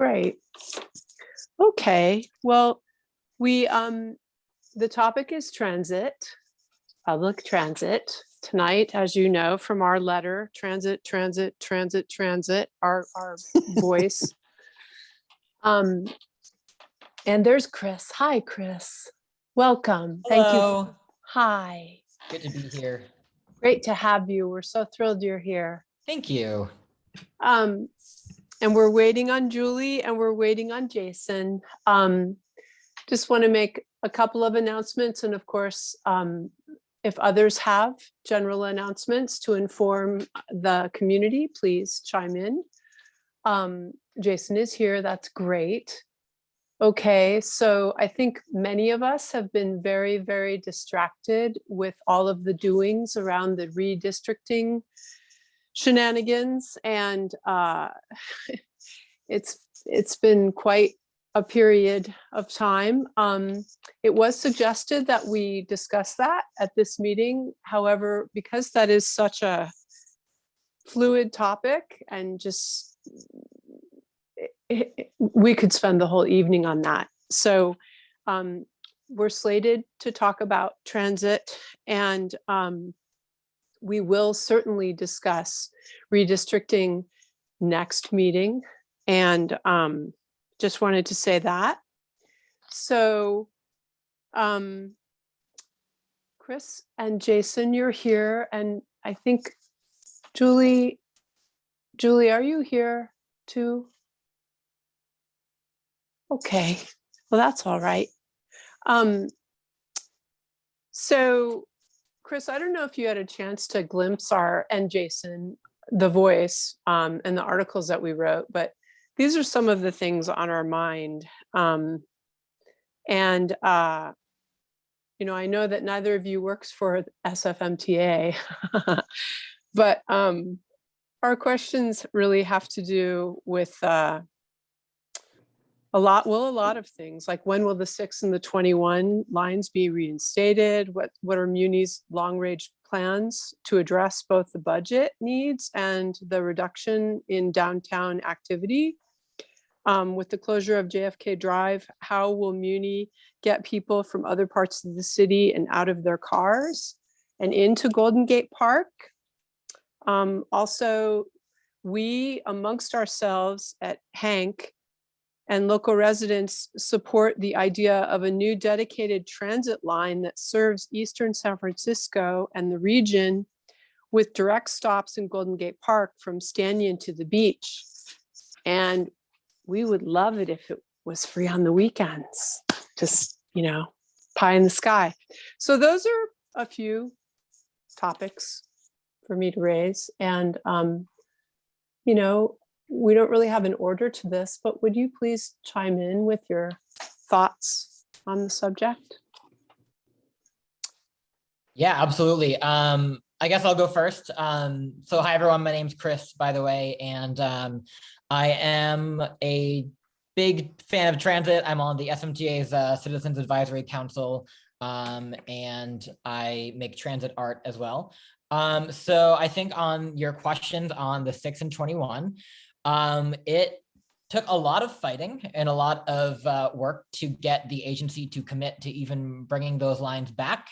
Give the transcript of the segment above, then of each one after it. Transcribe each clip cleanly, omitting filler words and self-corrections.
Great. Okay. Well, we the topic is transit, public transit. Tonight, as you know from our letter, transit, transit, transit, transit, our voice. And there's Chris. Hi, Chris. Welcome. Thank you. Hello. Hi. Good to be here. Great to have you. We're so thrilled you're here. Thank you. And we're waiting on Julie and we're waiting on Jason. Just want to make a couple of announcements. And of course, if others have general announcements to inform the community, please chime in. Jason is here. That's great. Okay, so I think many of us have been very, very distracted with all of the doings around the redistricting shenanigans, and it's been quite a period of time. It was suggested that we discuss that at this meeting. However, because that is such a fluid topic and just we could spend the whole evening on that. So we're slated to talk about transit, and we will certainly discuss redistricting next meeting. And just wanted to say that. So Chris and Jason, you're here. And I think Julie, are you here too? Okay, well, that's all right. So Chris, I don't know if you had a chance to glimpse and Jason, the voice and the articles that we wrote, but these are some of the things on our mind. And I know that neither of you works for SFMTA, but our questions really have to do with a lot of things, like when will the 6 and the 21 lines be reinstated? What are Muni's long-range plans to address both the budget needs and the reduction in downtown activity? With the closure of JFK Drive, how will Muni get people from other parts of the city and out of their cars and into Golden Gate Park? Also, we amongst ourselves at HANC and local residents support the idea of a new dedicated transit line that serves Eastern San Francisco and the region with direct stops in Golden Gate Park from Stanyan to the beach. And we would love it if it was free on the weekends, just, pie in the sky. So those are a few topics for me to raise. And, we don't really have an order to this, but would you please chime in with your thoughts on the subject? Yeah, absolutely. I guess I'll go first. So hi, everyone. My name's Chris, by the way, and I am a big fan of transit. I'm on the SMTA's Citizens Advisory Council, and I make transit art as well. So I think on your questions on the 6 and 21, it took a lot of fighting and a lot of work to get the agency to commit to even bringing those lines back.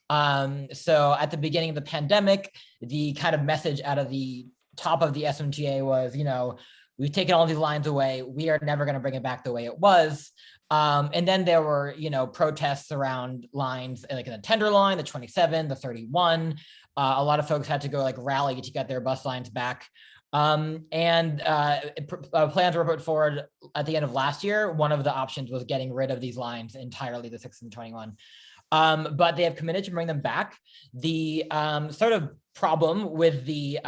So at the beginning of the pandemic, the kind of message out of the top of the SMTA was, we've taken all these lines away. We are never going to bring it back the way it was. And then there were, protests around lines like the Tenderloin, the 27, the 31. A lot of folks had to go rally to get their bus lines back. Plans were put forward at the end of last year. One of the options was getting rid of these lines entirely, the 6 and 21. But they have committed to bring them back. The sort of problem with the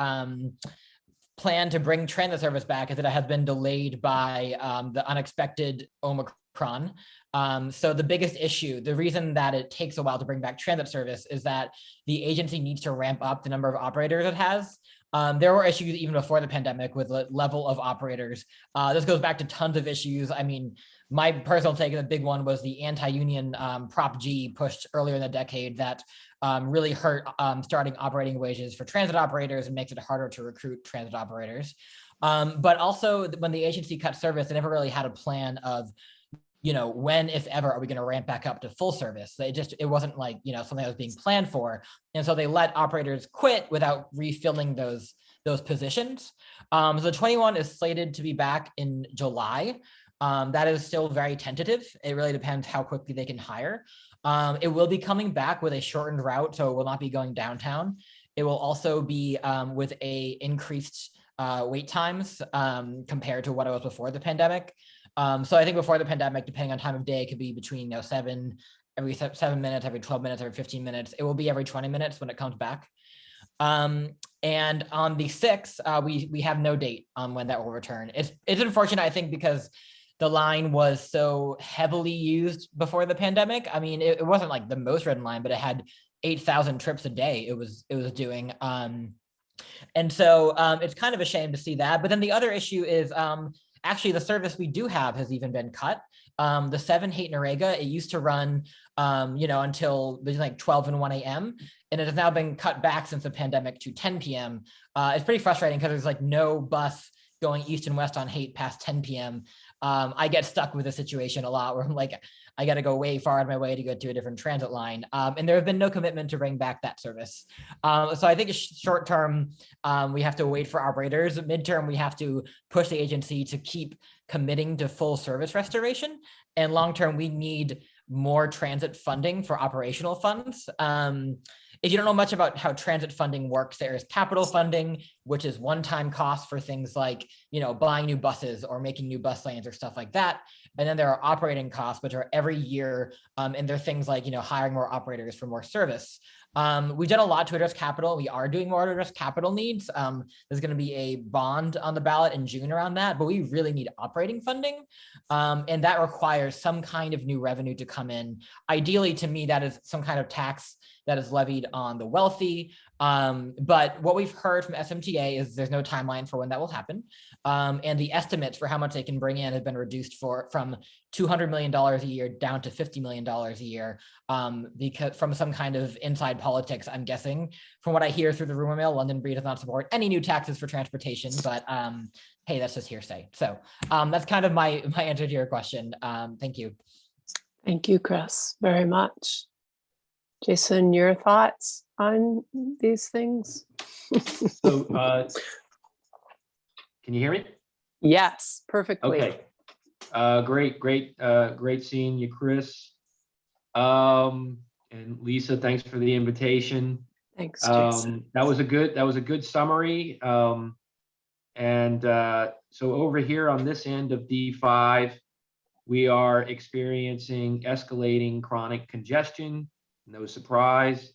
plan to bring transit service back is that it has been delayed by the unexpected Omicron. So the biggest issue, the reason that it takes a while to bring back transit service is that the agency needs to ramp up the number of operators it has. There were issues even before the pandemic with the level of operators. This goes back to tons of issues. I mean, my personal take, the big one was the anti-union Prop G pushed earlier in the decade that really hurt starting operating wages for transit operators and makes it harder to recruit transit operators. But also when the agency cut service, they never really had a plan of, when, if ever, are we going to ramp back up to full service? It wasn't like, something that was being planned for. And so they let operators quit without refilling those positions. So 21 is slated to be back in July. That is still very tentative. It really depends how quickly they can hire. It will be coming back with a shortened route, so it will not be going downtown. It will also be with a increased wait times compared to what it was before the pandemic. So I think before the pandemic, depending on time of day, it could be between every 7 minutes, every 12 minutes, every 15 minutes. It will be every 20 minutes when it comes back. And on the 6th, we have no date on when that will return. It's unfortunate, I think, because the line was so heavily used before the pandemic. I mean, it wasn't like the most ridden line, but it had 8,000 trips a day it was doing. And so it's kind of a shame to see that. But then the other issue is actually the service we do have has even been cut. The 7 Haight Narega, it used to run, until like 12 and 1 a.m. And it has now been cut back since the pandemic to 10 p.m. It's pretty frustrating because there's like no bus going east and west on Haight past 10 p.m. I get stuck with the situation a lot where I'm like, I got to go way far out of my way to go to a different transit line. And there have been no commitment to bring back that service. So I think short term, we have to wait for operators. Midterm, we have to push the agency to keep committing to full service restoration. And long term, we need more transit funding for operational funds. If you don't know much about how transit funding works, there is capital funding, which is one-time costs for things like, buying new buses or making new bus lanes or stuff like that. And then there are operating costs, which are every year. And they're things like, hiring more operators for more service. We've done a lot to address capital. We are doing more to address capital needs. There's going to be a bond on the ballot in June around that, but we really need operating funding. And that requires some kind of new revenue to come in. Ideally, to me, that is some kind of tax that is levied on the wealthy. But what we've heard from SMTA is there's no timeline for when that will happen. And the estimates for how much they can bring in have been reduced from $200 million a year down to $50 million a year, because from some kind of inside politics, I'm guessing. From what I hear through the rumor mill, London Breed does not support any new taxes for transportation, but hey, that's just hearsay. So that's kind of my answer to your question. Thank you. Thank you, Chris, very much. Jason, your thoughts on these things? So, can you hear me? Yes, perfectly. Okay. Great seeing you, Chris. And Lisa, thanks for the invitation. Thanks, Jason. That was a good summary. So over here on this end of D5, we are experiencing escalating chronic congestion. No surprise,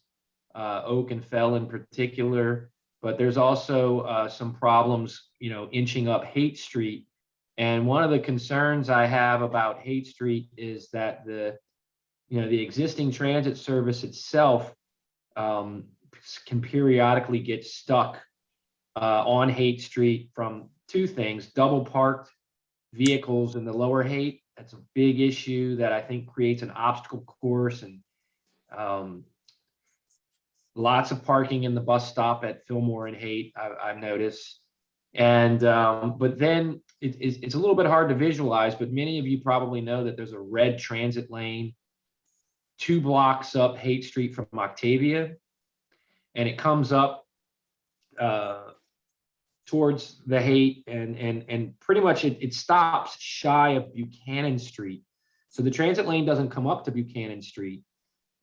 Oak and Fell in particular, but there's also some problems, inching up Haight Street. And one of the concerns I have about Haight Street is that the existing transit service itself can periodically get stuck on Haight Street from two things: double parked vehicles in the lower Haight. That's a big issue that I think creates an obstacle course, and lots of parking in the bus stop at Fillmore and Haight, I've noticed. And but then it's a little bit hard to visualize, but many of you probably know that there's a red transit lane 2 blocks up Haight Street from Octavia, and it comes up towards the Haight, and pretty much it stops shy of Buchanan Street. So the transit lane doesn't come up to Buchanan Street.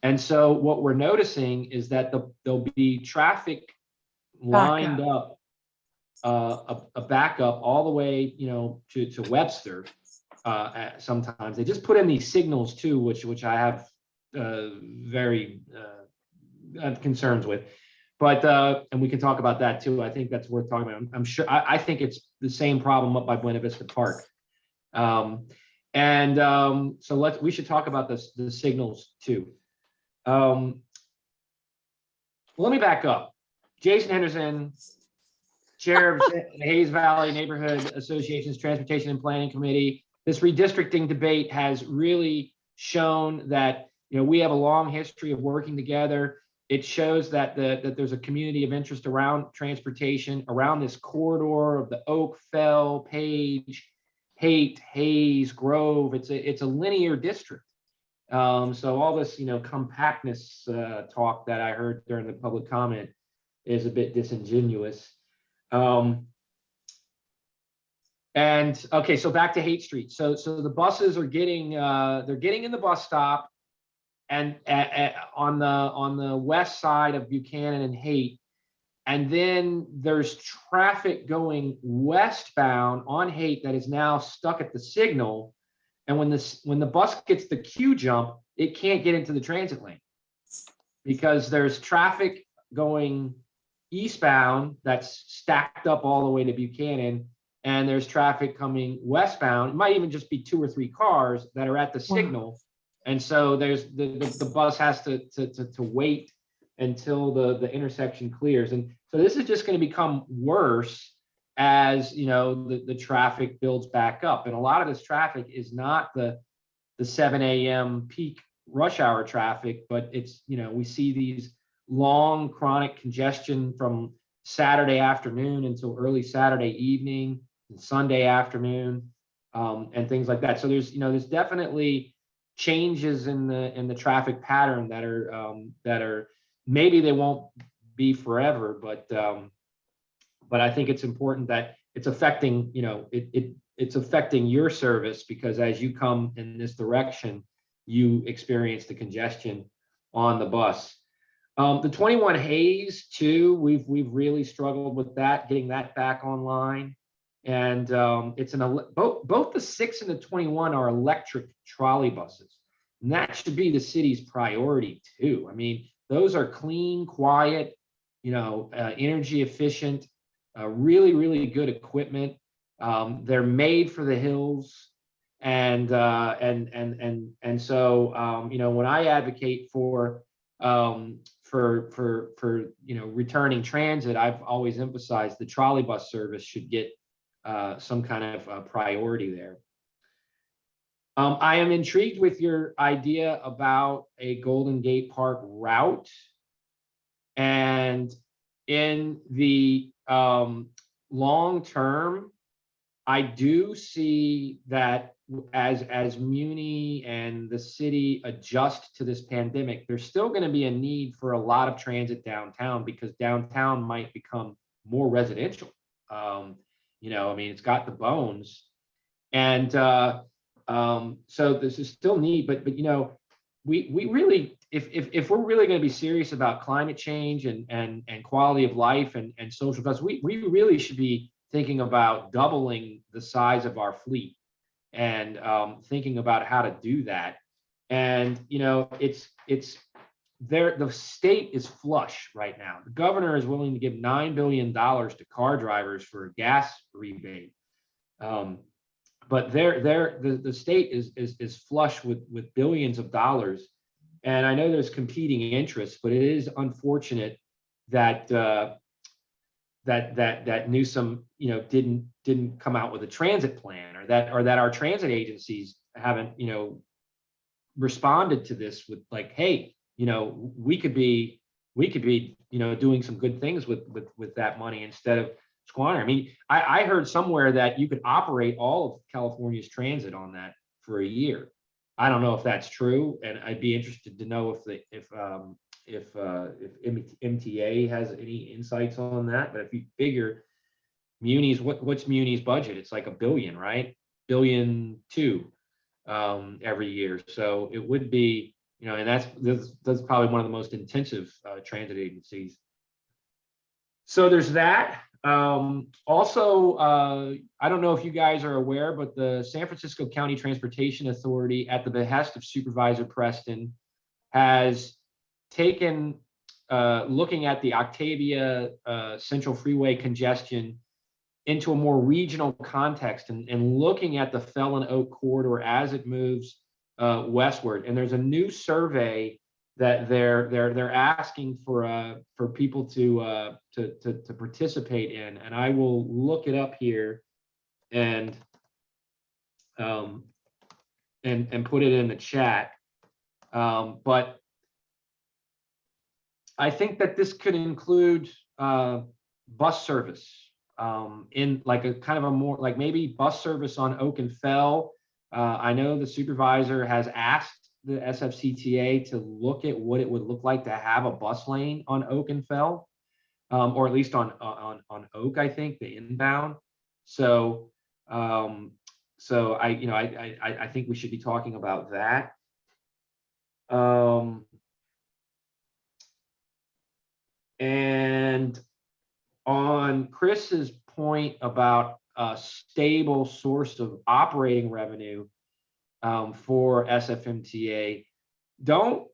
And so what we're noticing is that there'll be traffic lined up, a backup all the way, to Webster. Sometimes they just put in these signals too, which I have very concerns with. But and we can talk about that too. I think that's worth talking about. I'm sure. I think it's the same problem up by Buena Vista Park. So we should talk about the signals too. Let me back up. Jason Henderson, Chair of the Hayes Valley Neighborhood Association's Transportation and Planning Committee. This redistricting debate has really shown that we have a long history of working together. it shows that that there's a community of interest around transportation around this corridor of the Oak, Fell, Page, Haight, Hayes, Grove. It's a linear district. So all this, compactness talk that I heard during the public comment is a bit disingenuous. And okay, so back to Haight Street. So the buses are getting they're getting in the bus stop, and on the west side of Buchanan and Haight, and then there's traffic going westbound on Haight that is now stuck at the signal. And when the bus gets the Q jump, it can't get into the transit lane because there's traffic going eastbound that's stacked up all the way to Buchanan, and there's traffic coming westbound. It might even just be 2 or 3 cars that are at the signal. And so there's the bus has to wait until the intersection clears. And so this is just going to become worse as the traffic builds back up. And a lot of this traffic is not the 7 a.m. peak rush hour traffic, but it's, we see these long chronic congestion from Saturday afternoon until early Saturday evening and Sunday afternoon, and things like that. So there's definitely changes in the traffic pattern that are maybe they won't be forever, but I think it's important that it's affecting, it's affecting your service, because as you come in this direction, you experience the congestion on the bus. The 21 Hayes too, we've really struggled with that, getting that back online. And it's both the 6 and the 21 are electric trolley buses. And that should be the city's priority too. I mean, those are clean, quiet, energy efficient, really, really good equipment. They're made for the hills. And so when I advocate for returning transit, I've always emphasized the trolley bus service should get some kind of priority there. I am intrigued with your idea about a Golden Gate Park route, and in the long term, I do see that as Muni and the city adjust to this pandemic, there's still going to be a need for a lot of transit downtown, because downtown might become more residential. It's got the bones, and so this is still neat. But we really, if we're really going to be serious about climate change and quality of life and social justice, we really should be thinking about doubling the size of our fleet and thinking about how to do that. And it's there. The state is flush right now. The governor is willing to give $9 billion to car drivers for a gas rebate, but the state is flush with billions of dollars. And I know there's competing interests, but it is unfortunate that that Newsom didn't come out with a transit plan, or that our transit agencies haven't responded to this with like, hey, we could be doing some good things with that money instead of squandering. I mean, I heard somewhere that you could operate all of California's transit on that for a year. I don't know if that's true, and I'd be interested to know if MTA has any insights on that. But if you figure Muni's, what's Muni's budget? It's like $1 billion, right? $1.2 billion every year. So it would be, and that's probably one of the most intensive transit agencies. So there's that. Also, I don't know if you guys are aware, but the San Francisco County Transportation Authority, at the behest of Supervisor Preston, has taken looking at the Octavia Central Freeway congestion into a more regional context, and looking at the Fell and Oak corridor as it moves westward. And there's a new survey that they're asking for people to participate in, and I will look it up here and put it in the chat. But I think that this could include bus service in like a kind of a more like maybe bus service on Oak and Fell. I know the supervisor has asked the SFCTA to look at what it would look like to have a bus lane on Oak and Fell, or at least on Oak, I think the inbound. So so I think we should be talking about that. And on Chris's point about a stable source of operating revenue for SFMTA, don't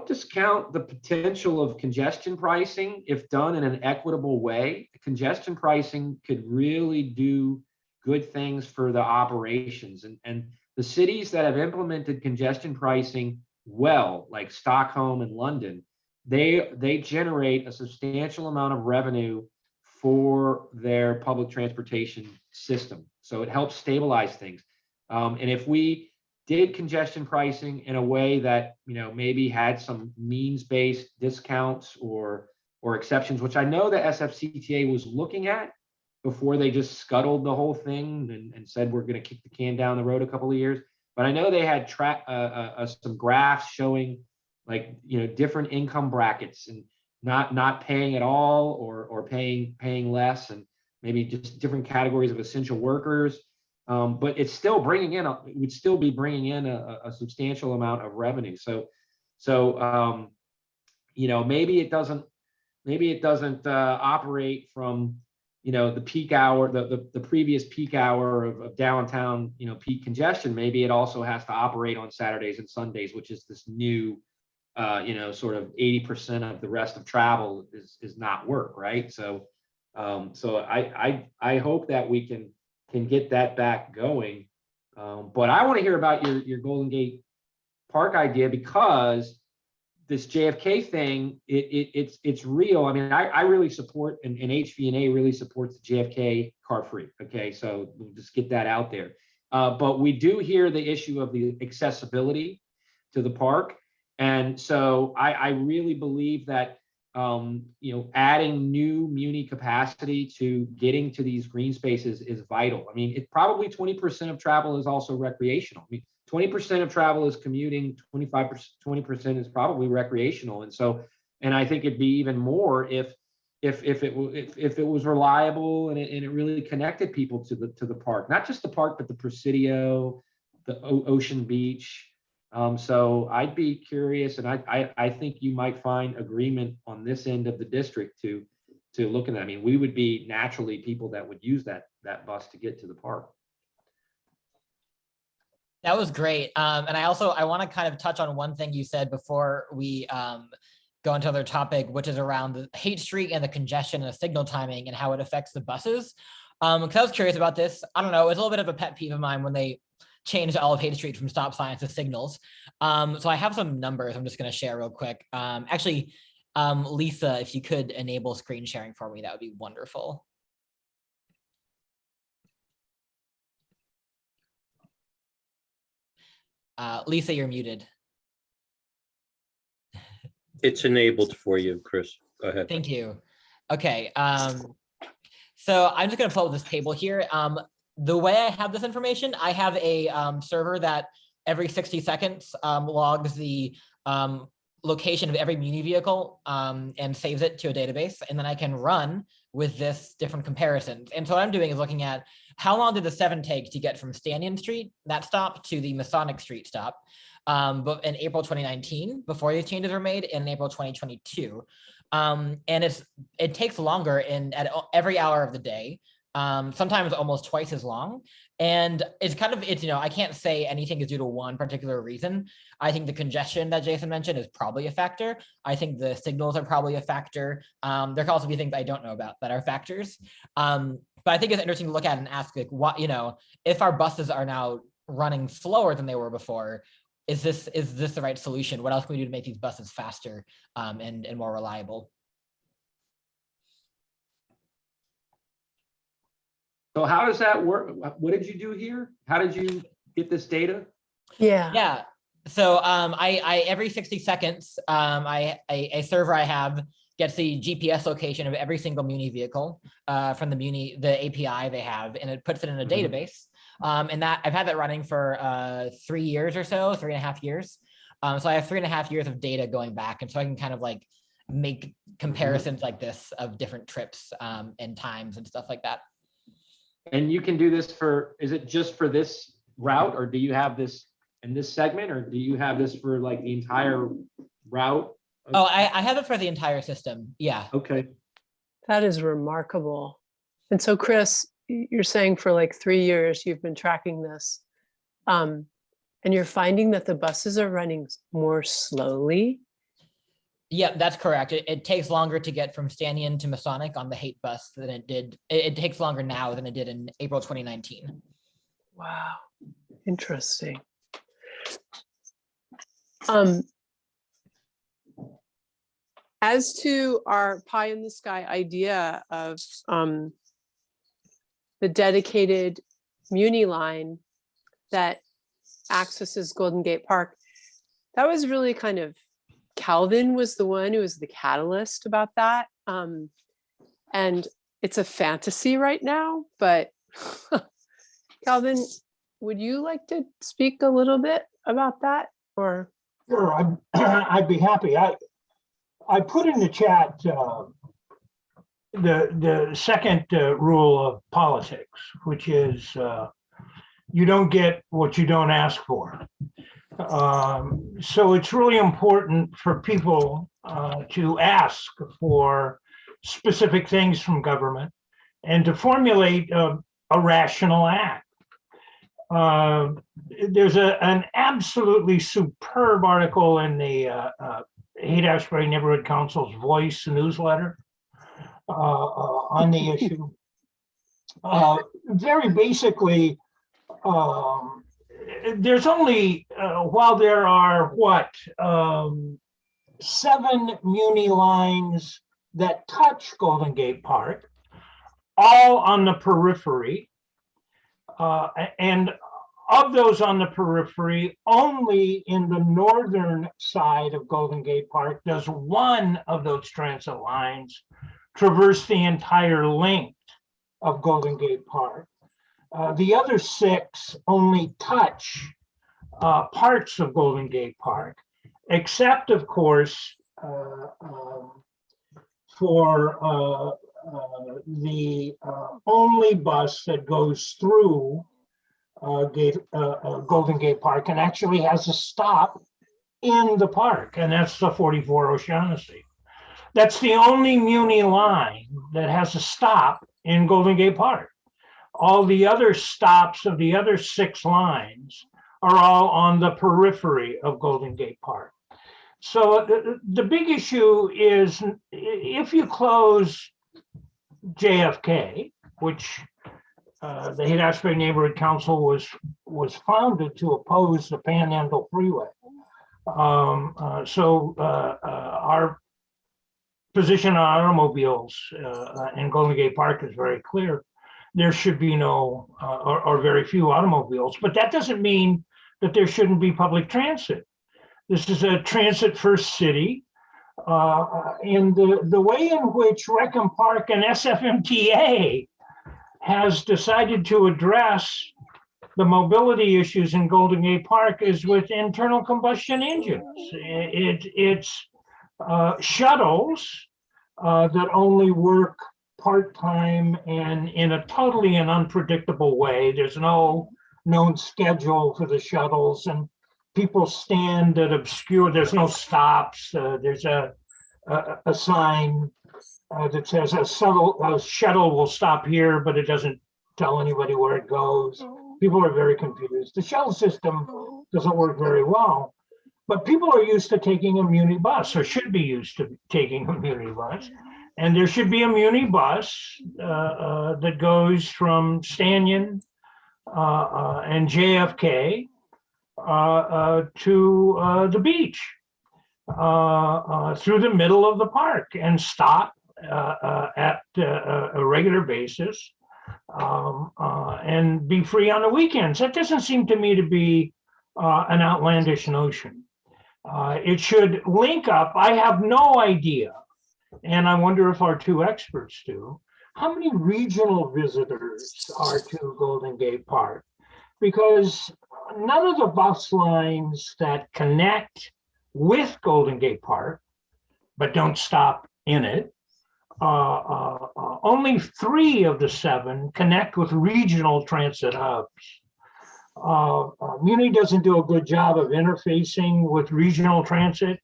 discount the potential of congestion pricing if done in an equitable way. Congestion pricing could really do good things for the operations, and the cities that have implemented congestion pricing well, like Stockholm and London, they generate a substantial amount of revenue for their public transportation system. So it helps stabilize things. And if we did congestion pricing in a way that, you know, maybe had some means-based discounts or exceptions, which I know the SFCTA was looking at before they just scuttled the whole thing and said we're going to kick the can down the road a couple of years. But I know they had some graphs showing, like, you know, different income brackets and not paying at all or paying less, and maybe just different categories of essential workers. But it's still bringing in it would still be bringing in a substantial amount of revenue. So you know, maybe it doesn't operate from, you know, the peak hour, the previous peak hour of downtown, you know, peak congestion. Maybe it also has to operate on Saturdays and Sundays, which is this new, you know, sort of 80% of the rest of travel is not work, right? So I hope that we can get that back going. But I want to hear about your Golden Gate Park idea, because this JFK thing, it's real. I mean, I really support, and HVNA really supports the JFK car free. Okay, so we'll just get that out there. But we do hear the issue of the accessibility to the park. And so I really believe that, you know, adding new muni capacity to getting to these green spaces is vital. I mean, it probably 20% of travel is also recreational. I mean, 20% of travel is commuting, 20% is probably recreational. And so, and I think it'd be even more if it was reliable and it really connected people to the park, not just the park, but the Presidio, the Ocean Beach. So I'd be curious, and I think you might find agreement on this end of the district to look at that. I mean, we would be naturally people that would use that bus to get to the park. That was great. And I want to kind of touch on one thing you said before we go into another topic, which is around the Haight Street and the congestion and the signal timing and how it affects the buses. Because I was curious about this. I don't know, it's a little bit of a pet peeve of mine when they changed all of Haight Street from stop signs to signals. So I have some numbers I'm just going to share real quick. Actually, Lisa, if you could enable screen sharing for me, that would be wonderful. Lisa, you're muted. It's enabled for you, Chris. Go ahead. Thank you. Okay. So I'm just going to pull up this table here. The way I have this information, I have a server that every 60 seconds logs the location of every muni vehicle and saves it to a database. And then I can run with this different comparisons. And so what I'm doing is looking at how long did the 7 take to get from Stanion Street, that stop, to the Masonic Street stop, but in April 2019, before these changes were made, in April 2022. And it takes longer at every hour of the day, sometimes almost twice as long. And it's, you know, I can't say anything is due to one particular reason. I think the congestion that Jason mentioned is probably a factor. I think the signals are probably a factor. There can also be things I don't know about that are factors. But I think it's interesting to look at and ask, like, what, you know, if our buses are now running slower than they were before, is this the right solution? What else can we do to make these buses faster and more reliable? So how does that work? What did you do here? How did you get this data? Yeah. Yeah. So I every 60 seconds, a server I have gets the GPS location of every single Muni vehicle from the API they have, and it puts it in a database. And that I've had that running for 3 years or so, 3.5 years. So I have 3.5 years of data going back, and so I can kind of like make comparisons like this of different trips and times and stuff like that. And you can do this for, is it just for this route, or do you have this in this segment, or do you have this for like the entire route? Oh, I have it for the entire system. Yeah. Okay. That is remarkable. And so Chris, you're saying for like 3 years, you've been tracking this. And you're finding that the buses are running more slowly. Yeah, that's correct. It takes longer to get from Stanion to Masonic on the hate bus than it did. It takes longer now than it did in April 2019. Wow, interesting. As to our pie in the sky idea of the dedicated Muni line that accesses Golden Gate Park, that was really kind of, Calvin was the one who was the catalyst about that. And it's a fantasy right now, but Calvin, would you like to speak a little bit about that? Or Sure, I'd be happy. I put in the chat the second rule of politics, which is you don't get what you don't ask for. So it's really important for people to ask for specific things from government and to formulate a rational act. There's an absolutely superb article in the Haight-Ashbury Neighborhood Council's Voice newsletter on the issue. Very basically, there's only, while there are, 7 Muni lines that touch Golden Gate Park, all on the periphery. And of those on the periphery, only in the northern side of Golden Gate Park does one of those transit lines traverse the entire length of Golden Gate Park. The other 6 only touch parts of Golden Gate Park, except, of course, for the only bus that goes through Golden Gate Park and actually has a stop in the park, and that's the 44 O'Shaughnessy. That's the only Muni line that has a stop in Golden Gate Park. All the other stops of the other 6 lines are all on the periphery of Golden Gate Park. So the big issue is if you close JFK, which the Haight-Ashbury Neighborhood Council was founded to oppose the Panhandle Freeway. Our position on automobiles in Golden Gate Park is very clear. There should be no or very few automobiles, but that doesn't mean that there shouldn't be public transit. This is a transit first city. And the way in which Reckham Park and SFMTA has decided to address the mobility issues in Golden Gate Park is with internal combustion engines. It's shuttles that only work part-time and in a totally and unpredictable way. There's no known schedule for the shuttles, and people stand at obscure, there's no stops. There's a sign that says a shuttle will stop here, but it doesn't tell anybody where it goes. People are very confused. The shuttle system doesn't work very well, but people are used to taking a Muni bus, or should be used to taking a Muni bus. And there should be a Muni bus that goes from Stanion and JFK to the beach through the middle of the park and stop at a regular basis and be free on the weekends. That doesn't seem to me to be an outlandish notion. It should link up. I have no idea, and I wonder if our two experts do, how many regional visitors are to Golden Gate Park? Because none of the bus lines that connect with Golden Gate Park, but don't stop in it, only 3 of the 7 connect with regional transit hubs. Muni doesn't do a good job of interfacing with regional transit,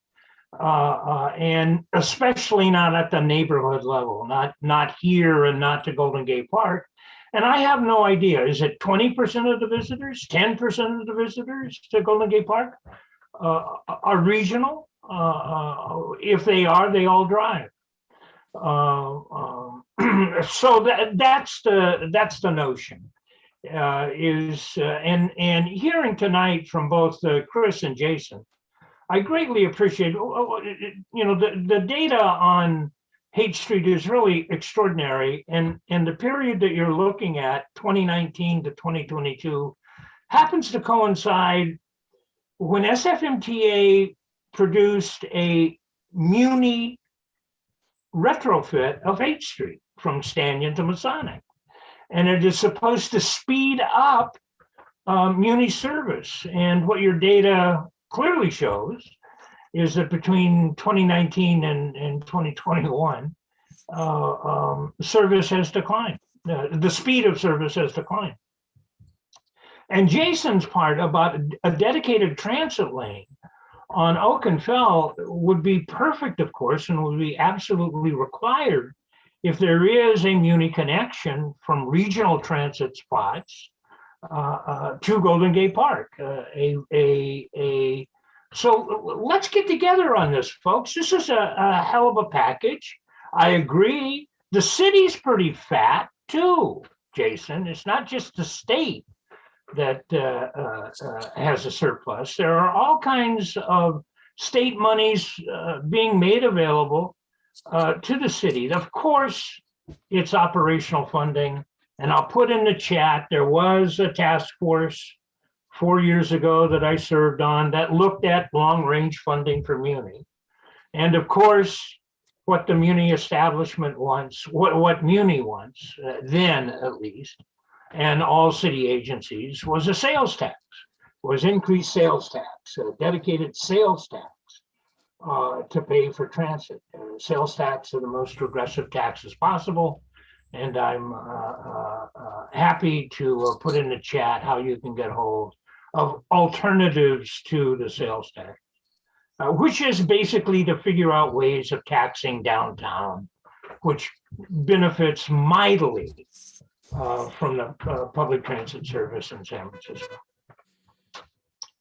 and especially not at the neighborhood level, not here and not to Golden Gate Park. And I have no idea, is it 20% of the visitors, 10% of the visitors to Golden Gate Park are regional? If they are, they all drive. So that's the notion. And hearing tonight from both Chris and Jason, I greatly appreciate, the data on Haight Street is really extraordinary. And the period that you're looking at, 2019 to 2022, happens to coincide when SFMTA produced a Muni retrofit of Haight Street from Stanton to Masonic. And it is supposed to speed up Muni service. And what your data clearly shows is that between 2019 and 2021, service has declined. The speed of service has declined. And Jason's part about a dedicated transit lane on Oak and Fell would be perfect, of course, and would be absolutely required if there is a Muni connection from regional transit spots to Golden Gate Park. So let's get together on this, folks. This is a hell of a package. I agree. The city's pretty fat too, Jason. It's not just the state that has a surplus. There are all kinds of state monies being made available to the city. Of course, it's operational funding. And I'll put in the chat, there was a task force 4 years ago that I served on that looked at long-range funding for Muni. And of course, what the Muni establishment wants, what Muni wants, then at least, and all city agencies, was a sales tax, was increased sales tax, a dedicated sales tax to pay for transit. Sales tax are the most regressive taxes possible. And I'm happy to put in the chat how you can get hold of alternatives to the sales tax, which is basically to figure out ways of taxing downtown, which benefits mightily from the public transit service in San Francisco.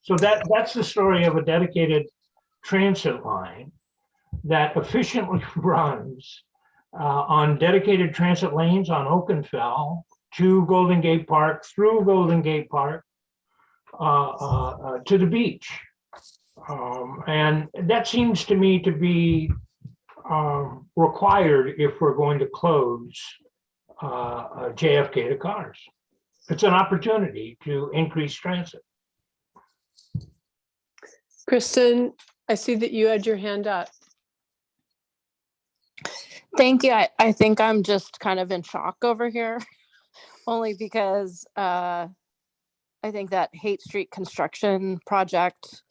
So that's the story of a dedicated transit line that efficiently runs on dedicated transit lanes on Oak and Fell to Golden Gate Park, through Golden Gate Park, to the beach. And that seems to me to be required if we're going to close JFK to cars. It's an opportunity to increase transit. Kristen, I see that you had your hand up. Thank you. I think I'm just kind of in shock over here, only because I think that Haight Street construction project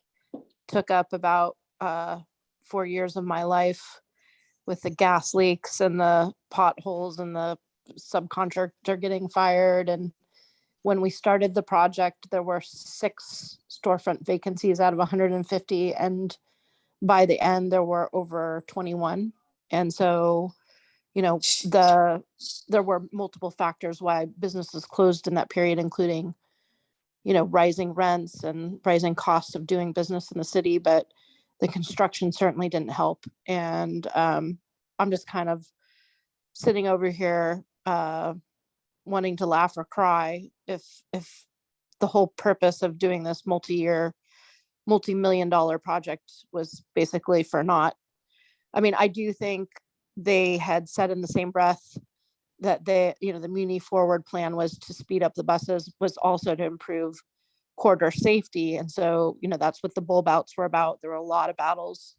took up about 4 years of my life, with the gas leaks and the potholes and the subcontractor getting fired. And when we started the project, there were 6 storefront vacancies out of 150. And by the end, there were over 21. And so, there were multiple factors why businesses closed in that period, including, rising rents and rising costs of doing business in the city. But the construction certainly didn't help. And I'm just kind of sitting over here wanting to laugh or cry if the whole purpose of doing this multi-million-dollar project was basically for naught. I mean, I do think they had said in the same breath that the Muni Forward plan was to speed up the buses, was also to improve corridor safety. And so, that's what the bulb outs were about. There were a lot of battles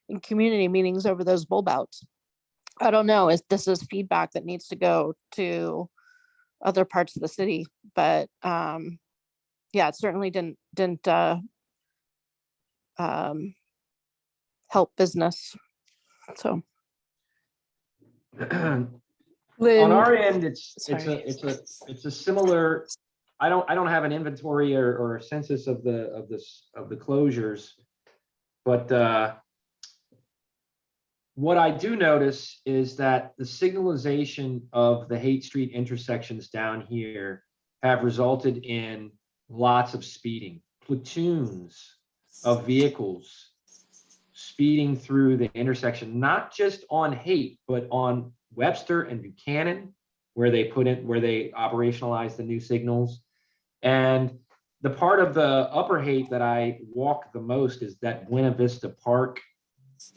in community meetings over those bulb outs. I don't know if this is feedback that needs to go to other parts of the city, but yeah, it certainly didn't help business. So On Lynn, our end, it's sorry. a similar, I don't have an inventory or a census of the closures, but what I do notice is that the signalization of the Haight Street intersections down here have resulted in lots of speeding, platoons of vehicles speeding through the intersection, not just on Haight, but on Webster and Buchanan, where they operationalize the new signals. And the part of the upper Haight that I walk the most is that Buena Vista Park.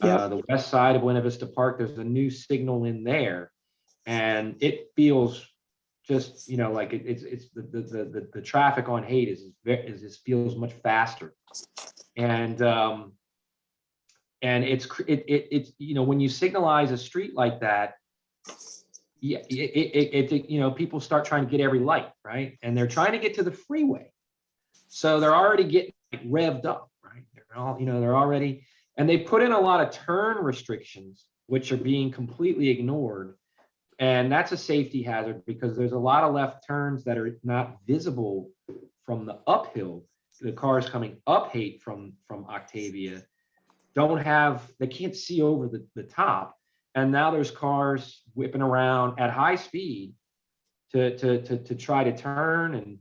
The west side of Buena Vista Park, there's a new signal in there, and it feels just, like it's the traffic on Haight is feels much faster, and it's when you signalize a street like that, people start trying to get every light, right, and they're trying to get to the freeway, so they're already getting revved up, right? They're already. And they put in a lot of turn restrictions, which are being completely ignored. And that's a safety hazard because there's a lot of left turns that are not visible from the uphill. The cars coming up Haight from Octavia they can't see over the top. And now there's cars whipping around at high speed to try to turn. And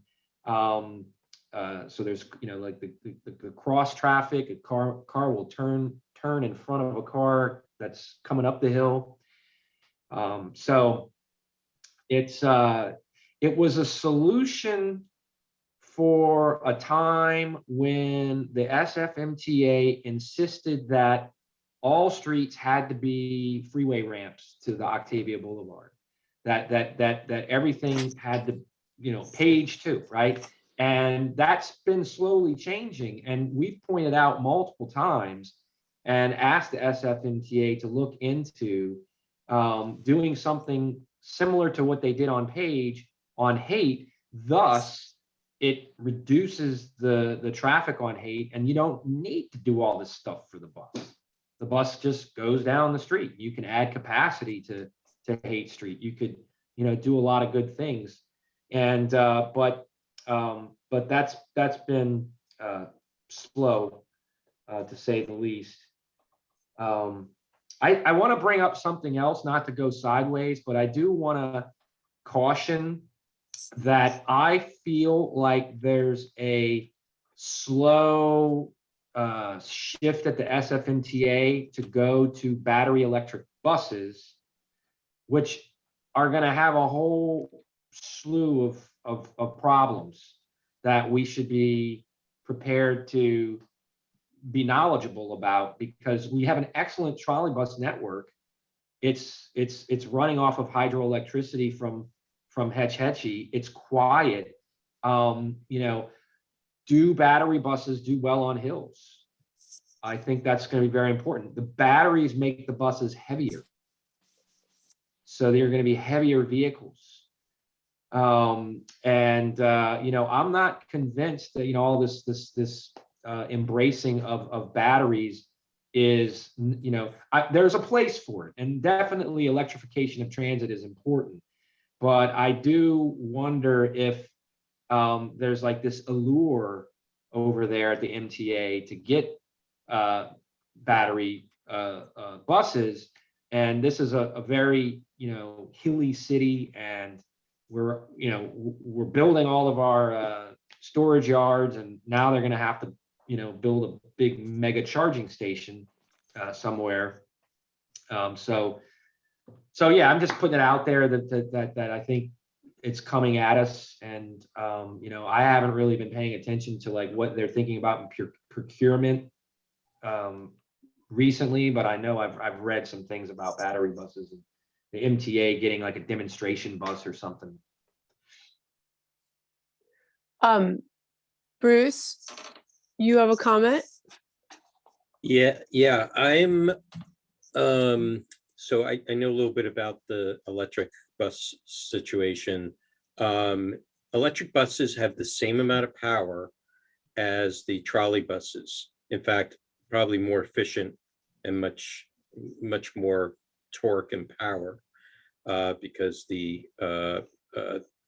so there's, like the cross traffic, a car will turn in front of a car that's coming up the hill. So it was a solution for a time when the SFMTA insisted that all streets had to be freeway ramps to the Octavia Boulevard, that everything had to, page too, right? And that's been slowly changing. And we've pointed out multiple times and asked the SFMTA to look into doing something similar to what they did on Haight. Thus, it reduces the traffic on Haight, and you don't need to do all this stuff for the bus. The bus just goes down the street. You can add capacity to Haight Street. You could, do a lot of good things. And but that's been slow, to say the least. I want to bring up something else, not to go sideways, but I do want to caution that I feel like there's a slow shift at the SFMTA to go to battery electric buses, which are going to have a whole slew of problems that we should be prepared to be knowledgeable about, because we have an excellent trolley bus network. It's running off of hydroelectricity from Hetch Hetchy. It's quiet. Do battery buses do well on hills? I think that's going to be very important. The batteries make the buses heavier, so they're going to be heavier vehicles. I'm not convinced that all this embracing of batteries is, there's a place for it, and definitely electrification of transit is important. But I do wonder if there's like this allure over there at the MTA to get battery buses, and this is a very hilly city, and we're building all of our storage yards, and now they're going to have to build a big mega charging station somewhere. So yeah, I'm just putting it out there that I think it's coming at us, and I haven't really been paying attention to like what they're thinking about in procurement recently, but I know I've read some things about battery buses and the MTA getting like a demonstration bus or something. Bruce, you have a comment? Yeah, so I know a little bit about the electric bus situation. Electric buses have the same amount of power as the trolley buses. In fact, probably more efficient and much more torque and power, because the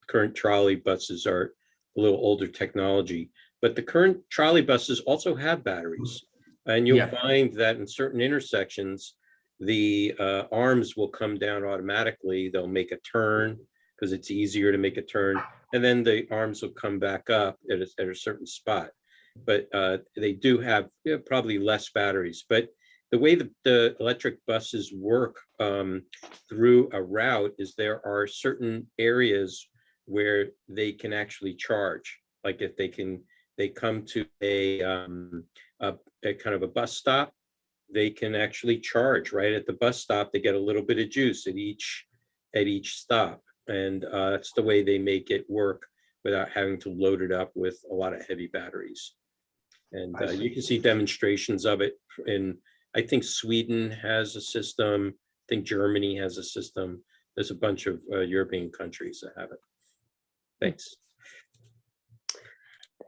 current trolley buses are a little older technology. But the current trolley buses also have batteries. And you'll Yeah. find that in certain intersections, the arms will come down automatically. They'll make a turn because it's easier to make a turn. And then the arms will come back up at a certain spot. But they do have probably less batteries. But the way the electric buses work through a route is there are certain areas where they can actually charge. Like if they come to a kind of a bus stop, they can actually charge right at the bus stop. They get a little bit of juice at each stop, and that's the way they make it work without having to load it up with a lot of heavy batteries. And I see. you can see demonstrations of it in, I think Sweden has a system. I think Germany has a system. There's a bunch of European countries that have it. Thanks.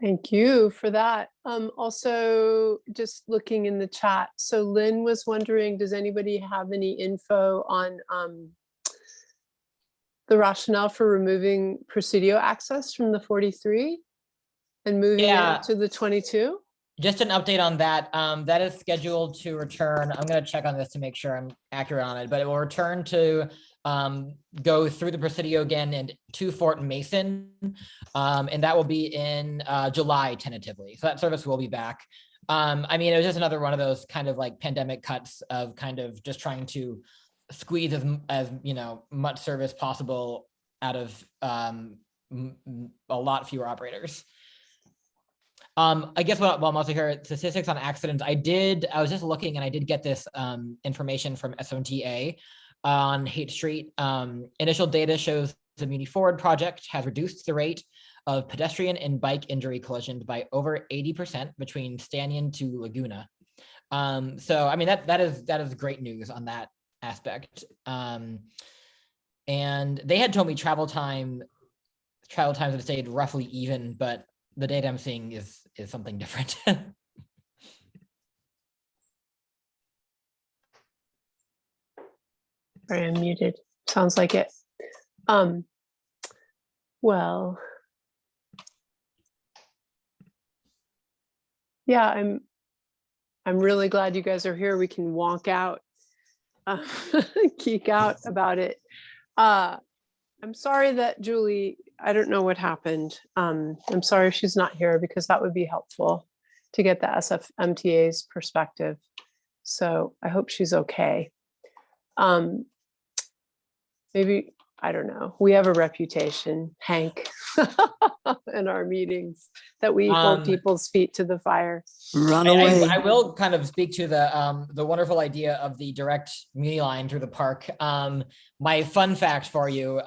Thank you for that. Also, just looking in the chat. So Lynn was wondering, does anybody have any info on the rationale for removing Presidio access from the 43 and moving Yeah. it to the 22? Just an update on that. That is scheduled to return. I'm going to check on this to make sure I'm accurate on it, but it will return to go through the Presidio again and to Fort Mason. And that will be in July tentatively. So that service will be back. I mean, it was just another one of those kind of like pandemic cuts of kind of just trying to squeeze as much service possible out of a lot fewer operators. I guess while I'm also here, statistics on accidents, I was just looking and I did get this information from SMTA on Haight Street. Initial data shows the Muni Forward project has reduced the rate of pedestrian and bike injury collisions by over 80% between Stanion to Laguna. So I mean, that is great news on that aspect. And they had told me travel times have stayed roughly even, but the data I'm seeing is something different. Sorry, I'm muted. Sounds like it. Well, yeah, I'm really glad you guys are here. We can walk out, geek out about it. I'm sorry that Julie, I don't know what happened. I'm sorry she's not here because that would be helpful to get the SFMTA's perspective. So I hope she's okay. Maybe, I don't know. We have a reputation, Hank, in our meetings that we hold people's feet to the fire. Run away. I will kind of speak to the wonderful idea of the direct Muni line through the park. My fun fact for you,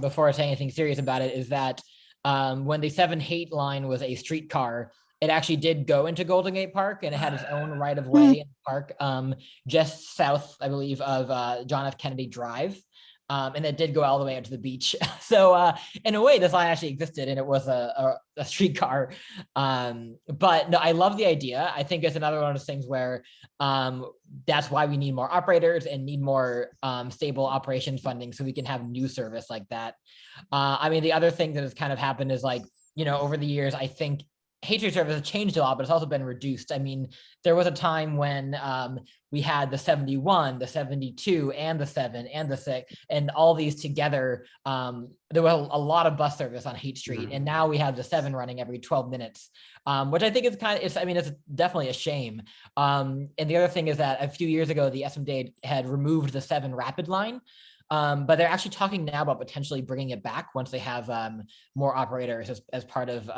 before I say anything serious about it, is that when the 7 Haight line was a streetcar, it actually did go into Golden Gate Park, and it had its own right of way in the park, just south, I believe, of John F. Kennedy Drive. And it did go all the way out to the beach. So in a way, this line actually existed, and it was a streetcar. But no, I love the idea. I think it's another one of those things where that's why we need more operators and need more stable operation funding so we can have new service like that. I mean, the other thing that has kind of happened is like, over the years, I think Haight Street service has changed a lot, but it's also been reduced. I mean, there was a time when we had the 71, the 72, and the 7, and the 6, and all these together. There was a lot of bus service on Haight Street, and now we have the 7 running every 12 minutes, which I think is it's definitely a shame. And the other thing is that a few years ago, the SMDA had removed the 7 rapid line. But they're actually talking now about potentially bringing it back once they have more operators as part of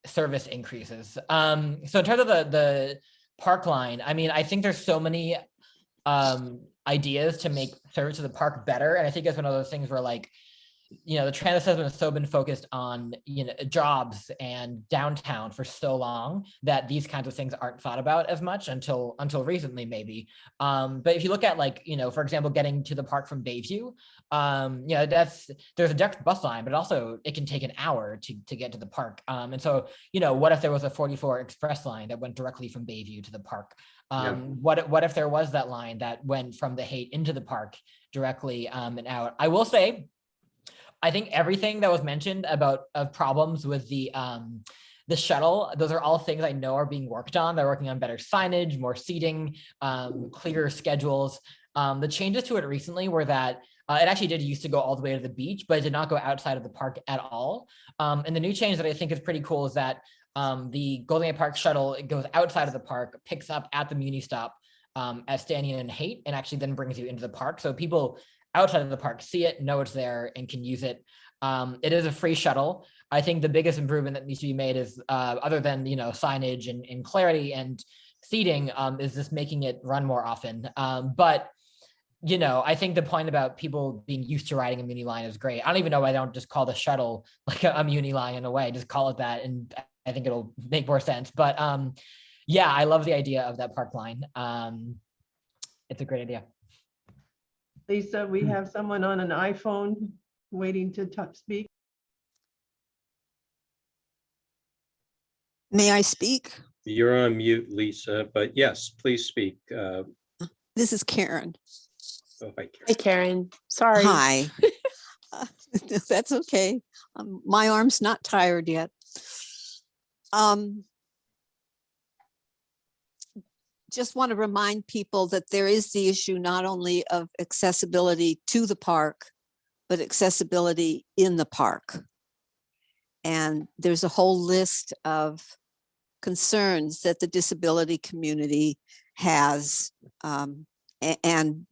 service increases. So in terms of the park line, I mean, I think there's so many ideas to make service to the park better. And I think it's one of those things where, like, the transit system has so been focused on, jobs and downtown for so long that these kinds of things aren't thought about as much until recently, maybe. But if you look at for example, getting to the park from Bayview, there's a direct bus line, but also it can take an hour to get to the park. And so, what if there was a 44 express line that went directly from Bayview to the park? What if there was that line that went from the Haight into the park directly and out? I will say, I think everything that was mentioned about problems with the shuttle, those are all things I know are being worked on. They're working on better signage, more seating, clearer schedules. The changes to it recently were that it actually did used to go all the way to the beach, but it did not go outside of the park at all. And the new change that I think is pretty cool is that the Golden Gate Park shuttle, it goes outside of the park, picks up at the Muni stop at Standing and Haight, and actually then brings you into the park. So people outside of the park see it, know it's there, and can use it. It is a free shuttle. I think the biggest improvement that needs to be made is, other than signage and clarity and seating, is just making it run more often. But I think the point about people being used to riding a Muni line is great. I don't even know why I don't just call the shuttle like a Muni line in a way. Just call it that, and I think it'll make more sense. But yeah, I love the idea of that park line. It's a great idea. Lisa, we have someone on an iPhone waiting to speak. May I speak? You're on mute, Lisa, but yes, please speak. This is Karen. Oh, hi, Hi, Karen. Karen. Sorry. Hi. That's okay. My arm's not tired yet. Just want to remind people that there is the issue not only of accessibility to the park, but accessibility in the park. And there's a whole list of concerns that the disability community has, and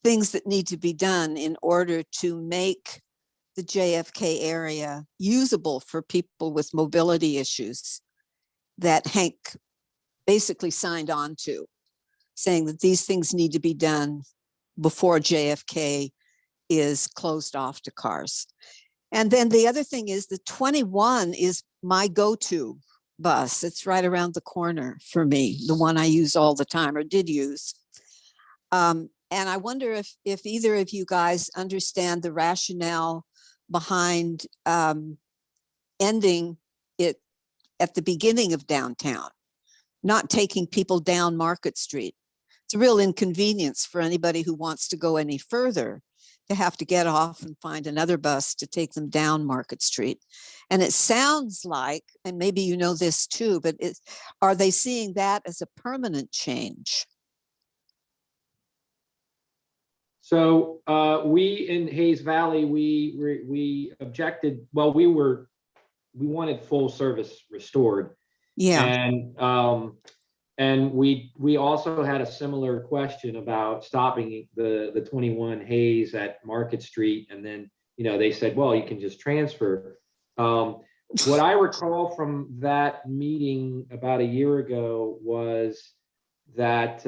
things that need to be done in order to make the JFK area usable for people with mobility issues that HANC basically signed on to, saying that these things need to be done before JFK is closed off to cars. And then the other thing is the 21 is my go-to bus. It's right around the corner for me, the one I use all the time, or did use. And I wonder if either of you guys understand the rationale behind ending it at the beginning of downtown, not taking people down Market Street. It's a real inconvenience for anybody who wants to go any further to have to get off and find another bus to take them down Market Street. And it sounds like, and maybe you know this too, but are they seeing that as a permanent change? So we in Hayes Valley, we objected. Well, we wanted full service restored. Yeah. And we also had a similar question about stopping the 21 Hayes at Market Street, and then they said, well, you can just transfer. What I recall from that meeting about a year ago was that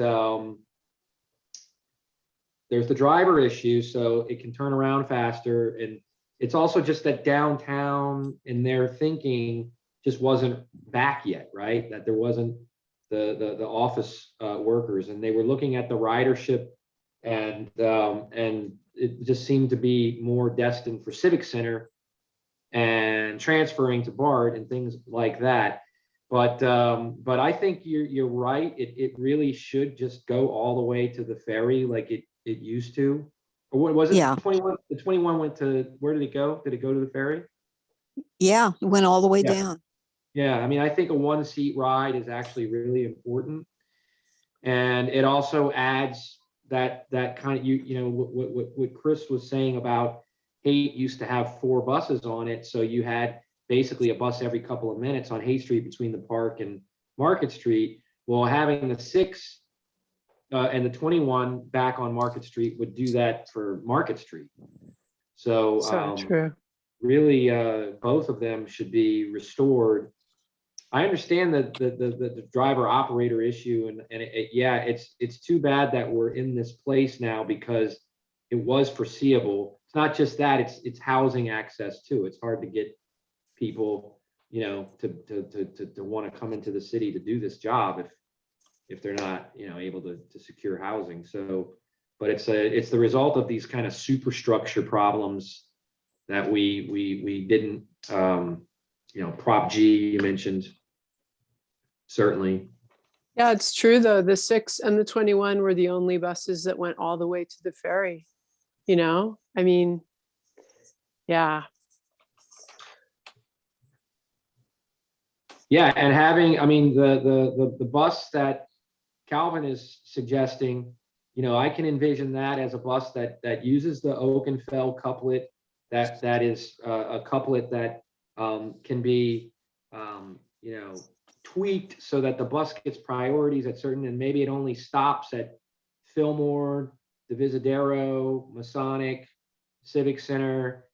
there's the driver issue, so it can turn around faster, and it's also just that downtown in their thinking just wasn't back yet, right? That there wasn't the office workers, and they were looking at the ridership, and it just seemed to be more destined for Civic Center and transferring to BART and things like that. But I think you're right. It really should just go all the way to the ferry like it used to. Or what was it? Yeah. 21. The 21 went to, where did it go? Did it go to the ferry? Yeah, it went all the way Yeah. down. Yeah, I mean, I think a one-seat ride is actually really important, and it also adds that kind of what Chris was saying about Haight used to have 4 buses on it, so you had basically a bus every couple of minutes on Haight Street between the park and Market Street. Well, having the 6 and the 21 back on Market Street would do that for Market Street. So True. really, both of them should be restored. I understand that the driver operator issue, and it's too bad that we're in this place now, because it was foreseeable it's not just that, it's housing access too. It's hard to get people, you know, to want to come into the city to do this job if they're not, you know, able to secure housing. So, but it's the result of these kind of superstructure problems that we didn't, you know, Prop G you mentioned, certainly. Yeah, it's true though. The 6 and the 21 were the only buses that went all the way to the ferry. You know, I mean, yeah. Yeah, and having, I mean, the bus that Calvin is suggesting, you know, I can envision that as a bus that uses the Oakenfell couplet, that is a couplet that can be, you know, tweaked so that the bus gets priorities at certain, and maybe it only stops at Fillmore, Divisadero, Masonic, Civic Center,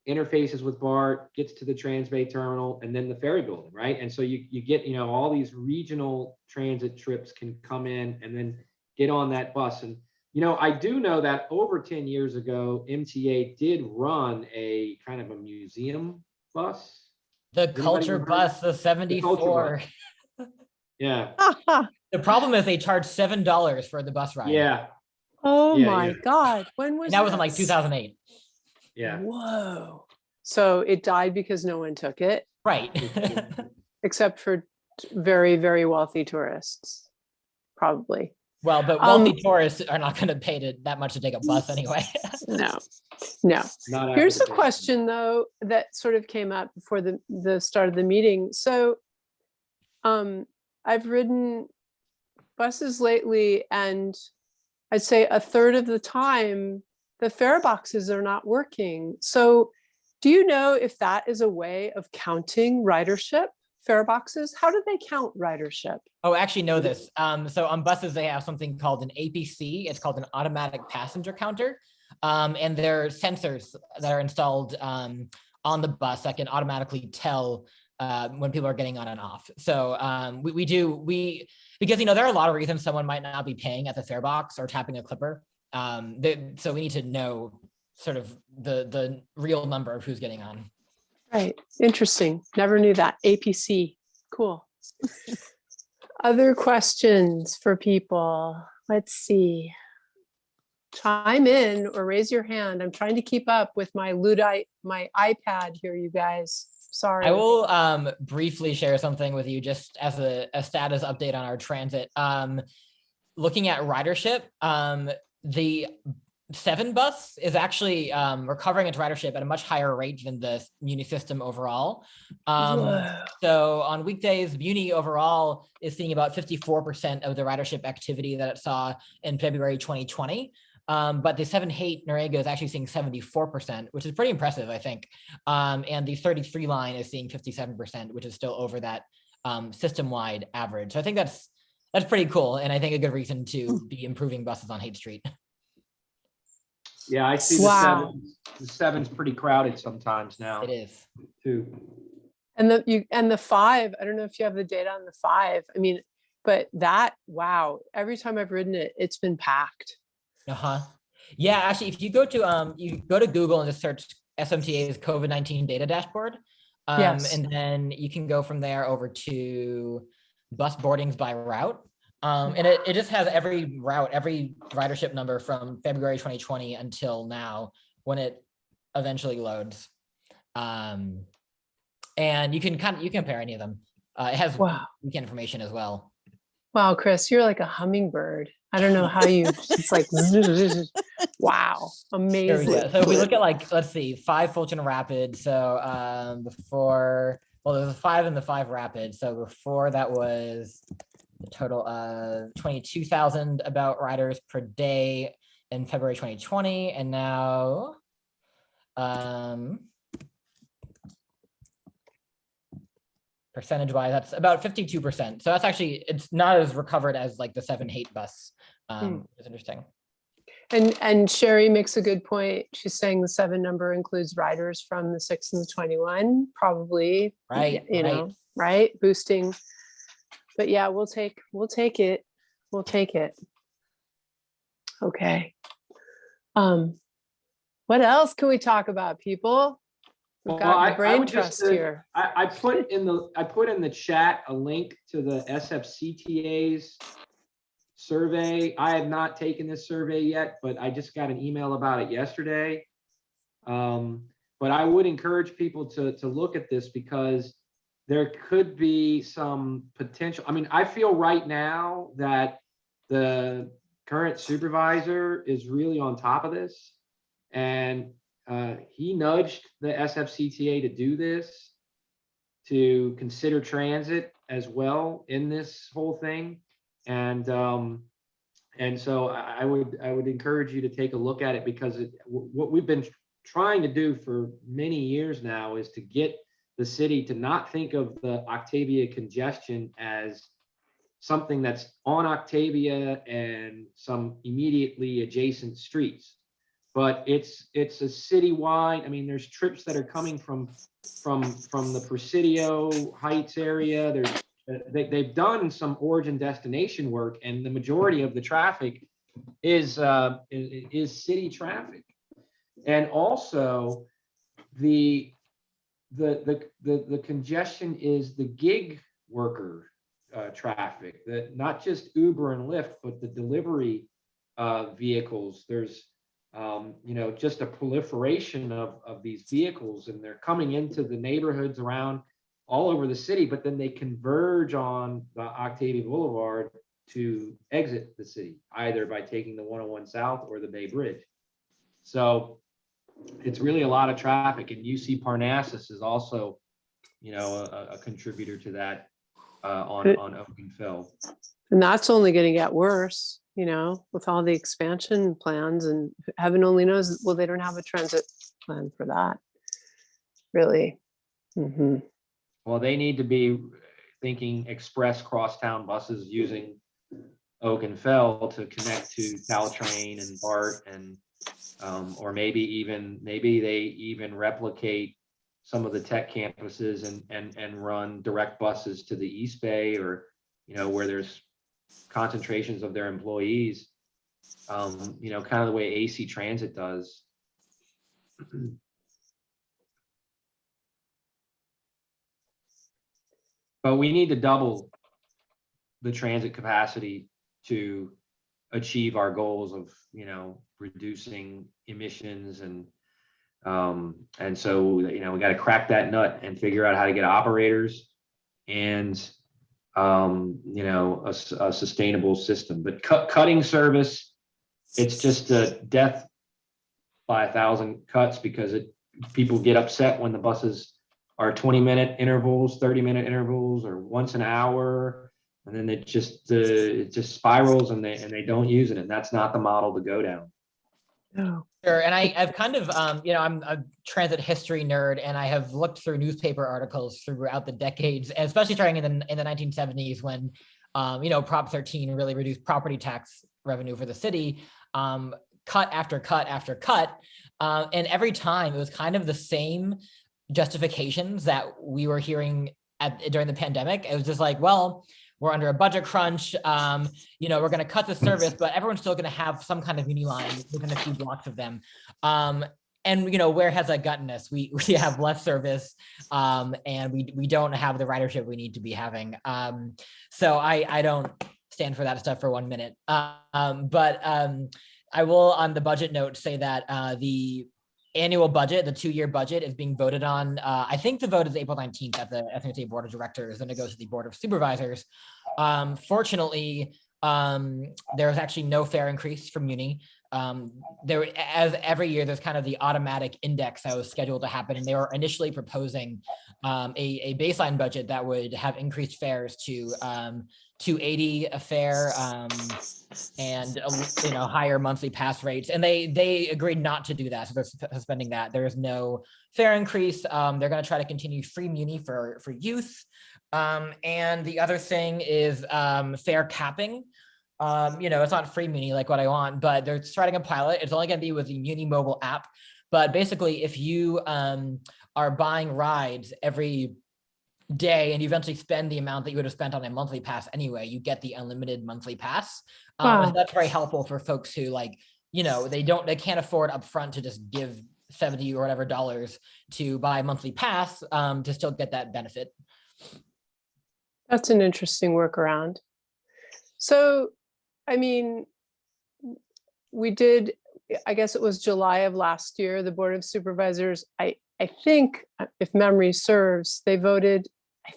interfaces with BART, gets to the Transbay Terminal, and then the ferry building, right? And so you get, you know, all these regional transit trips can come in and then get on that bus. And, you know, I do know that over 10 years ago, MTA did run a kind of a museum bus. The Anybody culture remember bus, the the culture 74. bus? Yeah, The problem is they charge $7 for the bus ride. yeah, Oh Yeah, my yeah. God. When was And that was in like this? 2008. yeah. Whoa. So it died because no one took it, Right. except for very, very wealthy tourists, probably. Well, but wealthy tourists are not going to pay that much to take a bus anyway. No. Not Here's after a the- question though, that sort of came up before the start of the meeting. So I've ridden buses lately, and I'd say a third of the time, the fare boxes are not working. So do you know if that is a way of counting ridership, fare boxes? How do they count ridership? Oh, actually know this. So on buses, they have something called an APC. It's called an automatic passenger counter. And there are sensors that are installed on the bus that can automatically tell when people are getting on and off. So because, you know, there are a lot of reasons someone might not be paying at the fare box or tapping a clipper. So we need to know sort of the real number of who's getting on. Right. Interesting. Never knew that. APC. Cool. Other questions for people? Let's see. Chime in or raise your hand. I'm trying to keep up with my Luddite, my iPad here, you guys. Sorry. I will briefly share something with you just as a status update on our transit. Looking at ridership, the 7 bus is actually recovering its ridership at a much higher rate than the Muni system overall. Whoa. So on weekdays, Muni overall is seeing about 54% of the ridership activity that it saw in February 2020. But the 7-8 Noriega is actually seeing 74%, which is pretty impressive, I think. And the 33 line is seeing 57%, which is still over that system-wide average. So I think that's pretty cool, and I think a good reason to be improving buses on Haight Street. Yeah, I see Wow. the seven's pretty crowded sometimes now It is. too. And the 5, I don't know if you have the data on the 5. I mean, but that, wow, every time I've ridden it, it's been packed. Uh-huh. Yeah, actually, if you go to Google and just search SMTA's COVID-19 data dashboard, Yes. and then you can go from there over to bus boardings by route. And it just has every route, every ridership number from February 2020 until now when it eventually loads. And you can compare any of them. It has Wow. weekend information as well. Wow, Chris, you're like a hummingbird. I don't know how you, it's like, wow, There we amazing. go. So if we look at, like, let's see, 5 Fulton Rapid. So before, well, there's a 5 and the 5 Rapid. So before that was a total of 22,000 about riders per day in February 2020. And now, percentage wise, that's about 52%. So that's actually, it's not as recovered as like the 7-8 bus. It's interesting. And Sherry makes a good point. She's saying the 7 number includes riders from the 6 and the 21, probably. Right, You right. know, right? Boosting. But yeah, we'll take it. We'll take it. Okay. What else can we talk about, people? We've Well, got I the brain would just, trust here. I put in the chat a link to the SFCTA's survey. I have not taken this survey yet, but I just got an email about it yesterday. But I would encourage people to look at this because there could be some potential. I mean, I feel right now that the current supervisor is really on top of this, and he nudged the SFCTA to do this, to consider transit as well in this whole thing. And so I would encourage you to take a look at it, because what we've been trying to do for many years now is to get the city to not think of the Octavia congestion as something that's on Octavia and some immediately adjacent streets, but it's a citywide. I mean, there's trips that are coming from the Presidio Heights area. They've done some origin destination work, and the majority of the traffic is city traffic. And also the congestion is the gig worker traffic, that not just Uber and Lyft, but the delivery vehicles. There's just a proliferation of these vehicles, and they're coming into the neighborhoods around all over the city, but then they converge on the Octavia Boulevard to exit the city, either by taking the 101 South or the Bay Bridge. So it's really a lot of traffic, and UC Parnassus is also, a contributor to that on Oak and Phil. And that's only going to get worse, with all the expansion plans, and heaven only knows, well, they don't have a transit plan for that, really. Mm-hmm. Well, they need to be thinking express crosstown buses using Oak and Fell to connect to Caltrain and BART, and or maybe they even replicate some of the tech campuses and run direct buses to the East Bay, or where there's concentrations of their employees, kind of the way AC Transit does. But we need to double the transit capacity to achieve our goals of, reducing emissions, and so, we got to crack that nut and figure out how to get operators and, a sustainable system. But cutting service, it's just a death by 1,000 cuts, because people get upset when the buses are 20-minute intervals, 30-minute intervals, or once an hour, and then it just spirals, and they don't use it, and that's not the model to go down. No. Sure, and I've kind of, I'm a transit history nerd, and I have looked through newspaper articles throughout the decades, and especially starting in the 1970s, when, Prop 13 really reduced property tax revenue for the city, cut after cut after cut, and every time it was kind of the same justifications that we were hearing during the pandemic. It was just like, well, we're under a budget crunch. We're going to cut the service, but everyone's still going to have some kind of muni line within a few blocks of them. And where has that gotten us? We have less service, and we don't have the ridership we need to be having. So I don't stand for that stuff for 1 minute. But I will, on the budget note, say that the annual budget, the 2-year budget, is being voted on. I think the vote is April 19th at the Ethnic State Board of Directors, and it goes to the Board of Supervisors. Fortunately, there's actually no fare increase from Muni. There, as every year, there's kind of the automatic index that was scheduled to happen, and they were initially proposing a baseline budget that would have increased fares to $2.80 a fare, and higher monthly pass rates, and they agreed not to do that, so they're suspending that. There is no fare increase. They're going to try to continue free Muni for youth, and the other thing is fare capping. It's not free Muni like what I want, but they're starting a pilot. It's only going to be with the Muni mobile app, but basically, if you are buying rides every day and you eventually spend the amount that you would have spent on a monthly pass anyway, you get the unlimited monthly pass. Wow. And that's very helpful for folks who they can't afford upfront to just give 70 or whatever dollars to buy a monthly pass to still get that benefit. That's an interesting workaround. So, I mean, we did, I guess it was July of last year, the Board of Supervisors, I think, if memory serves, I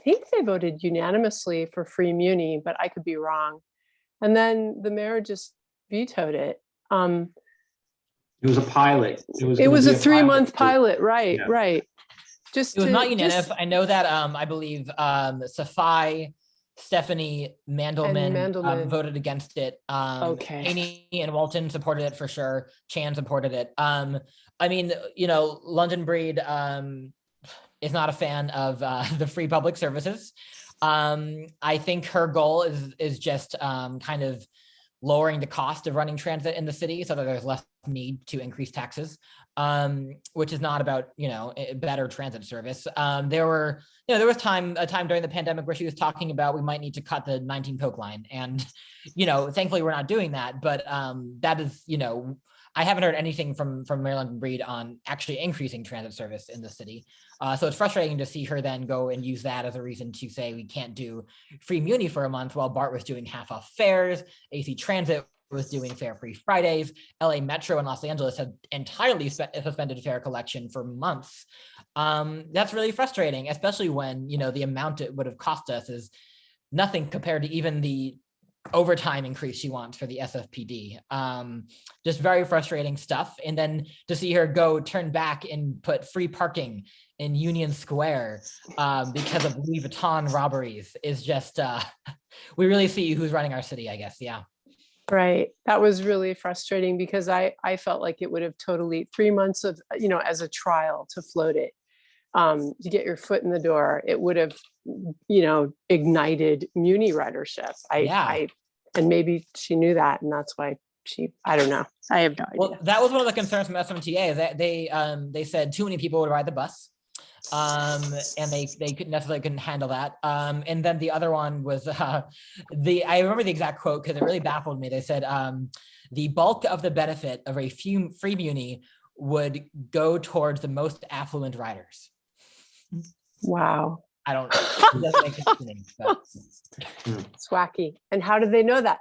think they voted unanimously for free muni, but I could be wrong. And then the mayor just vetoed it. It was a pilot. It gonna was be a 3-month for- pilot, right, Yeah. right. Just It was to- not unanimous. just- I know that I believe Safai, Stephanie Mandelman voted against it. Okay. Haney and Walton supported it for sure. Chan supported it. I mean, London Breed is not a fan of the free public services. I think her goal is just kind of lowering the cost of running transit in the city so that there's less need to increase taxes, which is not about, better transit service. There was a time during the pandemic where she was talking about we might need to cut the 19 Coke line. And, thankfully we're not doing that, but that is, I haven't heard anything from Maryland Breed on actually increasing transit service in the city. So it's frustrating to see her then go and use that as a reason to say we can't do free muni for a month while BART was doing half off fares, AC Transit was doing fare free Fridays, LA Metro and Los Angeles have entirely suspended fare collection for months. That's really frustrating, especially when, the amount it would have cost us is nothing compared to even the overtime increase she wants for the SFPD. Just very frustrating stuff. And then to see her go turn back and put free parking in Union Square because of Louis Vuitton robberies is just, we really see who's running our city, I guess. Yeah. Right. That was really frustrating because I felt like it would have totally 3 months of, as a trial to float it, to get your foot in the door. It would have, ignited muni ridership. And maybe she knew that, and that's why I don't know. I have no idea. Well, that was one of the concerns from SMTA is that they said too many people would ride the bus. And they couldn't handle that. And then the other one was I remember the exact quote because it really baffled me. They said the bulk of the benefit of a free muni would go towards the most affluent riders. Wow. I don't it doesn't make sense to me, but. It's wacky. And how did they know that?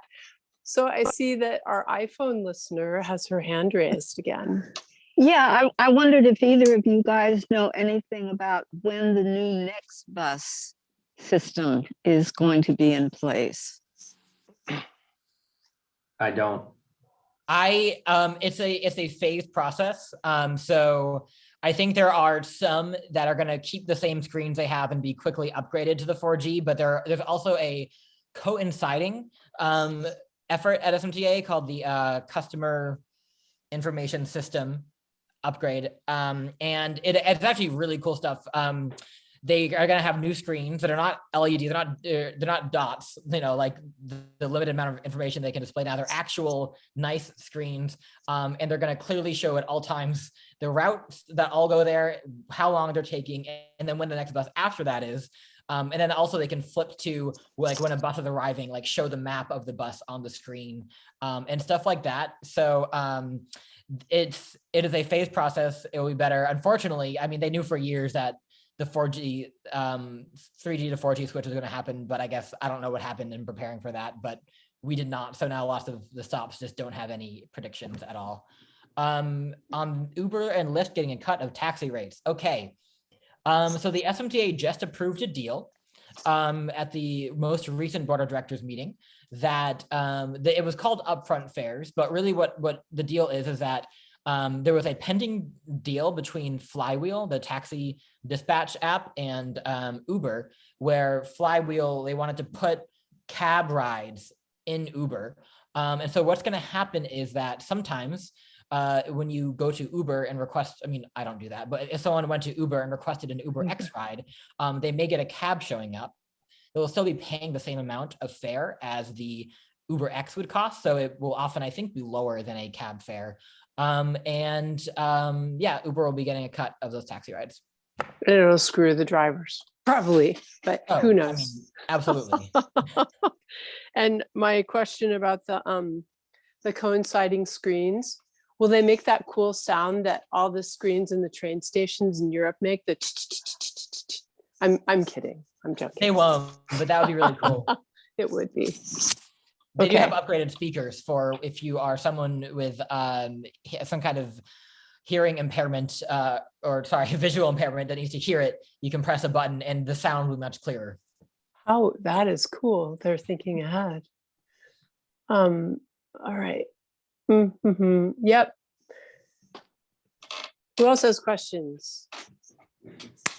So I see that our iPhone listener has her hand raised again. Yeah, I wondered if either of you guys know anything about when the new Next Bus system is going to be in place. I don't. It's a phased process. So I think there are some that are going to keep the same screens they have and be quickly upgraded to the 4G, but there's also a coinciding effort at SMTA called the Customer Information System upgrade. And it's actually really cool stuff. They are going to have new screens that are not LEDs, they're not dots, like the limited amount of information they can display now. They're actual nice screens. And they're going to clearly show at all times the routes that all go there, how long they're taking, and then when the next bus after that is. And then also they can flip to like when a bus is arriving, like show the map of the bus on the screen and stuff like that. So it is a phased process. It will be better. Unfortunately, I mean, they knew for years that the 4G, 3G to 4G switch is going to happen, but I guess I don't know what happened in preparing for that, but we did not. So now lots of the stops just don't have any predictions at all. On Uber and Lyft getting a cut of taxi rates. Okay. So the SMTA just approved a deal at the most recent board of directors meeting that it was called upfront fares, but really what the deal is that there was a pending deal between Flywheel, the taxi dispatch app, and Uber, where Flywheel, they wanted to put cab rides in Uber. And so what's going to happen is that sometimes when you go to Uber and request, I mean, I don't do that, but if someone went to Uber and requested an Uber X ride, they may get a cab showing up. They'll still be paying the same amount of fare as the Uber X would cost. So it will often, I think, be lower than a cab fare. Yeah, Uber will be getting a cut of those taxi rides. And it'll screw the drivers, probably, but Oh, who knows? I mean, absolutely. And my question about the the coinciding screens, will they make that cool sound that all the screens in the train stations in Europe make? The I'm kidding. I'm joking. They won't, but that would be really cool. It would be. They do have Okay. upgraded speakers for if you are someone with some kind of hearing impairment or sorry, visual impairment that needs to hear it. You can press a button and the sound will be much clearer. Oh, that is cool. They're thinking ahead. All right. Yep. Who else has questions?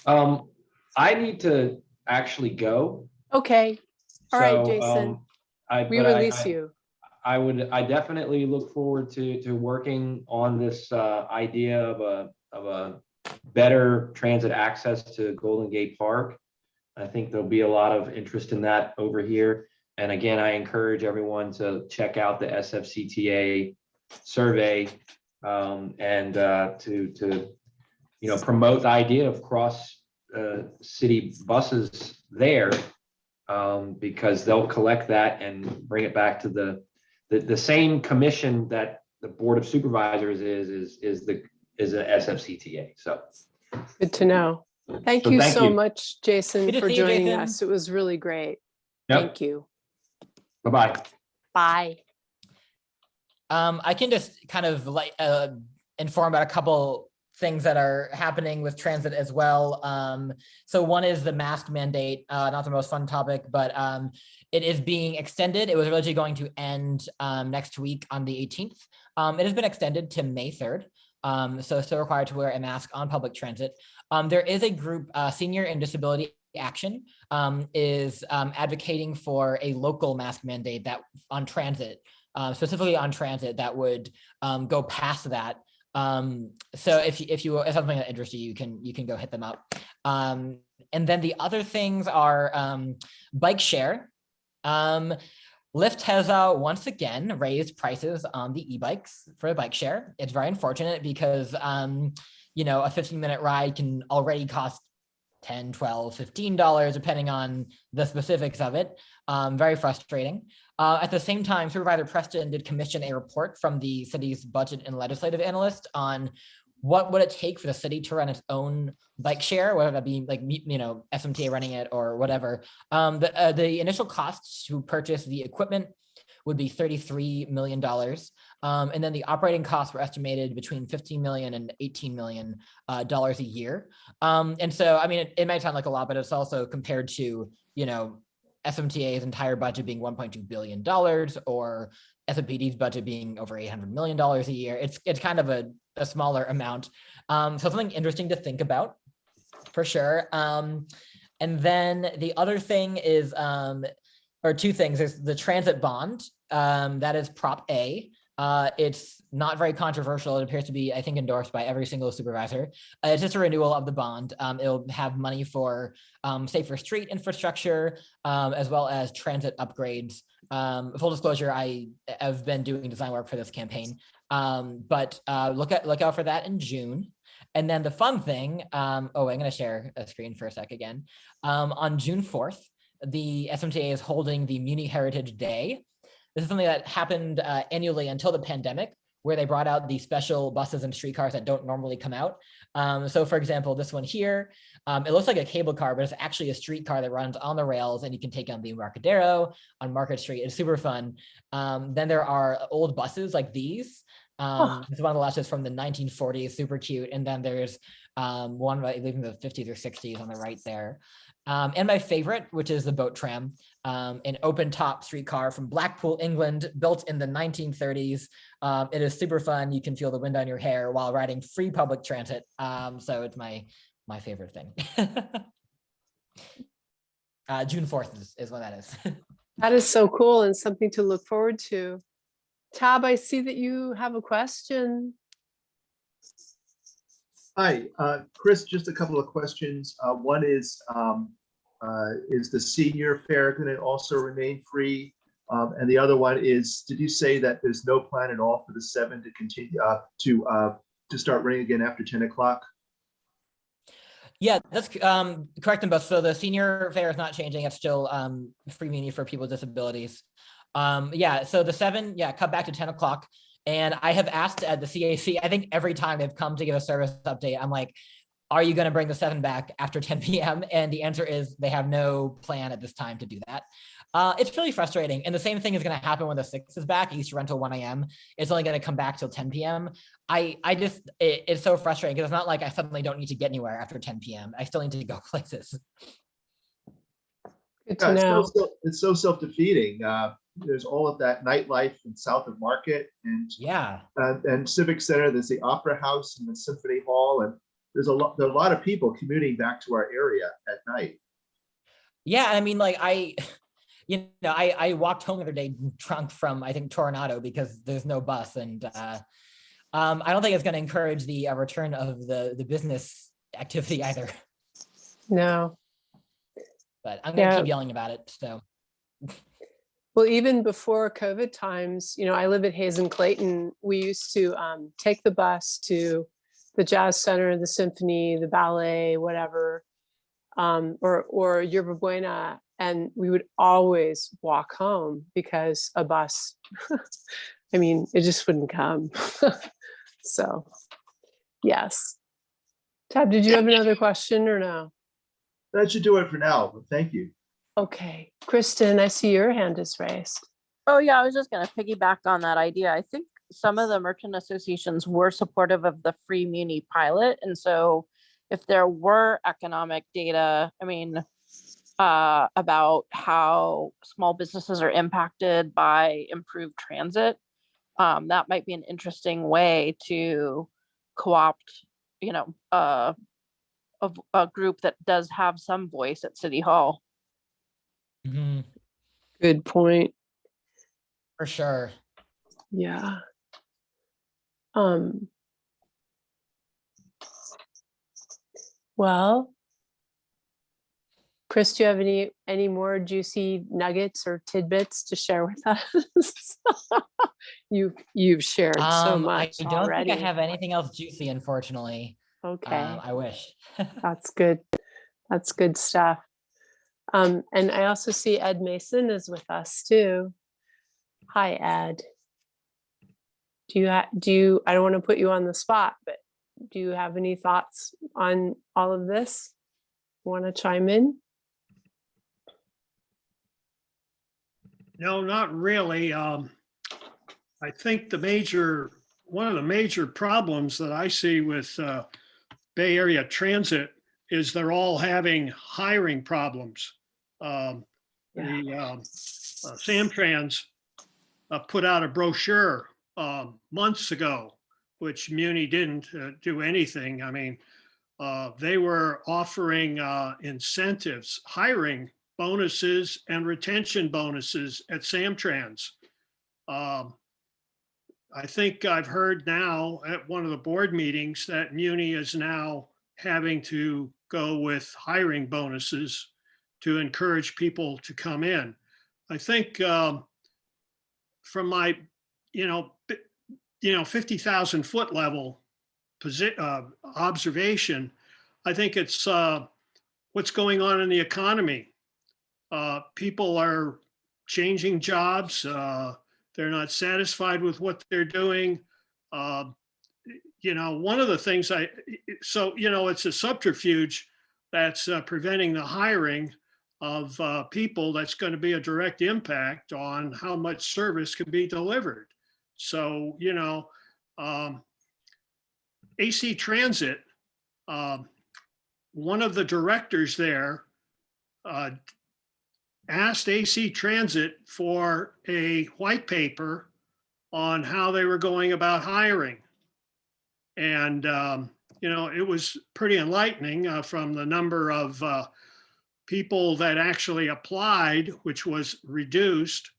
I need to actually go. Okay. All right, So, Jason. We but release you. I definitely look forward to working on this idea of a better transit access to Golden Gate Park. I think there'll be a lot of interest in that over here. And again, I encourage everyone to check out the SFCTA survey and to promote the idea of cross city buses there because they'll collect that and bring it back to the same commission that the Board of Supervisors is a SFCTA. So Good to know. Thank So you thank so you. much, Jason, Good to for see you, joining Jason. us. It was really great. Yep. Thank you. Bye-bye. Bye. I can just kind of like inform about a couple things that are happening with transit as well. So one is the mask mandate, not the most fun topic, but it is being extended. It was originally going to end next week on the 18th. It has been extended to May 3rd. So still required to wear a mask on public transit. There is a group, Senior and Disability Action, is advocating for a local mask mandate that on transit, specifically on transit, that would go past that. So if something that interests you, you can go hit them up. And then the other things are bike share. Lyft has once again raised prices on the e-bikes for the bike share. It's very unfortunate because a 15-minute ride can already cost $10, $12, $15, depending on the specifics of it. Very frustrating. At the same time, Supervisor Preston did commission a report from the city's budget and legislative analyst on what would it take for the city to run its own bike share, whether that be like, SMTA running it or whatever. The initial costs to purchase the equipment would be $33 million. And then the operating costs were estimated between $15 million and $18 million a year. And so, I mean, it might sound like a lot, but it's also compared to, SMTA's entire budget being $1.2 billion or SMPD's budget being over $800 million a year. It's kind of a smaller amount. So something interesting to think about for sure. And then the other thing is, or two things, is the transit bond. That is Prop A. It's not very controversial. It appears to be, I think, endorsed by every single supervisor. It's just a renewal of the bond. It'll have money for safer street infrastructure, as well as transit upgrades. Full disclosure, I have been doing design work for this campaign, but look out for that in June. And then the fun thing, I'm going to share a screen for a sec again. On June 4th, the SMTA is holding the Muni Heritage Day. This is something that happened annually until the pandemic, where they brought out the special buses and streetcars that don't normally come out. So for example, this one here, it looks like a cable car, but it's actually a streetcar that runs on the rails and you can take on the Embarcadero on Market Street. It's super fun. Then there are old buses like these. This is one of the last is from the 1940s, super cute. And then there's one, I believe in the 50s or 60s on the right there. And my favorite, which is the boat tram, an open top streetcar from Blackpool, England, built in the 1930s. It is super fun. You can feel the wind on your hair while riding free public transit. So it's my favorite thing. June 4th is when that is. That is so cool and something to look forward to. Tab, I see that you have a question. Hi, Chris, just a couple of questions. One is the senior fare going to also remain free? And the other one is, did you say that there's no plan at all for the 7 to continue to start running again after 10 o'clock? Yeah, that's correct in both. So the senior fare is not changing. It's still free muni for people with disabilities. Yeah, so the 7, yeah, cut back to 10 o'clock. And I have asked at the CAC, I think every time they've come to give a service update, I'm like, are you going to bring the 7 back after 10 p.m.? And the answer is they have no plan at this time to do that. It's really frustrating. And the same thing is going to happen when the 6 is back. It used to run till 1 a.m. It's only going to come back till 10 p.m. It's so frustrating because it's not like I suddenly don't need to get anywhere after 10 p.m. I still need to go places. Good Yeah, to know. it's so self-defeating. There's all of that nightlife in south of Market Yeah. and Civic Center. There's the Opera House and the Symphony Hall, and there are a lot of people commuting back to our area at night. Yeah, I mean, like I walked home the other day drunk from, I think, Toronto because there's no bus, and I don't think it's going to encourage the return of the business activity either. No. But I'm going to Yeah. keep yelling about it. So. Well, even before COVID times, I live at Hayes and Clayton. We used to take the bus to the Jazz Center, the Symphony, the ballet, whatever, or Yerba Buena, and we would always walk home because a bus, I mean, it just wouldn't come. So, yes. Tab, did you have another question or no? That should do it for now, but thank you. Okay, Kristen, I see your hand is raised. Oh yeah, I was just gonna piggyback on that idea. I think some of the merchant associations were supportive of the free muni pilot. And so if there were economic data, about how small businesses are impacted by improved transit, that might be an interesting way to co-opt, a group that does have some voice at City Hall. Mm-hmm. Good point. For sure. Yeah. Well, Chris, do you have any more juicy nuggets or tidbits to share with us? You've shared so much I don't already. think I have anything else juicy, unfortunately. Okay. I wish. That's good. That's good stuff. And I also see Ed Mason is with us too. Hi, Ed. I don't want to put you on the spot, but do you have any thoughts on all of this? Want to chime in? No, not really. I think one of the major problems that I see with Bay Area Transit is they're all having hiring problems. Samtrans put out a brochure months ago, which Muni didn't do anything. I mean, they were offering incentives, hiring bonuses and retention bonuses at Samtrans. I think I've heard now at one of the board meetings that Muni is now having to go with hiring bonuses to encourage people to come in. I think from my, 50,000 foot level observation, I think it's what's going on in the economy. People are changing jobs. They're not satisfied with what they're doing. One of the things it's a subterfuge that's preventing the hiring of people that's going to be a direct impact on how much service can be delivered. So, AC Transit, one of the directors there asked AC Transit for a white paper on how they were going about hiring. And, it was pretty enlightening from the number of people that actually applied, which was reduced,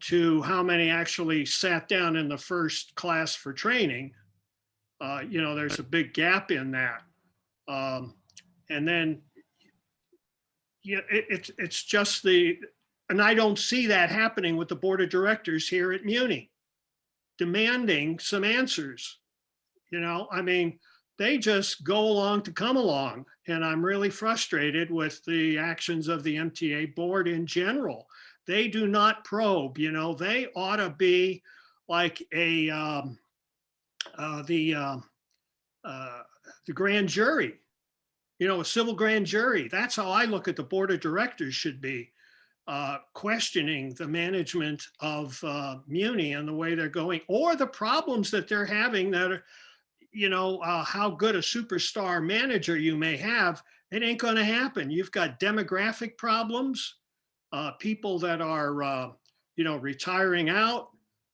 to how many actually sat down in the first class for training. There's a big gap in that. And then, it's just and I don't see that happening with the board of directors here at Muni, demanding some answers. They just go along to come along. And I'm really frustrated with the actions of the MTA board in general. They do not probe, you know, they ought to be like the grand jury, you know, a civil grand jury. That's how I look at the board of directors should be, questioning the management of Muni and the way they're going, or the problems that they're having that are, you know, how good a superstar manager you may have, it ain't going to happen. You've got demographic problems, people that are, you know, retiring out.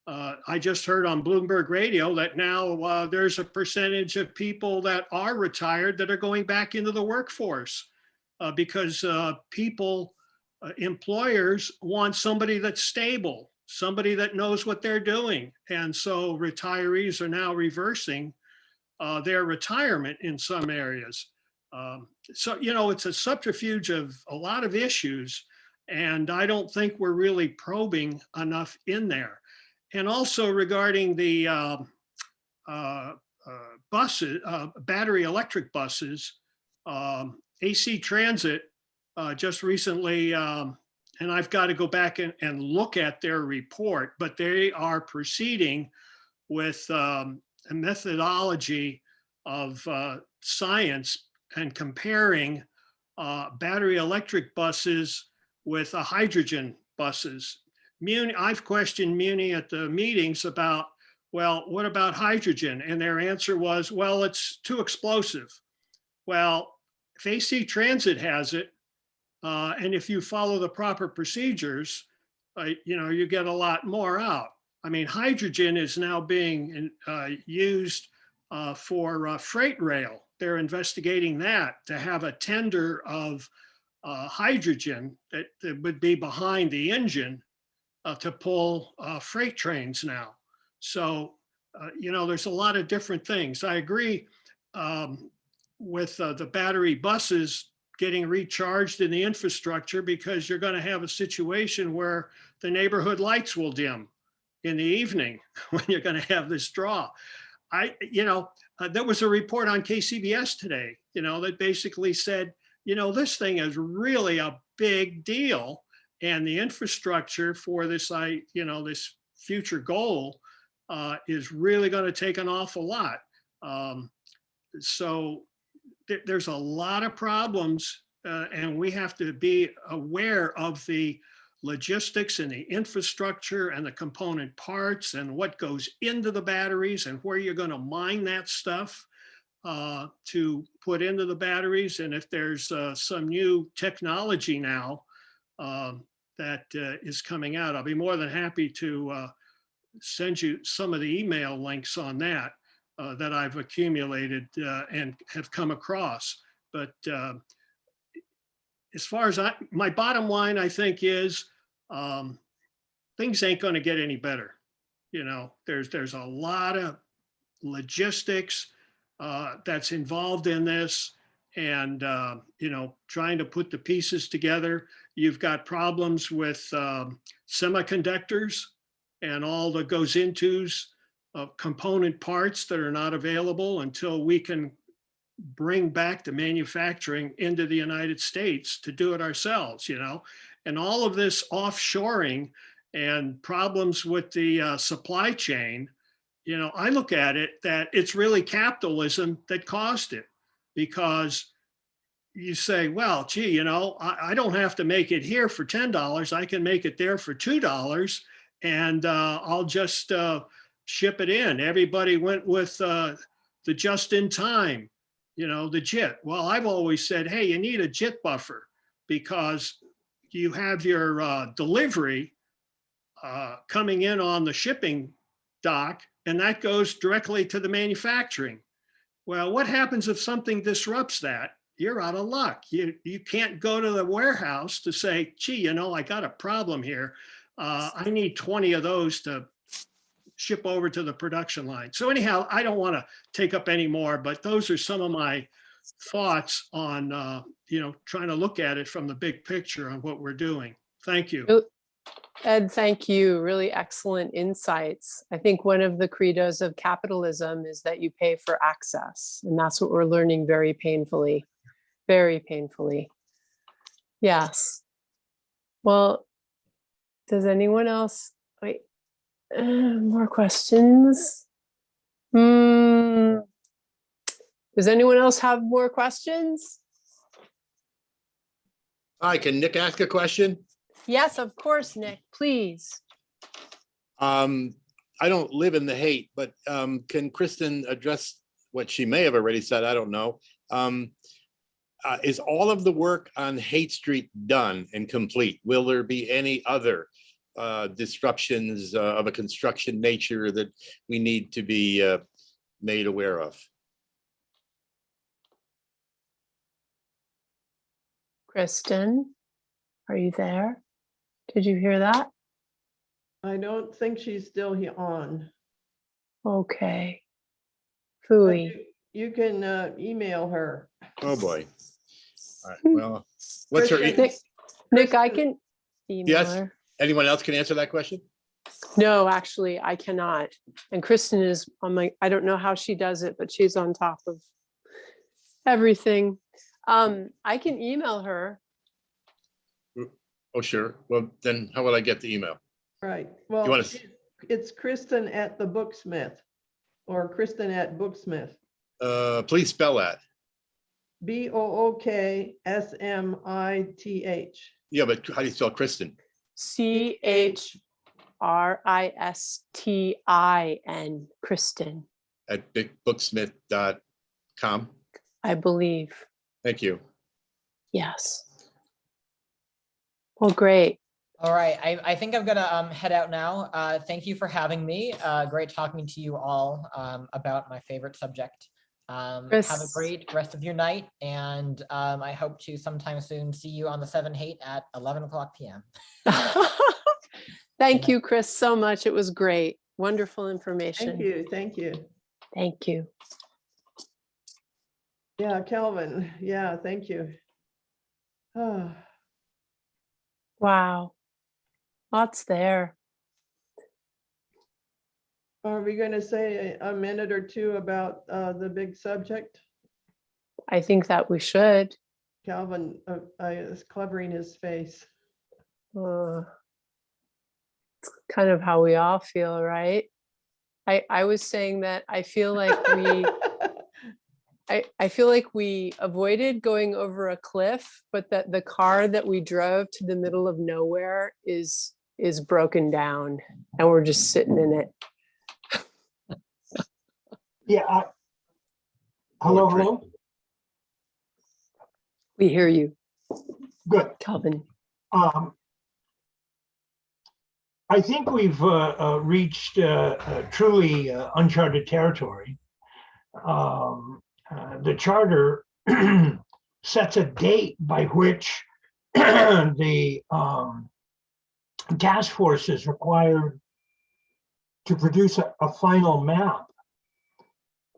I just heard on Bloomberg Radio that now there's a percentage of people that are retired that are going back into the workforce because people, employers want somebody that's stable, somebody that knows what they're doing. And so retirees are now reversing their retirement in some areas. So, you know, it's a subterfuge of a lot of issues, and I don't think we're really probing enough in there. And also regarding the buses, battery electric buses, AC Transit just recently, and I've got to go back and look at their report, but they are proceeding with a methodology of science and comparing battery electric buses with hydrogen buses. Muni, I've questioned Muni at the meetings about, well, what about hydrogen? And their answer was, well, it's too explosive. Well, if AC Transit has it, and if you follow the proper procedures, you know, you get a lot more out. I mean, hydrogen is now being used for freight rail. They're investigating that to have a tender of hydrogen that would be behind the engine to pull freight trains now. So, you know, there's a lot of different things. I agree with the battery buses getting recharged in the infrastructure, because you're going to have a situation where the neighborhood lights will dim in the evening when you're going to have this draw. You know, there was a report on KCBS today, you know, that basically said, you know, this thing is really a big deal. And the infrastructure for this, you know, this future goal is really going to take an awful lot. So there's a lot of problems, and we have to be aware of the logistics and the infrastructure and the component parts and what goes into the batteries and where you're going to mine that stuff to put into the batteries. And if there's some new technology now that is coming out, I'll be more than happy to send you some of the email links on that that I've accumulated and have come across. But as far as my bottom line, I think is things ain't going to get any better. You know, there's a lot of logistics that's involved in this, and you know, trying to put the pieces together. You've got problems with semiconductors and all that goes into component parts that are not available until we can bring back the manufacturing into the United States to do it ourselves, you know, and all of this offshoring and problems with the supply chain. You know, I look at it that it's really capitalism that caused it, because you say, well, gee, you know, I don't have to make it here for $10. I can make it there for $2, and I'll just ship it in. Everybody went with the just in time, you know, the JIT. Well, I've always said, hey, you need a JIT buffer, because you have your delivery coming in on the shipping dock, and that goes directly to the manufacturing. Well, what happens if something disrupts that? You're out of luck. You can't go to the warehouse to say, gee, you know, I got a problem here. I need 20 of those to ship over to the production line. So anyhow, I don't want to take up any more, but those are some of my thoughts on, you know, trying to look at it from the big picture on what we're doing. Thank you. Ed, thank you. Really excellent insights. I think one of the credos of capitalism is that you pay for access, and that's what we're learning very painfully, very painfully. Yes. Well, Does anyone else, wait, more questions? Does anyone else have more questions? Hi, can Nick ask a question? Yes, of course, Nick, please. I don't live in the Haight, but can Kristen address what she may have already said? I don't know. Is all of the work on Haight Street done and complete? Will there be any other disruptions of a construction nature that we need to be made aware of? Kristen, are you there? Did you hear that? I don't think she's still here on. Okay. But Phooey. you can email her. Oh, boy. All right, well, what's her? Kristen- Nick, I Kristen- can email Yes. her. Anyone else can answer that question? No, actually, I cannot. And Kristen is on my, I don't know how she does it, but she's on top of everything. I can email her. Oh, sure. Well, then how will I get the email? Right, well, wanna it's Kristen at the Booksmith or Kristen at Booksmith. Please spell that. BOOKSMITH. Yeah, but how do you spell Kristen? CHRISTIN, Kristen, At bigbooksmith.com. I believe. Thank you. Yes. Well, great. All right, I think I'm gonna head out now. Thank you for having me. Great talking to you all about my favorite subject. Have a Chris. great rest of your night, and I hope to sometime soon see you on the 7 Haight at 11 o'clock p.m. Thank you, Chris, so much. It was great. Wonderful information. Thank you, thank you. Thank you. Yeah, Kelvin, yeah, thank you. Ah, Wow. Lots there. Are we going to say a minute or two about the big subject? I think that we should. Calvin is covering his face. It's kind of how we all feel, right? I was saying that I feel like we I feel like we avoided going over a cliff, but that the car that we drove to the middle of nowhere is broken down and we're just sitting in it. Yeah. Hello. We hear you. Good. Calvin. I think we've reached truly uncharted territory. The charter sets a date by which the task force is required to produce a final map.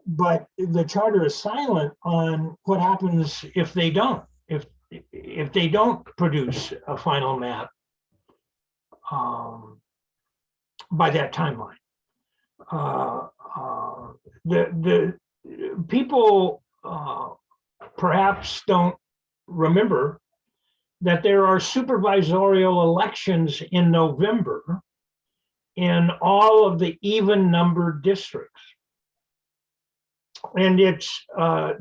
But the charter is silent on what happens if they don't. If they don't produce a final map by that timeline. The people perhaps don't remember that there are supervisorial elections in November in all of the even numbered districts. And it's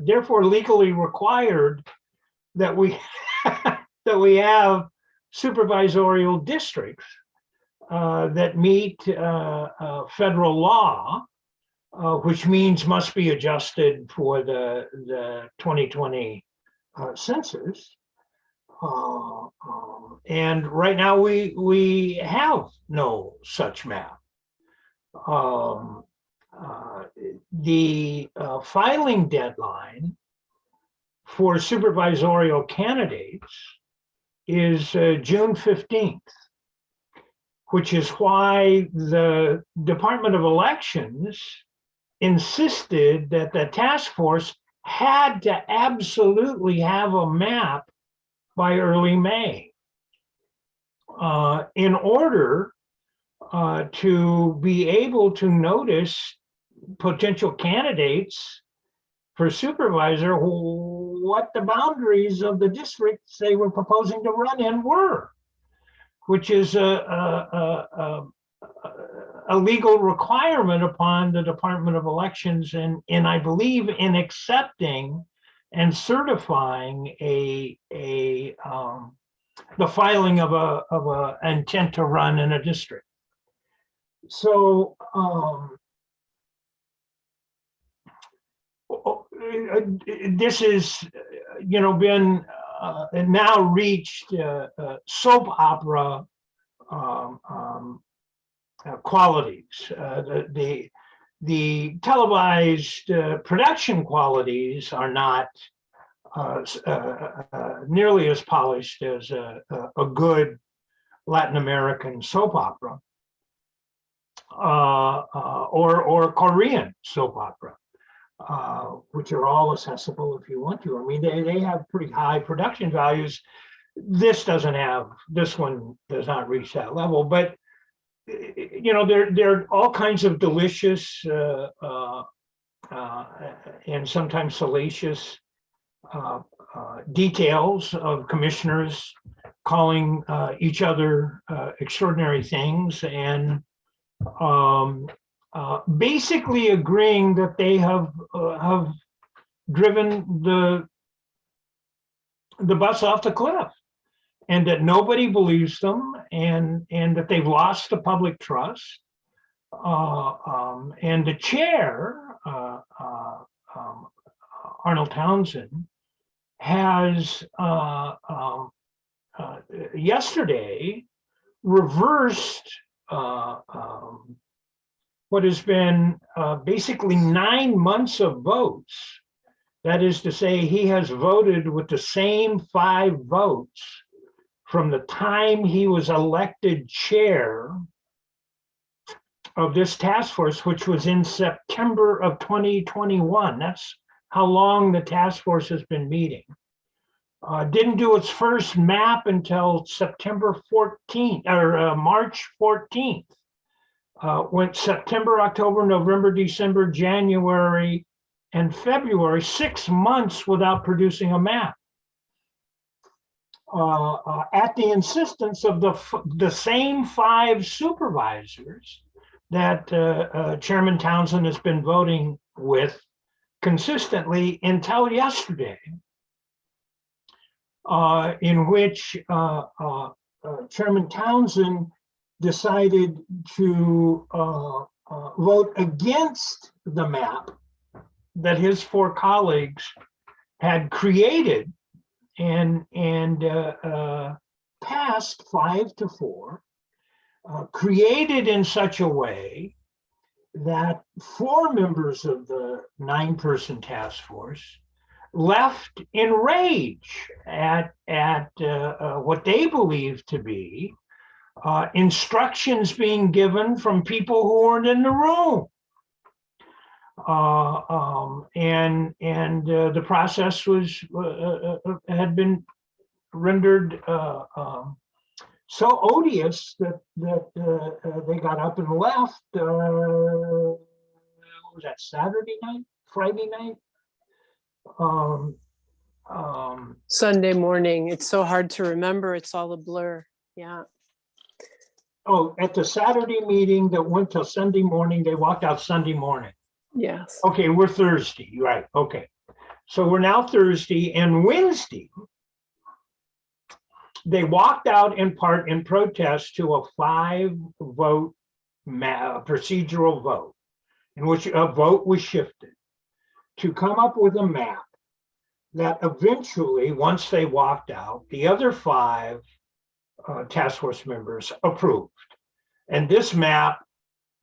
therefore legally required that we that we have supervisorial districts that meet federal law, which means must be adjusted for the 2020 census. And right now we have no such map. The filing deadline for supervisorial candidates is June 15th, which is why the Department of Elections insisted that the task force had to absolutely have a map by early May in order to be able to notice potential candidates for supervisor what the boundaries of the districts they were proposing to run in were. which is a legal requirement upon the Department of Elections, and I believe in accepting and certifying the filing of a intent to run in a district. So this is, been now reached soap opera qualities. The televised production qualities are not nearly as polished as a good Latin American soap opera or Korean soap opera, which are all accessible if you want to. I mean, they have pretty high production values. This one does not reach that level, but there are all kinds of delicious and sometimes salacious details of commissioners calling each other extraordinary things and basically agreeing that they have driven the bus off the cliff, and that nobody believes them, and that they've lost the public trust. And the chair, Arnold Townsend, has yesterday reversed what has been basically 9 months of votes. That is to say, he has voted with the same 5 votes from the time he was elected chair of this task force, which was in September of 2021. That's how long the task force has been meeting. Didn't do its first map until September 14th or March 14th. Went September, October, November, December, January, and February, 6 months without producing a map. At the insistence of the same 5 supervisors that Chairman Townsend has been voting with consistently until yesterday, in which Chairman Townsend decided to vote against the map that his 4 colleagues had created and passed 5-4, created in such a way that 4 members of the 9-person task force left in rage at what they believe to be instructions being given from people who weren't in the room. The process had been rendered so odious that they got up and left. What was that, Saturday night, Friday night? Sunday morning. It's so hard to remember. It's all a blur. Yeah. Oh, at the Saturday meeting that went till Sunday morning, they walked out Sunday morning. Yes. Okay, we're Thursday, right? Okay. So we're now Thursday, and Wednesday, they walked out in part in protest to a 5-vote procedural vote, in which a vote was shifted to come up with a map that eventually, once they walked out, the other 5 task force members approved. And this map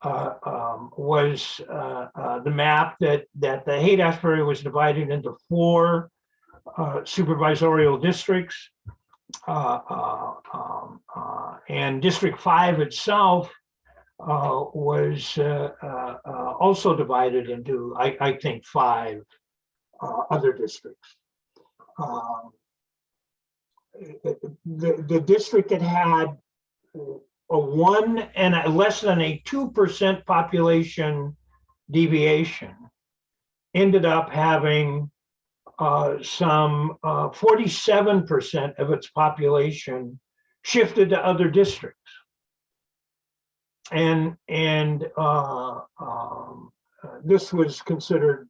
was the map that the Haight-Ashbury was divided into 4 supervisorial districts. And District 5 itself was also divided into, I think, 5 other districts. The district that had a 1 and less than a 2% population deviation ended up having some 47% of its population shifted to other districts. And this was considered,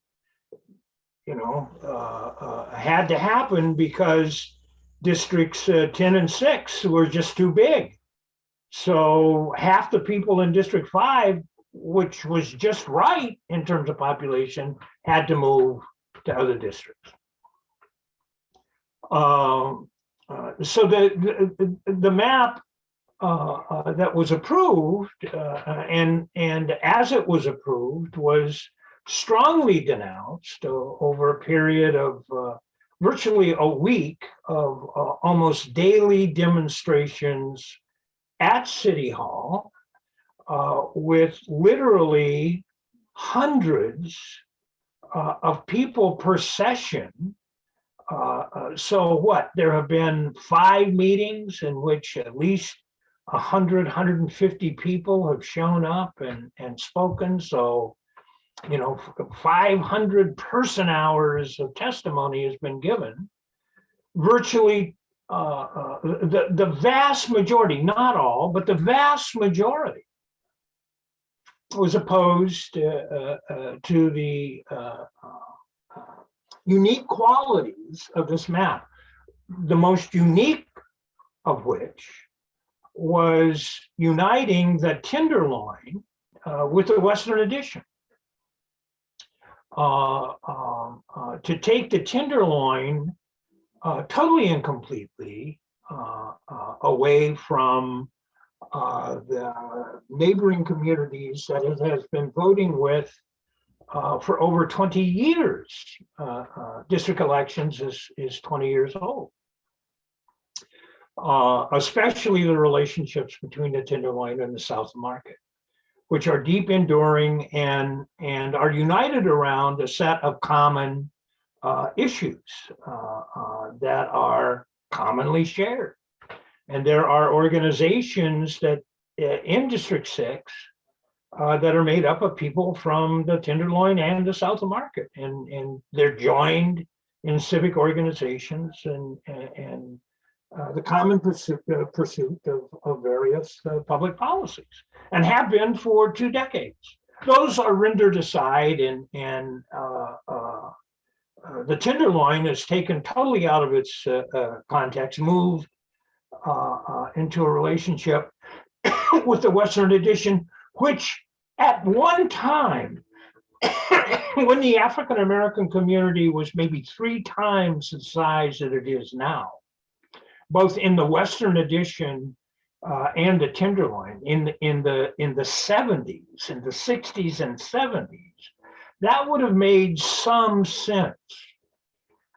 had to happen because districts 10 and 6 were just too big. So half the people in District 5, which was just right in terms of population, had to move to other districts. So the map that was approved, and as it was approved, was strongly denounced over a period of virtually a week of almost daily demonstrations at City Hall, with literally hundreds of people per session. So what? There have been 5 meetings in which at least 100, 150 people have shown up and spoken. So, 500 person hours of testimony has been given. Virtually the vast majority, not all, but the vast majority was opposed to the unique qualities of this map, the most unique of which was uniting the Tenderloin with the Western Addition. To take the Tenderloin totally and completely away from the neighboring communities that it has been voting with for over 20 years. District elections is 20 years old. Especially the relationships between the Tenderloin and the South Market, which are deep, enduring, and are united around a set of common issues that are commonly shared. And there are organizations that in District 6 that are made up of people from the Tenderloin and the South Market, and they're joined in civic organizations and the common pursuit of various public policies, and have been for 2 decades. Those are rendered aside, and the Tenderloin is taken totally out of its context, moved into a relationship with the Western Addition, which at one time, when the African American community was maybe 3 times the size that it is now, both in the Western Addition and the Tenderloin in the 70s, in the 60s and 70s, that would have made some sense.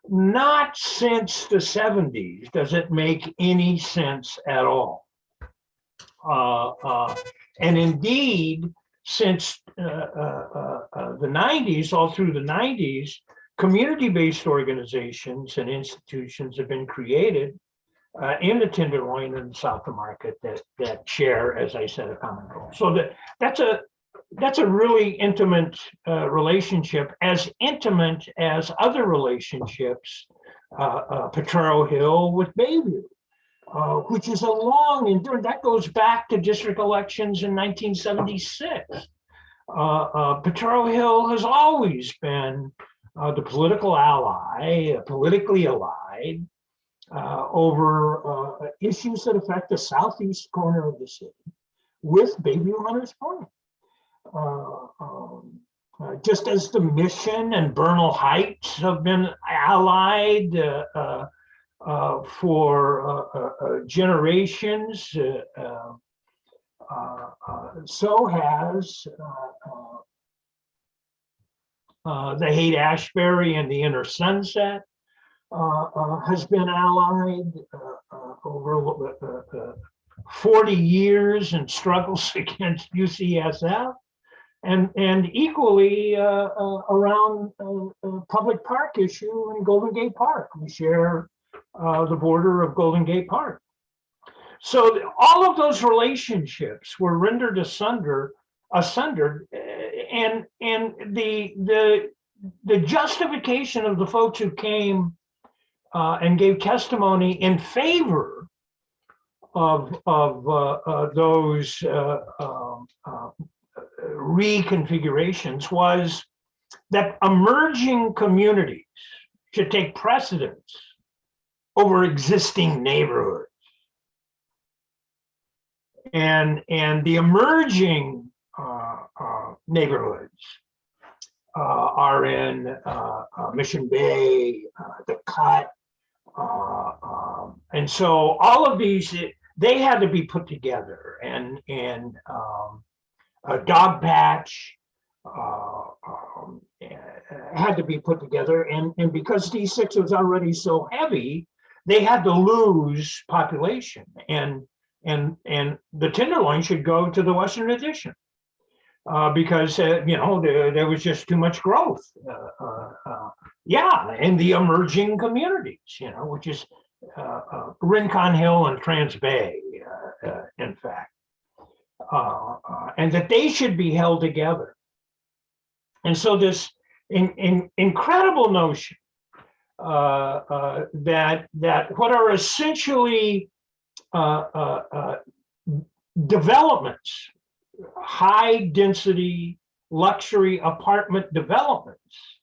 Not since the 70s does it make any sense at all. And indeed, since the 90s, all through the 90s, community-based organizations and institutions have been created in the Tenderloin and South Market that share, as I said, a common goal. So that's a really intimate relationship, as intimate as other relationships, Potrero Hill with Bayview, which is a long enduring, that goes back to district elections in 1976. Potrero Hill has always been the political ally, politically allied, over issues that affect the southeast corner of the city with Bayview Hunters Point. Just as the Mission and Bernal Heights have been allied for generations, so has the Haight-Ashbury and the Inner Sunset has been allied over 40 years in struggles against UCSF, and equally around public park issue in Golden Gate Park. We share the border of Golden Gate Park. So all of those relationships were rendered sundered, and the justification of the folks who came and gave testimony in favor those reconfigurations was that emerging communities should take precedence over existing neighborhoods. And the emerging neighborhoods are in Mission Bay, the Cut. And so all of these, they had to be put together, and a dog patch had to be put together. And because D6 was already so heavy, they had to lose population. And the Tenderloin should go to the Western Addition because, there was just too much growth. In the emerging communities, which is Rincon Hill and Trans Bay, in fact, and that they should be held together. And so this incredible notion that what are essentially developments, high density luxury apartment developments,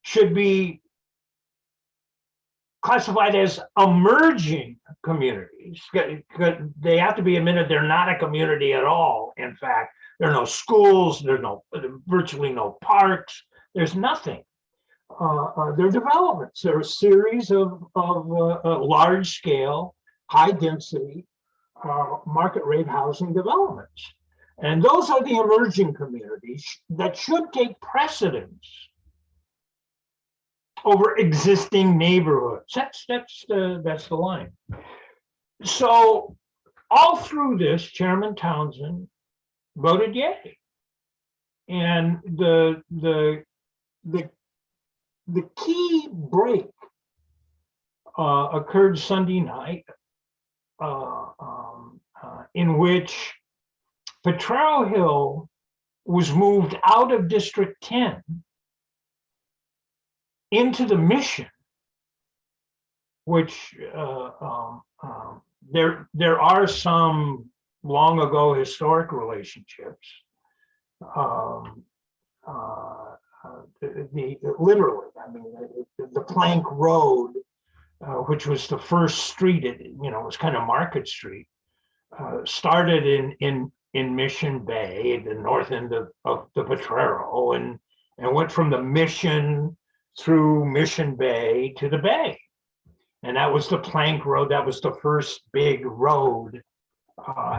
should be classified as emerging communities. They have to be admitted they're not a community at all. In fact, there are no schools, there's virtually no parks, there's nothing. They're developments. They're a series of large scale, high density, market rate housing developments. And those are the emerging communities that should take precedence over existing neighborhoods. That's the line. So all through this, Chairman Townsend voted yay. And the key break occurred Sunday night, in which Potrero Hill was moved out of District 10 into the Mission, which there are some long ago historic relationships. Literally, I mean, the Plank Road, which was the first street, it was kind of Market Street, started in Mission Bay, the north end of the Potrero, and went from the Mission through Mission Bay to the Bay. And that was the Plank Road. That was the first big road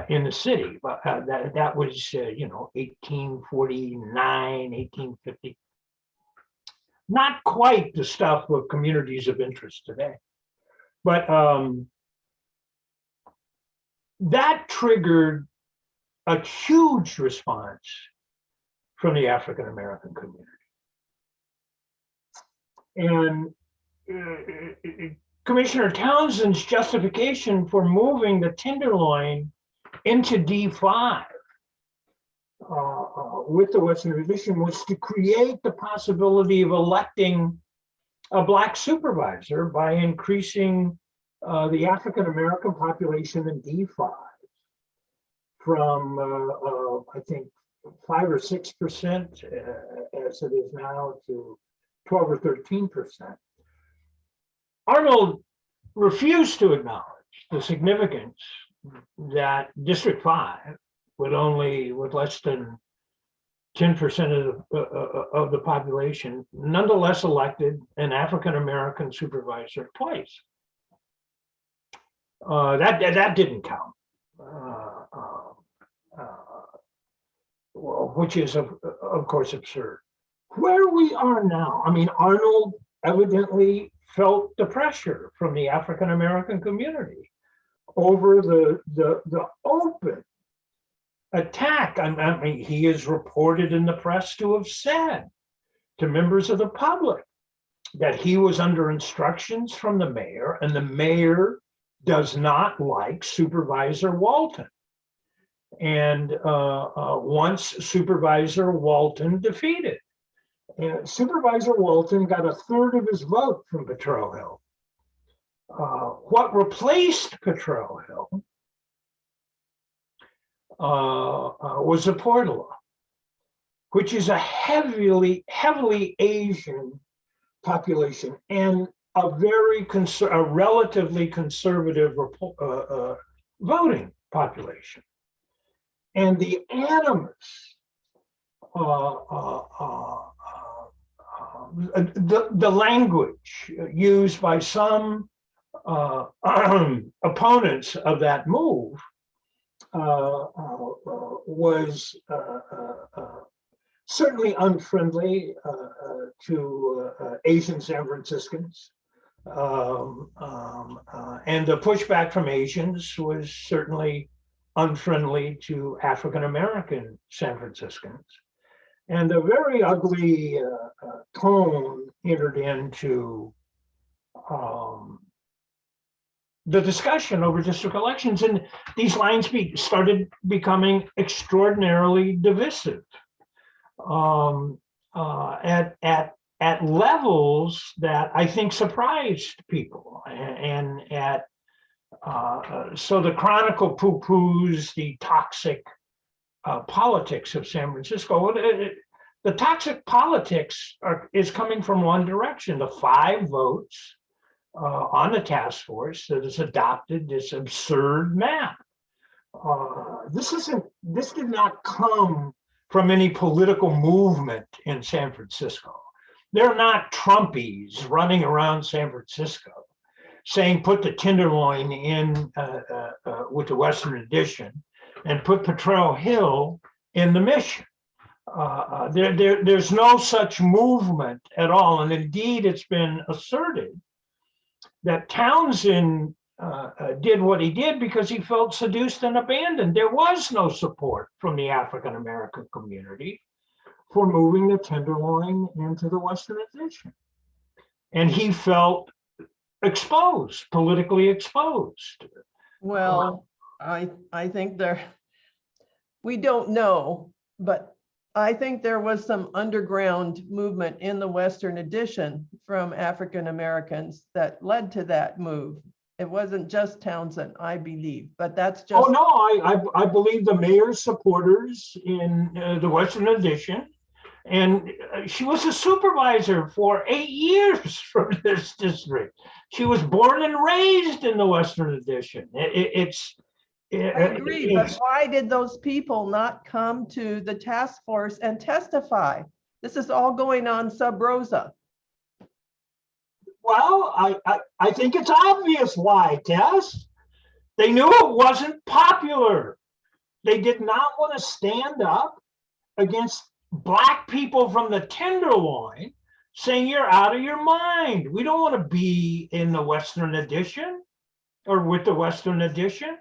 in the city. But that was, 1849, 1850. Not quite the stuff of communities of interest today. But that triggered a huge response from the African American community. And Commissioner Townsend's justification for moving the Tenderloin into D5 with the Western Addition was to create the possibility of electing a Black supervisor by increasing the African American population in D5 from, I think, 5 or 6% as it is now to 12 or 13%. Arnold refused to acknowledge the significance that District 5, with less than 10% of the population, nonetheless elected an African American supervisor twice. That didn't count, which is of course absurd. Where we are now, I mean, Arnold evidently felt the pressure from the African American community over the open attack. I mean, he is reported in the press to have said to members of the public that he was under instructions from the mayor, and the mayor does not like Supervisor Walton. And once Supervisor Walton defeated, Supervisor Walton got 1/3 of his vote from Potrero Hill. What replaced Potrero Hill was the Portola, which is a heavily Asian population and a relatively conservative voting population. And the animus, the language used by some opponents of that move was certainly unfriendly to Asian San Franciscans. And the pushback from Asians was certainly unfriendly to African American San Franciscans. And a very ugly tone entered into the discussion over district elections, and these lines started becoming extraordinarily divisive at levels that I think surprised people. So the Chronicle poo-poos the toxic politics of San Francisco. The toxic politics is coming from one direction: the 5 votes on the task force that has adopted this absurd map. This did not come from any political movement in San Francisco. They're not Trumpies running around San Francisco saying put the Tenderloin in with the Western Addition and put Potrero Hill in the Mission. There's no such movement at all. And indeed, it's been asserted that Townsend did what he did because he felt seduced and abandoned. There was no support from the African American community for moving the Tenderloin into the Western Addition. And he felt exposed, politically exposed. Well, I think we don't know, but I think there was some underground movement in the Western Addition from African Americans that led to that move. It wasn't just Townsend, I believe, but that's just. Oh, no, I believe the mayor's supporters in the Western Addition. And she was a supervisor for 8 years from this district. She was born and raised in the Western Addition. I agree, but why did those people not come to the task force and testify? This is all going on sub rosa. Well, I think it's obvious why, Tess. They knew it wasn't popular. They did not want to stand up against Black people from the Tenderloin saying you're out of your mind. We don't want to be in the Western Addition or with the Western Addition.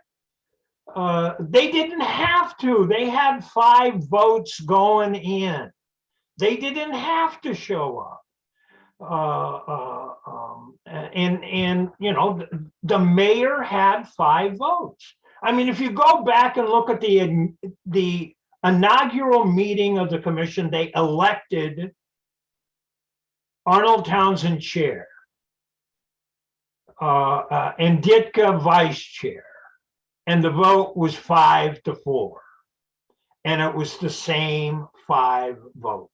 They didn't have to. They had 5 votes going in. They didn't have to show up. And you know, the mayor had 5 votes. I mean, if you go back and look at the inaugural meeting of the commission, they elected Arnold Townsend chair, and Ditka vice chair, and the vote was 5-4, and it was the same 5 votes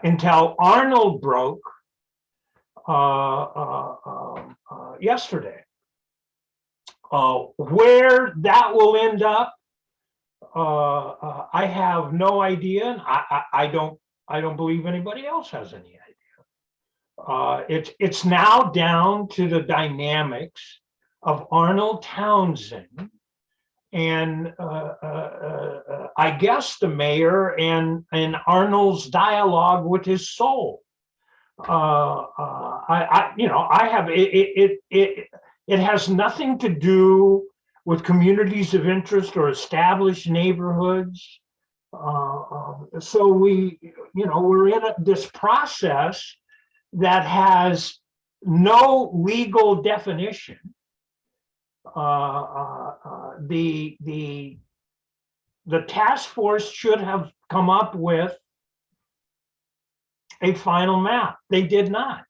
until Arnold broke yesterday. Where that will end up, I have no idea, and I don't believe anybody else has any idea. It's now down to the dynamics of Arnold Townsend and I guess the mayor and Arnold's dialogue with his soul. It has nothing to do with communities of interest or established neighborhoods. So we're in this process that has no legal definition. The task force should have come up with a final map. They did not.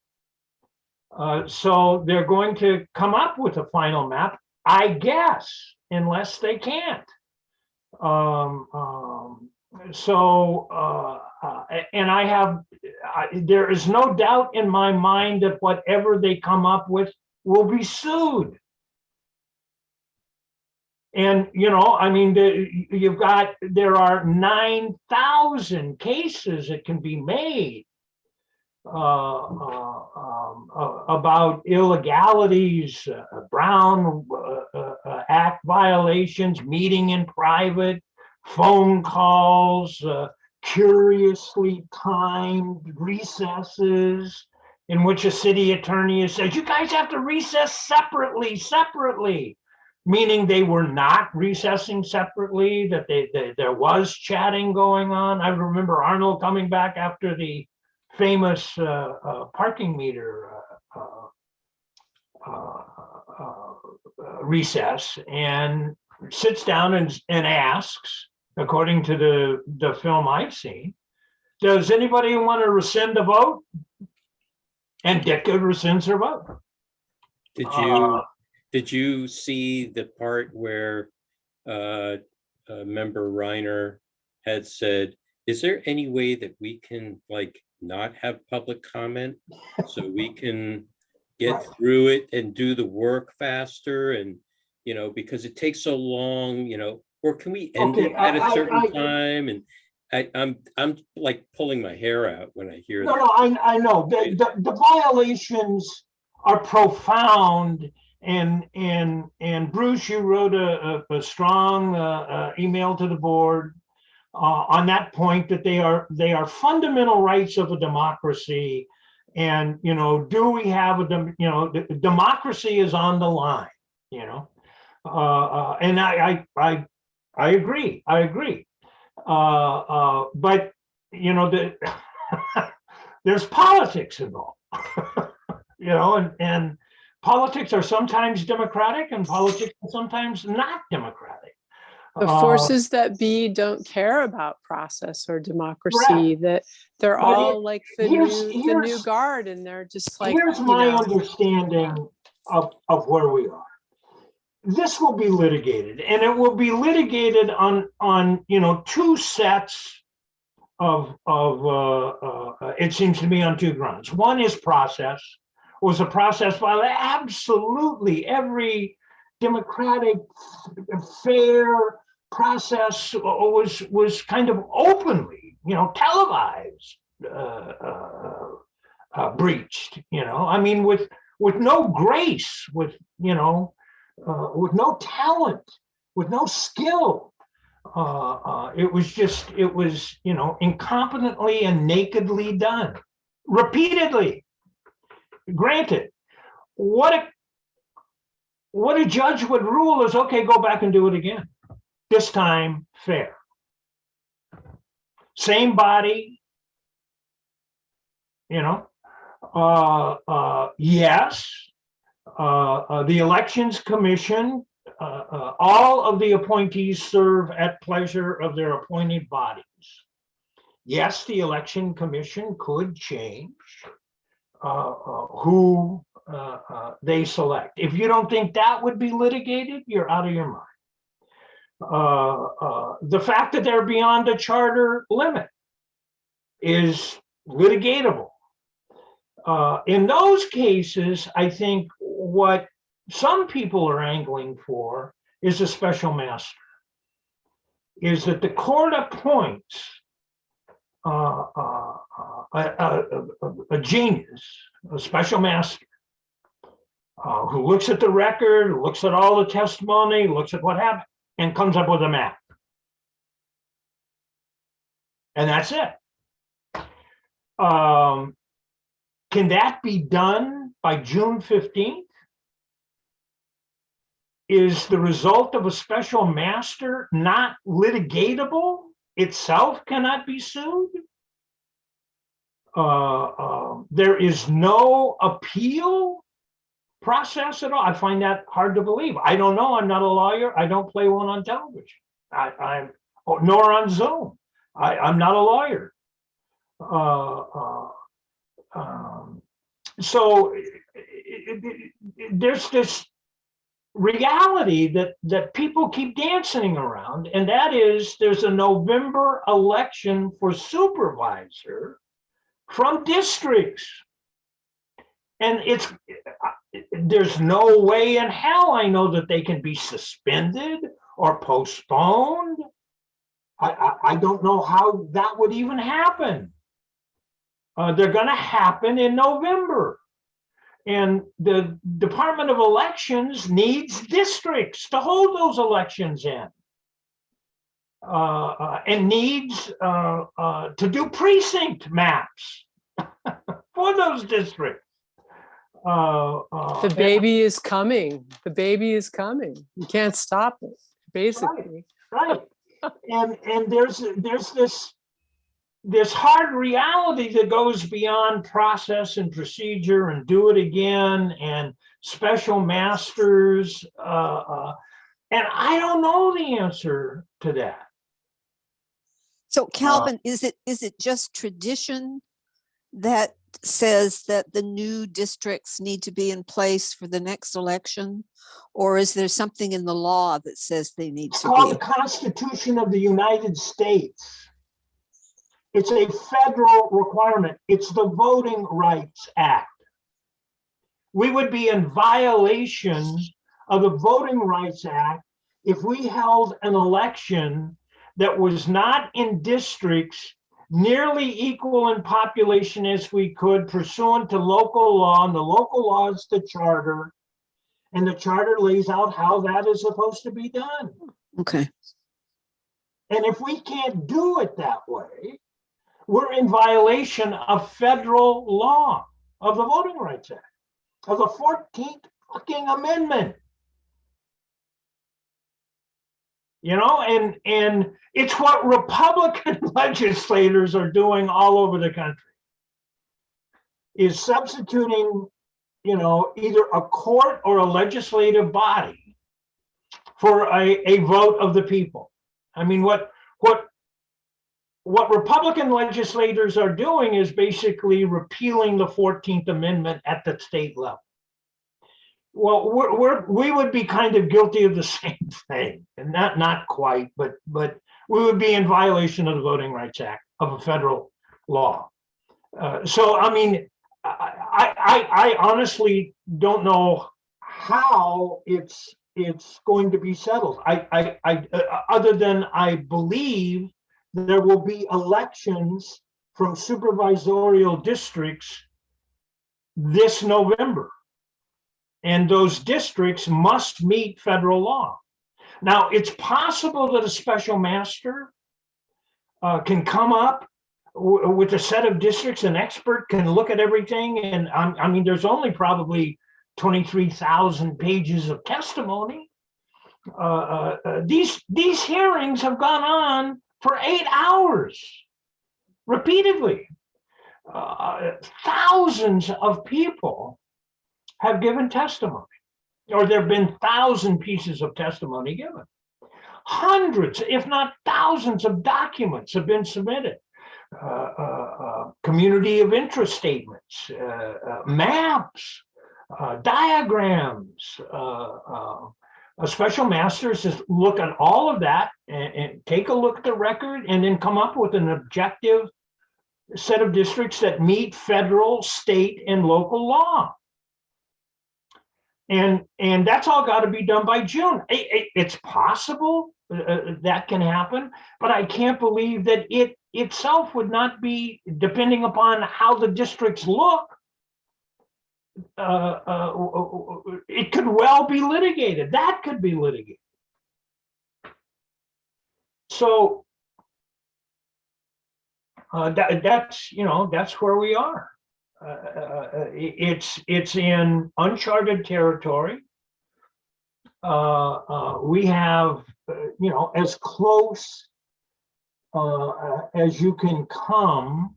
So they're going to come up with a final map, I guess, unless they can't. And there is no doubt in my mind that whatever they come up with will be sued. And, you know, I mean, there are 9,000 cases that can be made about illegalities, Brown Act violations, meeting in private, phone calls, curiously timed recesses in which a city attorney has said, you guys have to recess separately, meaning they were not recessing separately, that there was chatting going on. I remember Arnold coming back after the famous parking meter recess and sits down and asks, according to the film I've seen, does anybody want to rescind the vote? And Ditka rescinds her vote. Did you see the part where Member Reiner had said, is there any way that we can like not have public comment so we can get through it and do the work faster? And, you know, because it takes so long, you know, or can we end it at a certain time? And I'm like pulling my hair out when I hear that. No, I know the violations are profound. And Bruce, you wrote a strong email to the board on that point, that they are fundamental rights of a democracy. And, you know, do we have the democracy is on the line, you know, and I agree. But, you know, there's politics involved, you know, and politics are sometimes democratic and politics are sometimes not democratic. The forces that be don't care about process or democracy, that they're all like the new guard, and they're just like, here's my understanding of where we are. This will be litigated, and it will be litigated on you know, two sets of it seems to me on two grounds. One is process. Was a process violation? Absolutely. Every democratic, fair process was kind of openly, you know, televised, breached. You know, I mean, with no grace, with, you know, with no talent, with no skill. It was, you know, incompetently and nakedly done, repeatedly. Granted, what a judge would rule is, okay, go back and do it again. This time, fair. Same body, you know. Yes, the Elections Commission, all of the appointees serve at pleasure of their appointed bodies. Yes, the Election Commission could change who they select. If you don't think that would be litigated, you're out of your mind. The fact that they're beyond a charter limit is litigatable. In those cases, I think what some people are angling for is a special master, is that the court appoints a genius, a special master, who looks at the record, looks at all the testimony, looks at what happened, and comes up with a map. And that's it. Can that be done by June 15th? Is the result of a special master not litigatable? Itself cannot be sued? There is no appeal process at all. I find that hard to believe. I don't know. I'm not a lawyer. I don't play one on television. Nor on Zoom. I'm not a lawyer. So there's this reality that people keep dancing around, and that is there's a November election for supervisor from districts. And there's no way in hell I know that they can be suspended or postponed. I don't know how that would even happen. They're going to happen in November. And the Department of Elections needs districts to hold those elections in. And needs to do precinct maps for those districts. The baby is coming. The baby is coming. You can't stop it, basically. Right. And there's this hard reality that goes beyond process and procedure and do it again and special masters. And I don't know the answer to that. So Calvin, is it just tradition that says that the new districts need to be in place for the next election? Or is there something in the law that says they need It's to called be? the Constitution of the United States. It's a federal requirement. It's the Voting Rights Act. We would be in violation of the Voting Rights Act if we held an election that was not in districts nearly equal in population as we could pursuant to local law, and the local law is the charter, and the charter lays out how that is supposed to be done. Okay. And if we can't do it that way, we're in violation of federal law, of the Voting Rights Act, of the 14th fucking Amendment. You know, and it's what Republican legislators are doing all over the country, is substituting, you know, either a court or a legislative body for a vote of the people. I mean, what Republican legislators are doing is basically repealing the 14th Amendment at the state level. Well, we would be kind of guilty of the same thing, and not quite, but we would be in violation of the Voting Rights Act of a federal law. So, I mean, I honestly don't know how it's going to be settled. I other than I believe there will be elections from supervisorial districts this November. And those districts must meet federal law. Now, it's possible that a special master can come up with a set of districts. An expert can look at everything. And I mean, there's only probably 23,000 pages of testimony. These hearings have gone on for 8 hours, repeatedly. Thousands of people have given testimony, or there have been 1,000 pieces of testimony given. Hundreds, if not thousands of documents have been submitted. Community of interest statements, maps, diagrams. Special masters just look at all of that and take a look at the record and then come up with an objective set of districts that meet federal, state, and local law. And that's all got to be done by June. It's possible that can happen, but I can't believe that it itself would not be, depending upon how the districts look, it could well be litigated. That could be litigated. So that's, you know, that's where we are. It's in uncharted territory. We have, you know, as close as you can come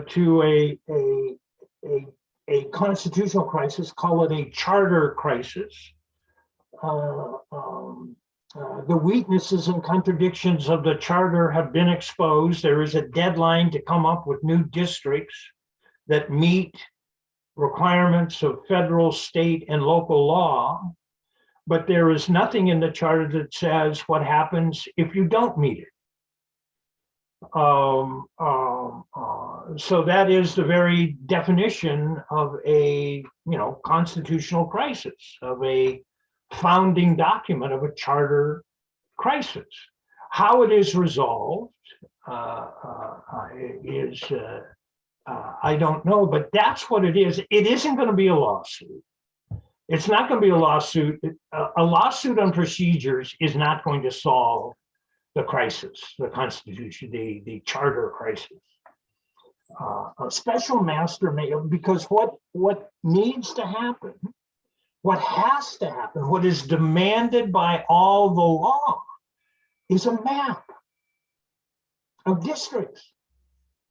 to a constitutional crisis, call it a charter crisis. The weaknesses and contradictions of the charter have been exposed. There is a deadline to come up with new districts that meet requirements of federal, state, and local law, but there is nothing in the charter that says what happens if you don't meet it. So that is the very definition of a, constitutional crisis, of a founding document, of a charter crisis. How it is resolved is, I don't know, but that's what it is. It isn't going to be a lawsuit. It's not going to be a lawsuit. A lawsuit on procedures is not going to solve the crisis, the Constitution, the charter crisis. A special master may, because what needs to happen, what has to happen, what is demanded by all the law is a map of districts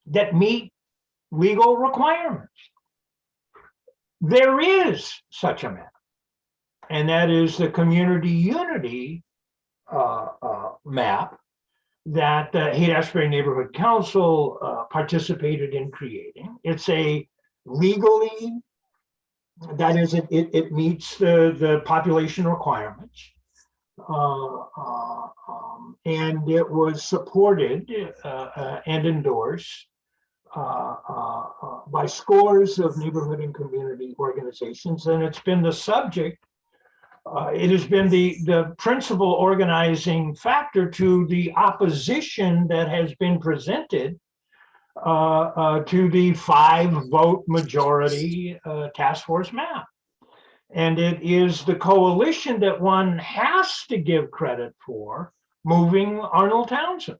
that meet legal requirements. There is such a map, and that is the community unity map that Haight-Ashbury Neighborhood Council participated in creating. It's a legally, that is, it meets the population requirements. And it was supported and endorsed by scores of neighborhood and community organizations, and it's been the subject. It has been the principal organizing factor to the opposition that has been presented to the 5-vote majority task force map. And it is the coalition that one has to give credit for moving Arnold Townsend,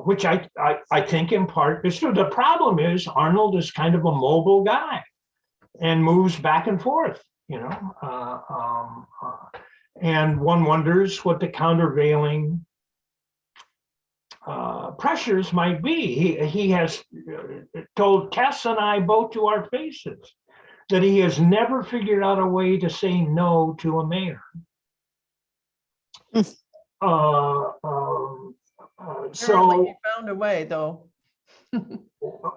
which I think in part is true. The problem is Arnold is kind of a mobile guy and moves back and forth, and one wonders what the countervailing pressures might be. He has told Tess and I both to our faces that he has never figured out a way to say no to a mayor. Apparently he found a way, though.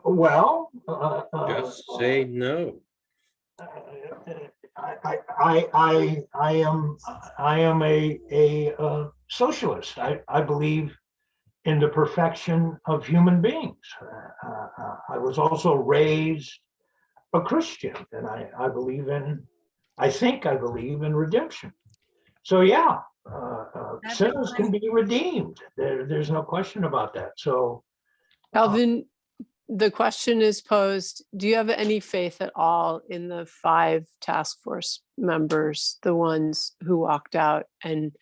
Well, Just say no. I am a socialist. I believe in the perfection of human beings. I was also raised a Christian, and I think I believe in redemption. So yeah, sinners can be redeemed. There's no question about that. So, Calvin, the question is posed, do you have any faith at all in the 5 task force members, the ones who walked out? And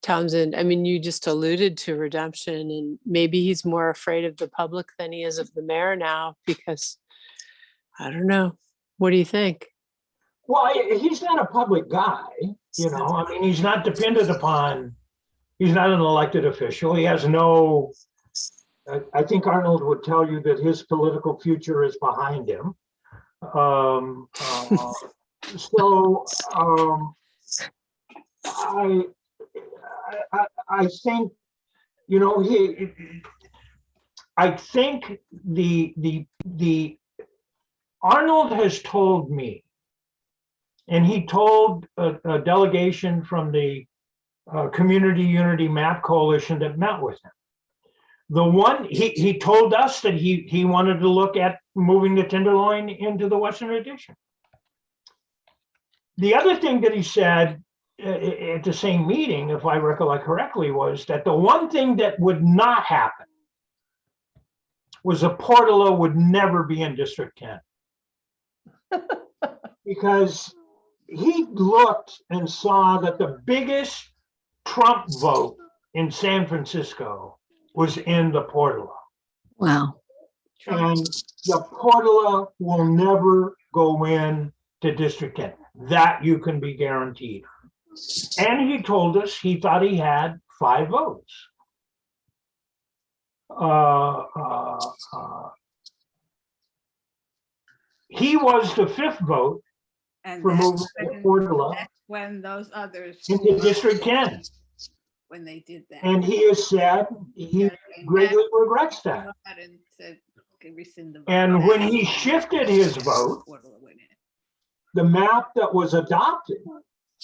Townsend, I mean, you just alluded to redemption, and maybe he's more afraid of the public than he is of the mayor now, because I don't know. What do you think? well, he's not a public guy, I mean, he's not dependent upon, he's not an elected official. He has no, I think Arnold would tell you that his political future is behind him. I think, I think the Arnold has told me, and he told a delegation from the Community Unity Map Coalition that met with him. The one, he told us that he wanted to look at moving the Tenderloin into the Western Addition. The other thing that he said at the same meeting, if I recollect correctly, was that the one thing that would not happen was a Portola would never be in District 10. Because he looked and saw that the biggest Trump vote in San Francisco was in the Portola. Wow. And the Portola will never go in to District 10. That you can be guaranteed. And he told us he thought he had 5 votes. He was the 5th vote And for moving the Portola that's when those others, into District 10. when they did that. And he has said he greatly regrets that. And said, can rescind the vote. And when he shifted his vote, Portola went in. the map that was adopted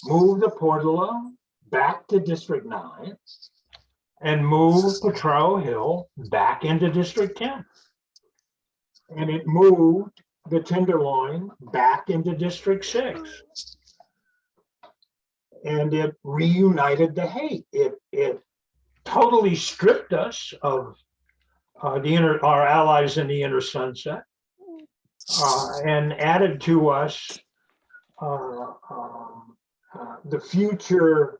moved the Portola back to District 9 and moved Potrero Hill back into District 10. And it moved the Tenderloin back into District 6. And it reunited the hate. It totally stripped us of our allies in the inner sunset, and added to us the future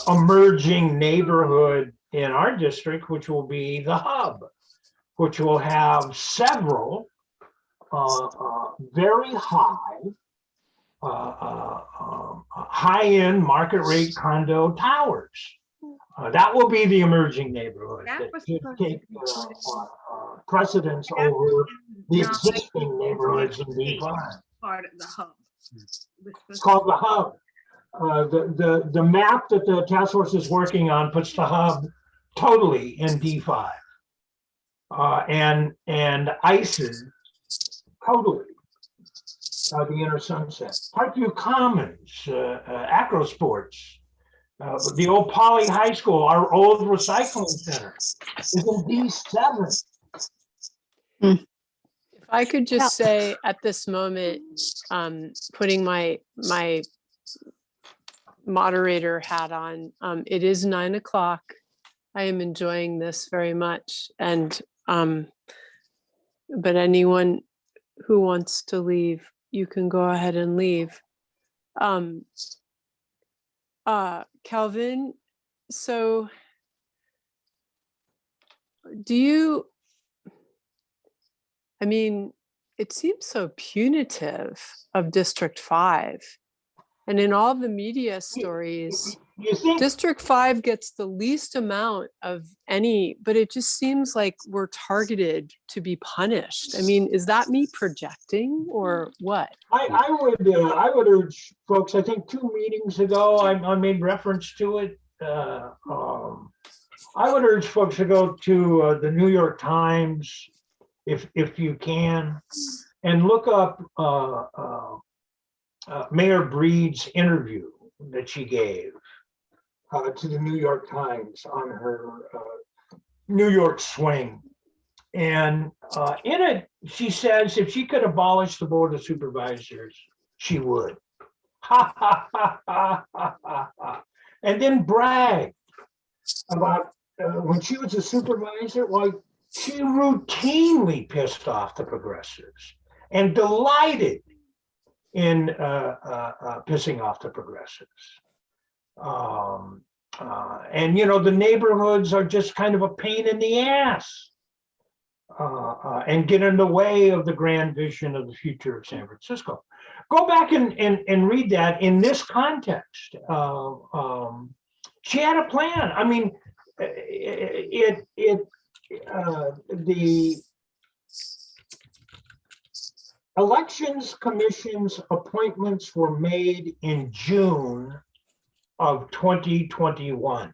emerging neighborhood in our district, which will be the hub, which will have several very high-end market rate condo towers. That will be the emerging neighborhood That that was should supposed to take be put in- precedence That over was the in existing neighborhoods in D5. Part of the hub. It's called the hub. The map that the task force is working on puts the hub totally in D5. And ICES totally the inner sunset. Parkview Commons, Acro Sports, the old Poly High School, our old recycling center is in D7. If I could just say at this moment, putting my moderator hat on, it is 9 o'clock. I am enjoying this very much. And, but anyone who wants to leave, you can go ahead and leave. Calvin, so do you, I mean, it seems so punitive of District 5. And in all the media stories, You think District 5 gets the least amount of any, but it just seems like we're targeted to be punished. I mean, is that me projecting or what? I would urge folks, I think 2 meetings ago, I made reference to it. I would urge folks to go to the New York Times if you can, and look up Mayor Breed's interview that she gave to the New York Times on her New York swing. And in it, she says if she could abolish the Board of Supervisors, she would. Ha, ha, ha, ha, ha, ha, ha. And then brag about when she was a supervisor, like she routinely pissed off the progressives and delighted in pissing off the progressives. And you know, the neighborhoods are just kind of a pain in the ass and get in the way of the grand vision of the future of San Francisco. Go back and read that in this context. She had a plan. I mean, the Elections Commission's appointments were made in June of 2021.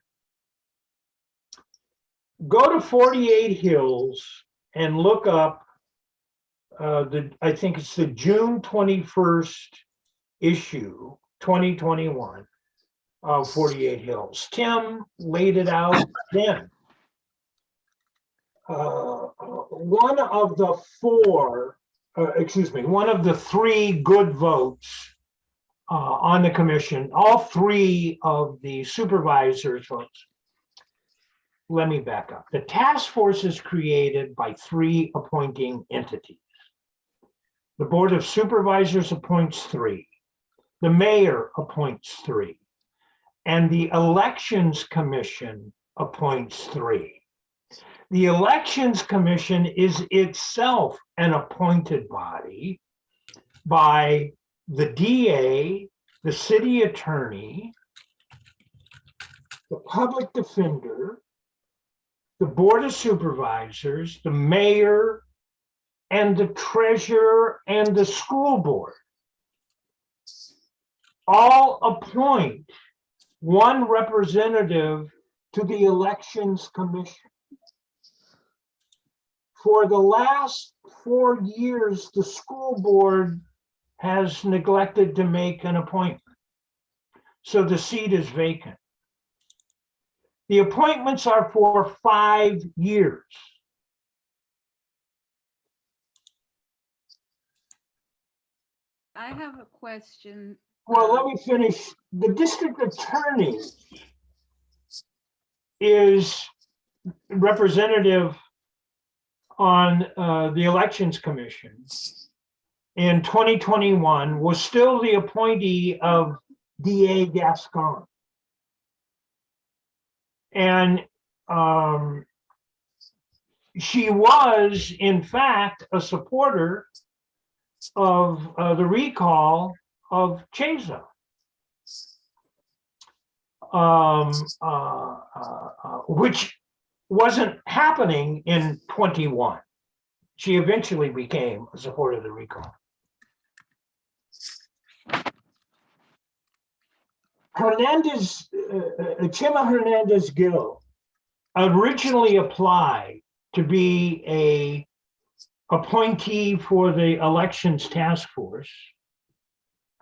Go to 48 Hills and look up I think it's the June 21st issue, 2021 of 48 Hills. Tim laid it out then. One of the one of the 3 good votes on the commission, all 3 of the supervisors votes. Let me back up. The task force is created by 3 appointing entities. The Board of Supervisors appoints 3. The mayor appoints 3. And the Elections Commission appoints 3. The Elections Commission is itself an appointed body by the DA, the city attorney, the public defender, the Board of Supervisors, the mayor, and the treasurer and the school board. All appoint 1 representative to the Elections Commission. For the last 4 years, the school board has neglected to make an appointment. So the seat is vacant. The appointments are for 5 years. I have a question. Well, let me finish. The district attorney is representative on the Elections Commission in 2021, was still the appointee of DA Gascon. And she was, in fact, a supporter of the recall of Chesa, which wasn't happening in 21. She eventually became a supporter of the recall. Hernandez, Chema Hernandez Gill originally applied to be a appointee for the Elections Task Force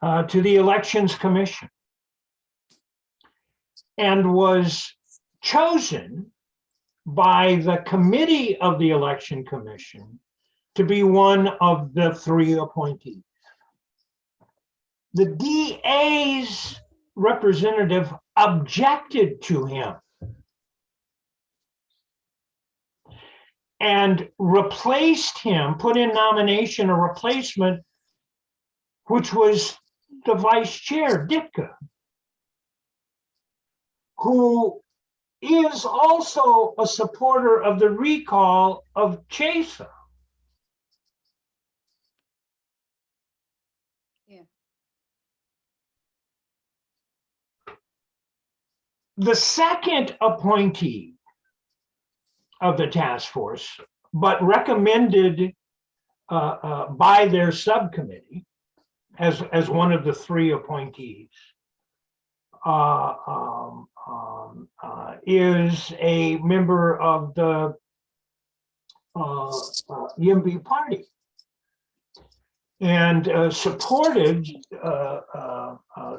to the Elections Commission, and was chosen by the committee of the Election Commission to be one of the 3 appointees. The DA's representative objected to him and replaced him, put in nomination a replacement, which was the vice chair, Ditka, who is also a supporter of the recall of Chesa. Yeah. The second appointee of the task force, but recommended by their subcommittee as one of the 3 appointees, is a member of the YIMBY party, and supported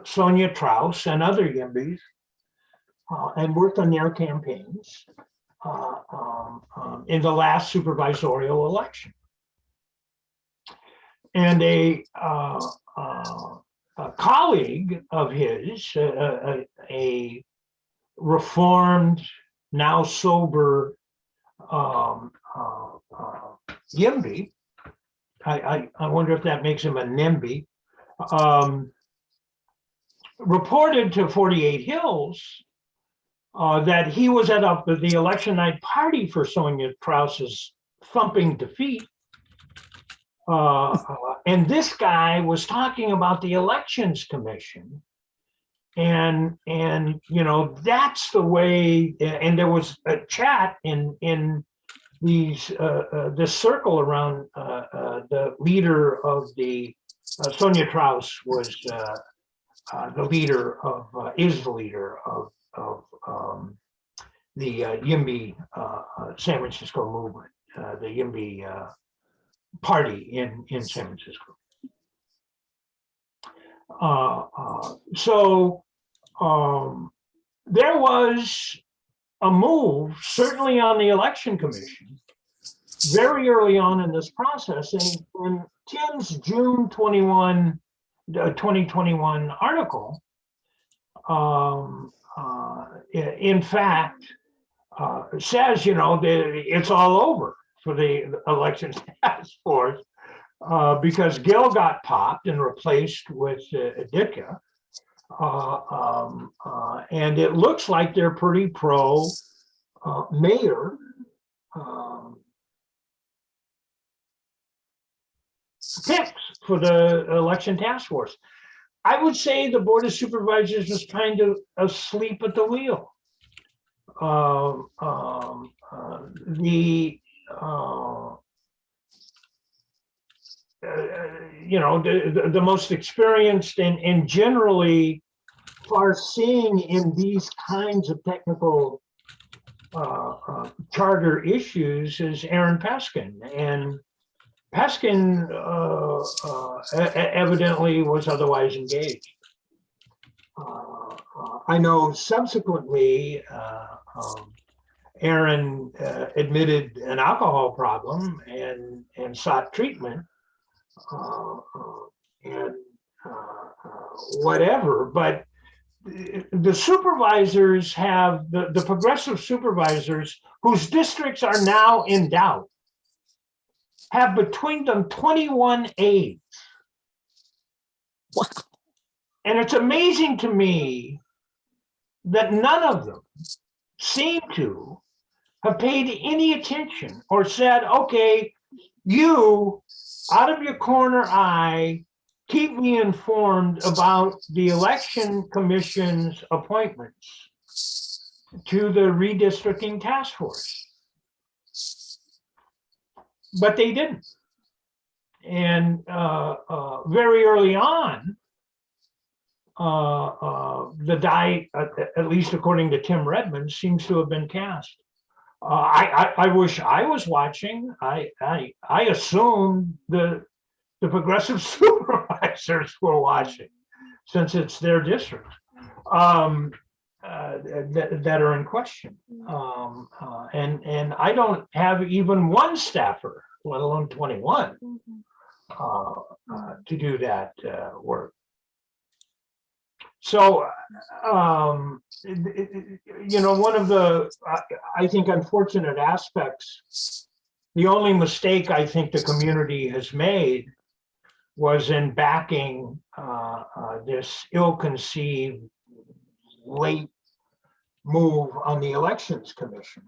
Sonia Traus and other YIMBYs, and worked on their campaigns in the last supervisorial election. And a colleague of his, a reformed, now sober YIMBY, I wonder if that makes him a NIMBY, reported to 48 Hills that he was at the election night party for Sonia Traus's thumping defeat. And this guy was talking about the Elections Commission. And you know, that's the way, and there was a chat in these this circle around the leader of the Sonia Traus was the leader of is the leader of the YIMBY San Francisco movement, the YIMBY party in San Francisco. So there was a move, certainly on the Election Commission, very early on in this process. And in Tim's June 2021 article, in fact, says, you know, it's all over for the Elections Task Force because Gill got popped and replaced with Ditka. And it looks like they're pretty pro mayor picks for the Election Task Force. I would say the Board of Supervisors was kind of asleep at the wheel. You know, the most experienced and generally far-seeing in these kinds of technical charter issues is Aaron Peskin, and Peskin evidently was otherwise engaged. I know subsequently Aaron admitted an alcohol problem and sought treatment and whatever, but the supervisors have, the progressive supervisors whose districts are now in doubt have between them 21 aides. Wow. And it's amazing to me that none of them seem to have paid any attention or said, okay, you out of your corner eye, keep me informed about the election commission's appointments to the redistricting task force. But they didn't. And very early on, the die, at least according to Tim Redmond, seems to have been cast. I wish I was watching. I assume the progressive supervisors were watching, since it's their district that are in question. And I don't have even one staffer, let alone 21, to do that work. So, you know, one of the, I think, unfortunate aspects, the only mistake I think the community has made was in backing this ill-conceived late move on the Elections Commission,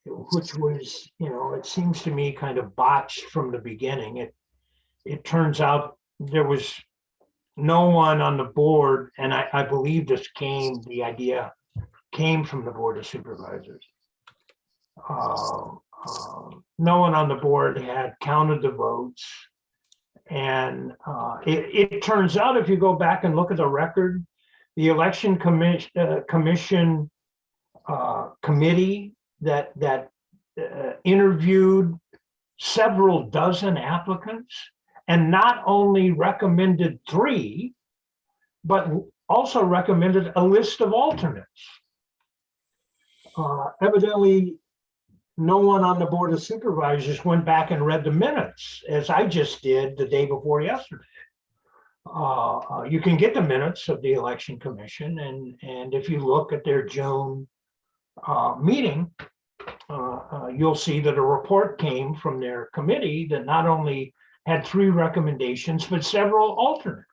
which was, you know, it seems to me kind of botched from the beginning. It turns out there was no one on the board, and I believe the idea came from the Board of Supervisors. No one on the board had counted the votes. And it turns out, if you go back and look at the record, the election commission committee that interviewed several dozen applicants and not only recommended 3, but also recommended a list of alternates. Evidently, no one on the Board of Supervisors went back and read the minutes, as I just did the day before yesterday. You can get the minutes of the Election Commission, and if you look at their June meeting, you'll see that a report came from their committee that not only had 3 recommendations, but several alternates.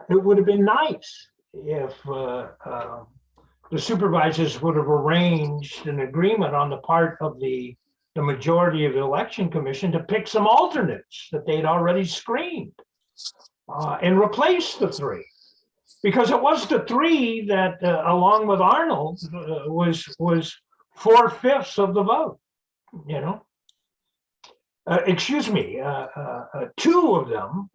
It would have been nice if the supervisors would have arranged an agreement on the part of the majority of the Election Commission to pick some alternates that they'd already screened and replace the 3. Because it was the 3 that, along with Arnold, was 4/5 of the vote, you know? Excuse me, 2 of them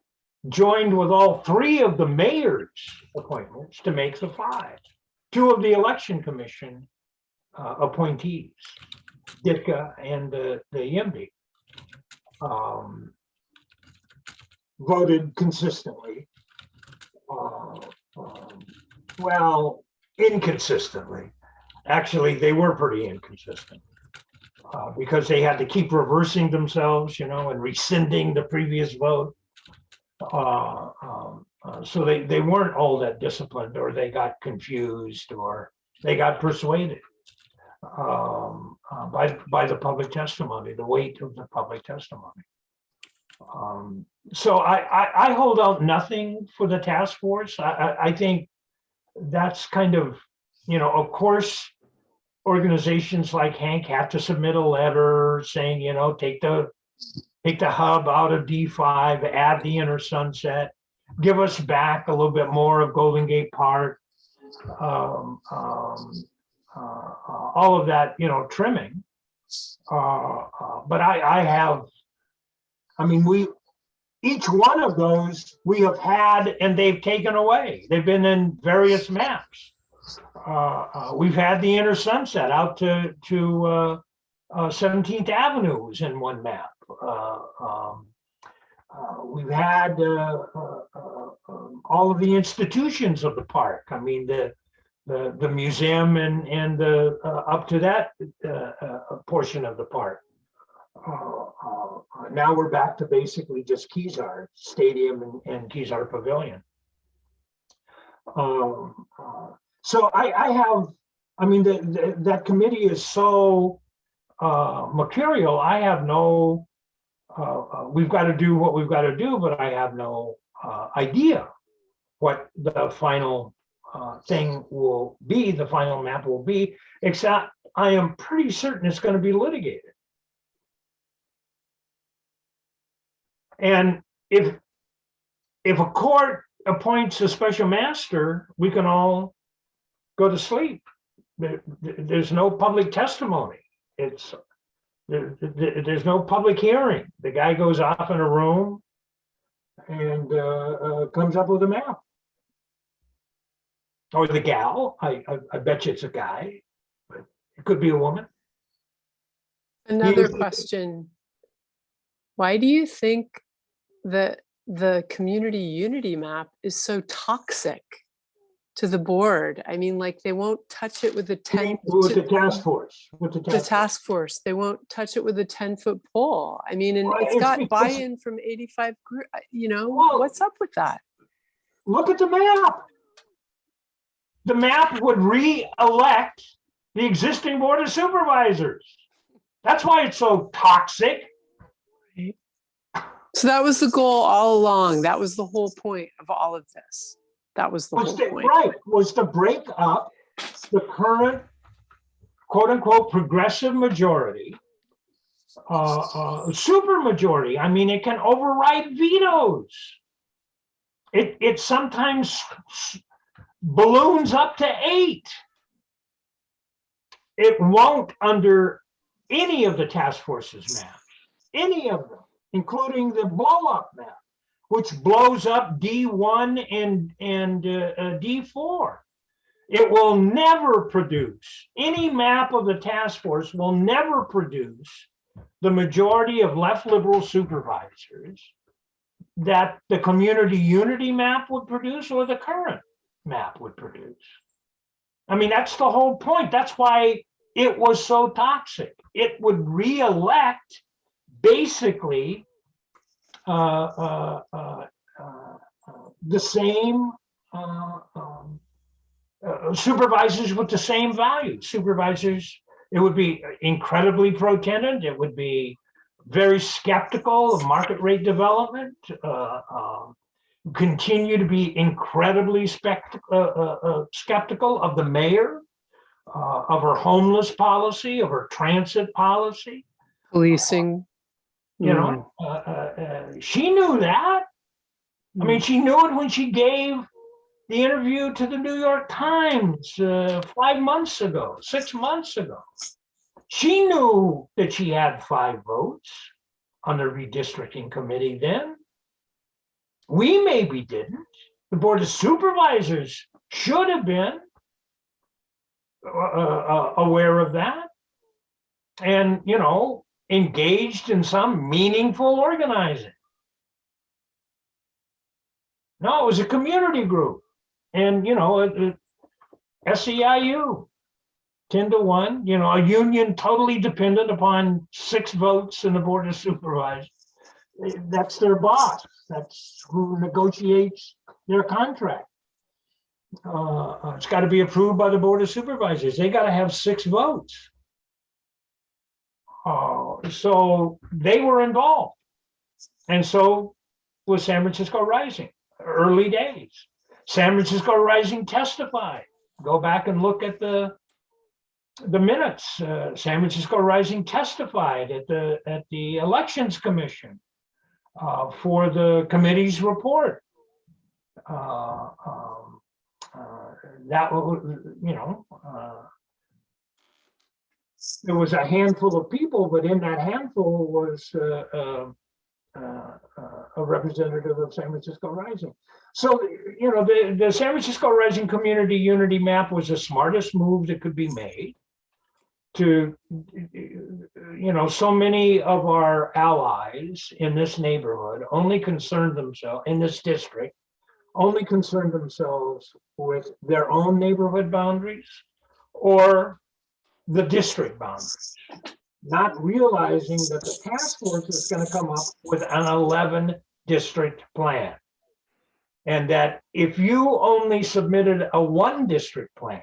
joined with all 3 of the mayor's appointments to make the 5. 2 of the Election Commission appointees, Ditka and the Yimby, voted consistently. Well, inconsistently. Actually, they were pretty inconsistent because they had to keep reversing themselves, you know, and rescinding the previous vote. So they weren't all that disciplined, or they got confused, or they got persuaded by the public testimony, the weight of the public testimony. So I hold out nothing for the task force. I think that's kind of, you know, of course, organizations like HANC have to submit a letter saying, you know, take the hub out of D5, add the inner sunset, give us back a little bit more of Golden Gate Park, all of that, you know, trimming. But I mean, each one of those we have had and they've taken away. They've been in various maps. We've had the inner sunset out to 17th Avenue was in one map. We've had all of the institutions of the park. I mean, the museum and the up to that portion of the park. Now we're back to basically just Kezar Stadium and Kezar Pavilion. So I mean, that committee is so mercurial. I have no, we've got to do what we've got to do, but I have no idea what the final thing will be, the final map will be, except I am pretty certain it's going to be litigated. And if a court appoints a special master, we can all go to sleep. There's no public testimony. There's no public hearing. The guy goes off in a room and comes up with a map. Or the gal, I bet you it's a guy, but it could be a woman. Another question. Why do you think that the community unity map is so toxic to the board? I mean, like, they won't touch it with the 10 with the task force. the task force. They won't touch it with a 10-foot pole. I mean, and Well, it's it's got because- buy-in from 85 group, you know, Well, what's up with that? Look at the map. The map would re-elect the existing board of supervisors. That's why it's so toxic. So that was the goal all along. That was the whole point of all of this. That was the whole point. Right, was to break up the current quote unquote progressive majority, super majority. I mean, it can override vetoes. It sometimes balloons up to 8. It won't under any of the task force's maps, any of them, including the blow up map, which blows up D1 and D4. It will never produce, any map of the task force will never produce the majority of left liberal supervisors that the community unity map would produce or the current map would produce. I mean, that's the whole point. That's why it was so toxic. It would re-elect basically the same supervisors with the same values. Supervisors, it would be incredibly pro-tenant. It would be very skeptical of market rate development, continue to be incredibly skeptical of the mayor, of her homeless policy, of her transit policy. Policing. You know, she knew that. I mean, she knew it when she gave the interview to the New York Times 5 months ago, 6 months ago. She knew that she had 5 votes on the redistricting committee then. We maybe didn't. The Board of Supervisors should have been aware of that and, you know, engaged in some meaningful organizing. No, it was a community group. And, you know, SEIU, 10-1, you know, a union totally dependent upon 6 votes in the Board of Supervisors. That's their boss. That's who negotiates their contract. It's got to be approved by the Board of Supervisors. They got to have 6 votes. So they were involved. And so was San Francisco Rising, early days. San Francisco Rising testified. Go back and look at the minutes. San Francisco Rising testified at the Elections Commission for the committee's report. That was, you know, there was a handful of people, but in that handful was a representative of San Francisco Rising. So, you know, the San Francisco Rising Community Unity Map was the smartest move that could be made to, you know, so many of our allies in this neighborhood only concerned themselves, in this district, only concerned themselves with their own neighborhood boundaries or the district boundaries, not realizing that the task force is going to come up with an 11 district plan. And that if you only submitted a 1 district plan,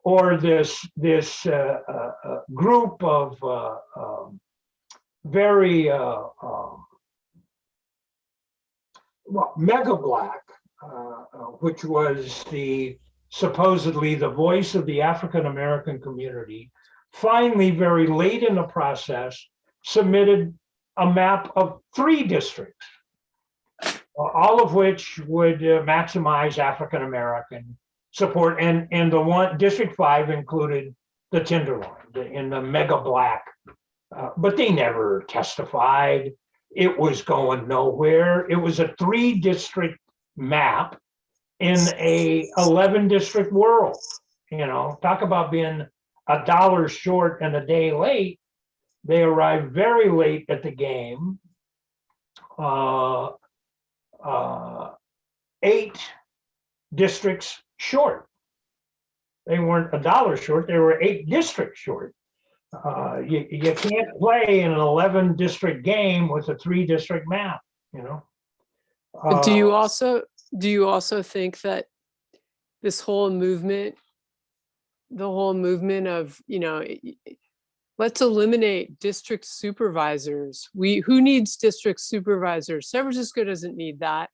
or this group of very well, Mega Black, which was supposedly the voice of the African American community, finally, very late in the process, submitted a map of 3 districts, all of which would maximize African American support. And the one, District 5 included the Tenderloin in the Mega Black, but they never testified. It was going nowhere. It was a 3 district map in a 11 district world. You know, talk about being $1 short and a day late. They arrived very late at the game. 8 districts short. They weren't $1 short, they were 8 districts short. You can't play in an 11 district game with a 3 district map, you know. But do you also think that this whole movement, the whole movement of, you know, let's eliminate district supervisors. Who needs district supervisors? San Francisco doesn't need that.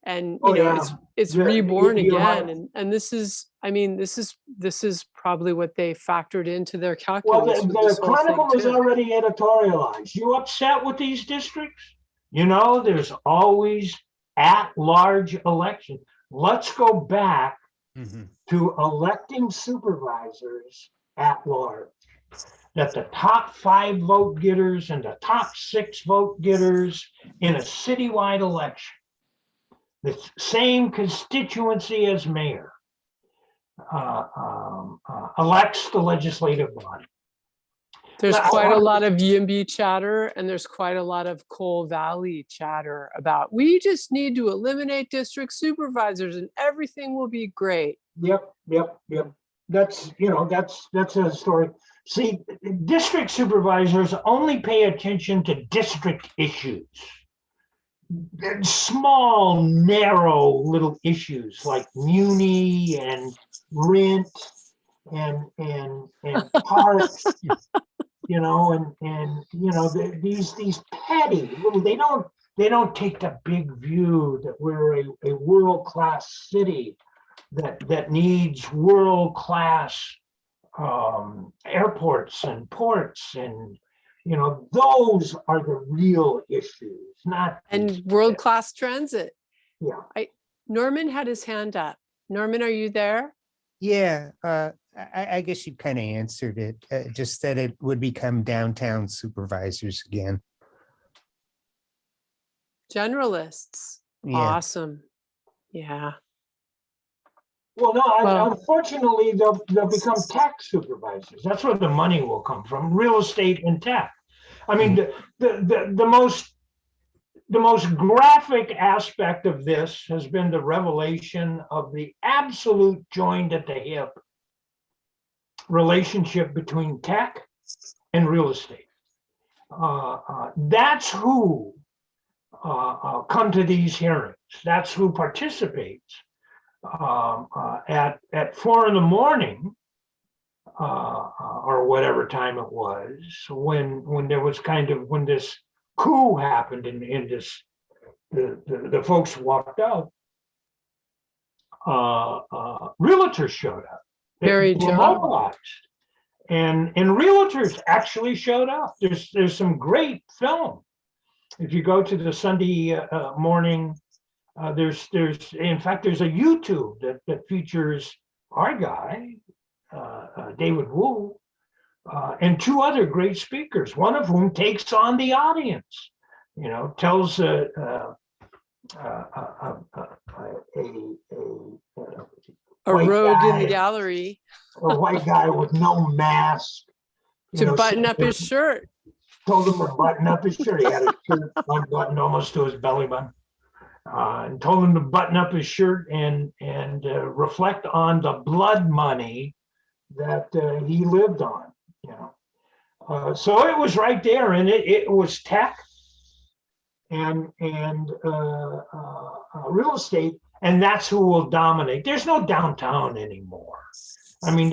And you know, it's reborn again. And this is, I mean, this is probably what they factored into their calculus. Well, the Chronicle is already editorialized. You upset with these districts? You know, there's always at-large elections. Let's go back to electing supervisors at large. That the top 5 vote getters and the top 6 vote getters in a citywide election, the same constituency as mayor, elects the legislative body. There's quite a lot of YIMBY chatter, and there's quite a lot of Coal Valley chatter about, we just need to eliminate district supervisors and everything will be great. Yep. That's, you know, that's a story. See, district supervisors only pay attention to district issues. Small, narrow little issues like muni and rent and parks, you know, and you know, these petty little, they don't take the big view that we're a world-class city that needs world-class airports and ports, and you know, those are the real issues, not and world-class transit. Yeah. Norman had his hand up. Norman, are you there? Yeah, I guess you kind of answered it. Just that it would become downtown supervisors again. Generalists. Yeah. Awesome. Yeah. Well, no, unfortunately, they'll become tech supervisors. That's where the money will come from, real estate and tech. I mean, the most graphic aspect of this has been the revelation of the absolute joined at the hip relationship between tech and real estate. That's who come to these hearings. That's who participates. At 4 a.m, or whatever time it was, when there was when this coup happened in this, the folks walked out. Realtors showed up. Very mobilized, and realtors actually showed up. There's some great film. If you go to the Sunday morning. There's in fact, there's a YouTube that features our guy, David Wu, and 2 other great speakers, one of whom takes on the audience. tells A white rogue in the guy, gallery a white guy with no mask, to button up his sitting shirt. told him to button up his shirt. He had his shirt unbuttoned almost to his belly button. And told him to button up his shirt and reflect on the blood money that he lived on. So it was right there, and it was tech and real estate, and that's who will dominate. There's no downtown anymore. I mean,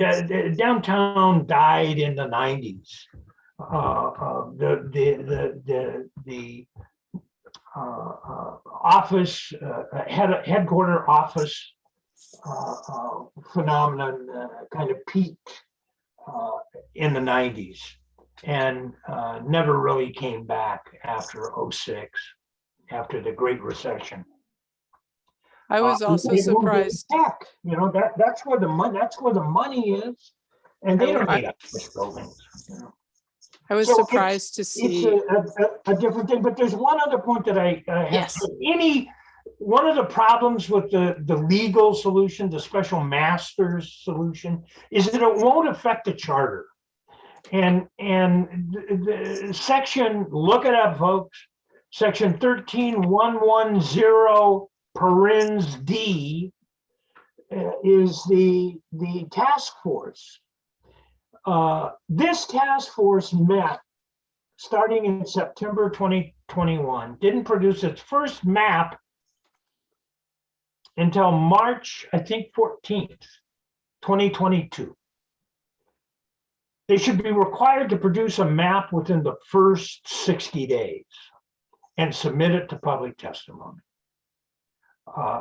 downtown died in the 90s. The office, headquarter office phenomenon kind of peaked in the 90s and never really came back after 06, after the Great Recession. I was also surprised. Tech, that's where the money is, and they don't need office buildings. I was So surprised to see. It's a different thing, but there's one other point that I have. Yes. One of the problems with the legal solution, the special master's solution, is that it won't affect the charter. And the section, look it up, folks, section 13110 parens D is the task force. This task force met starting in September 2021, didn't produce its first map until March, I think 14th, 2022. They should be required to produce a map within the first 60 days and submit it to public testimony.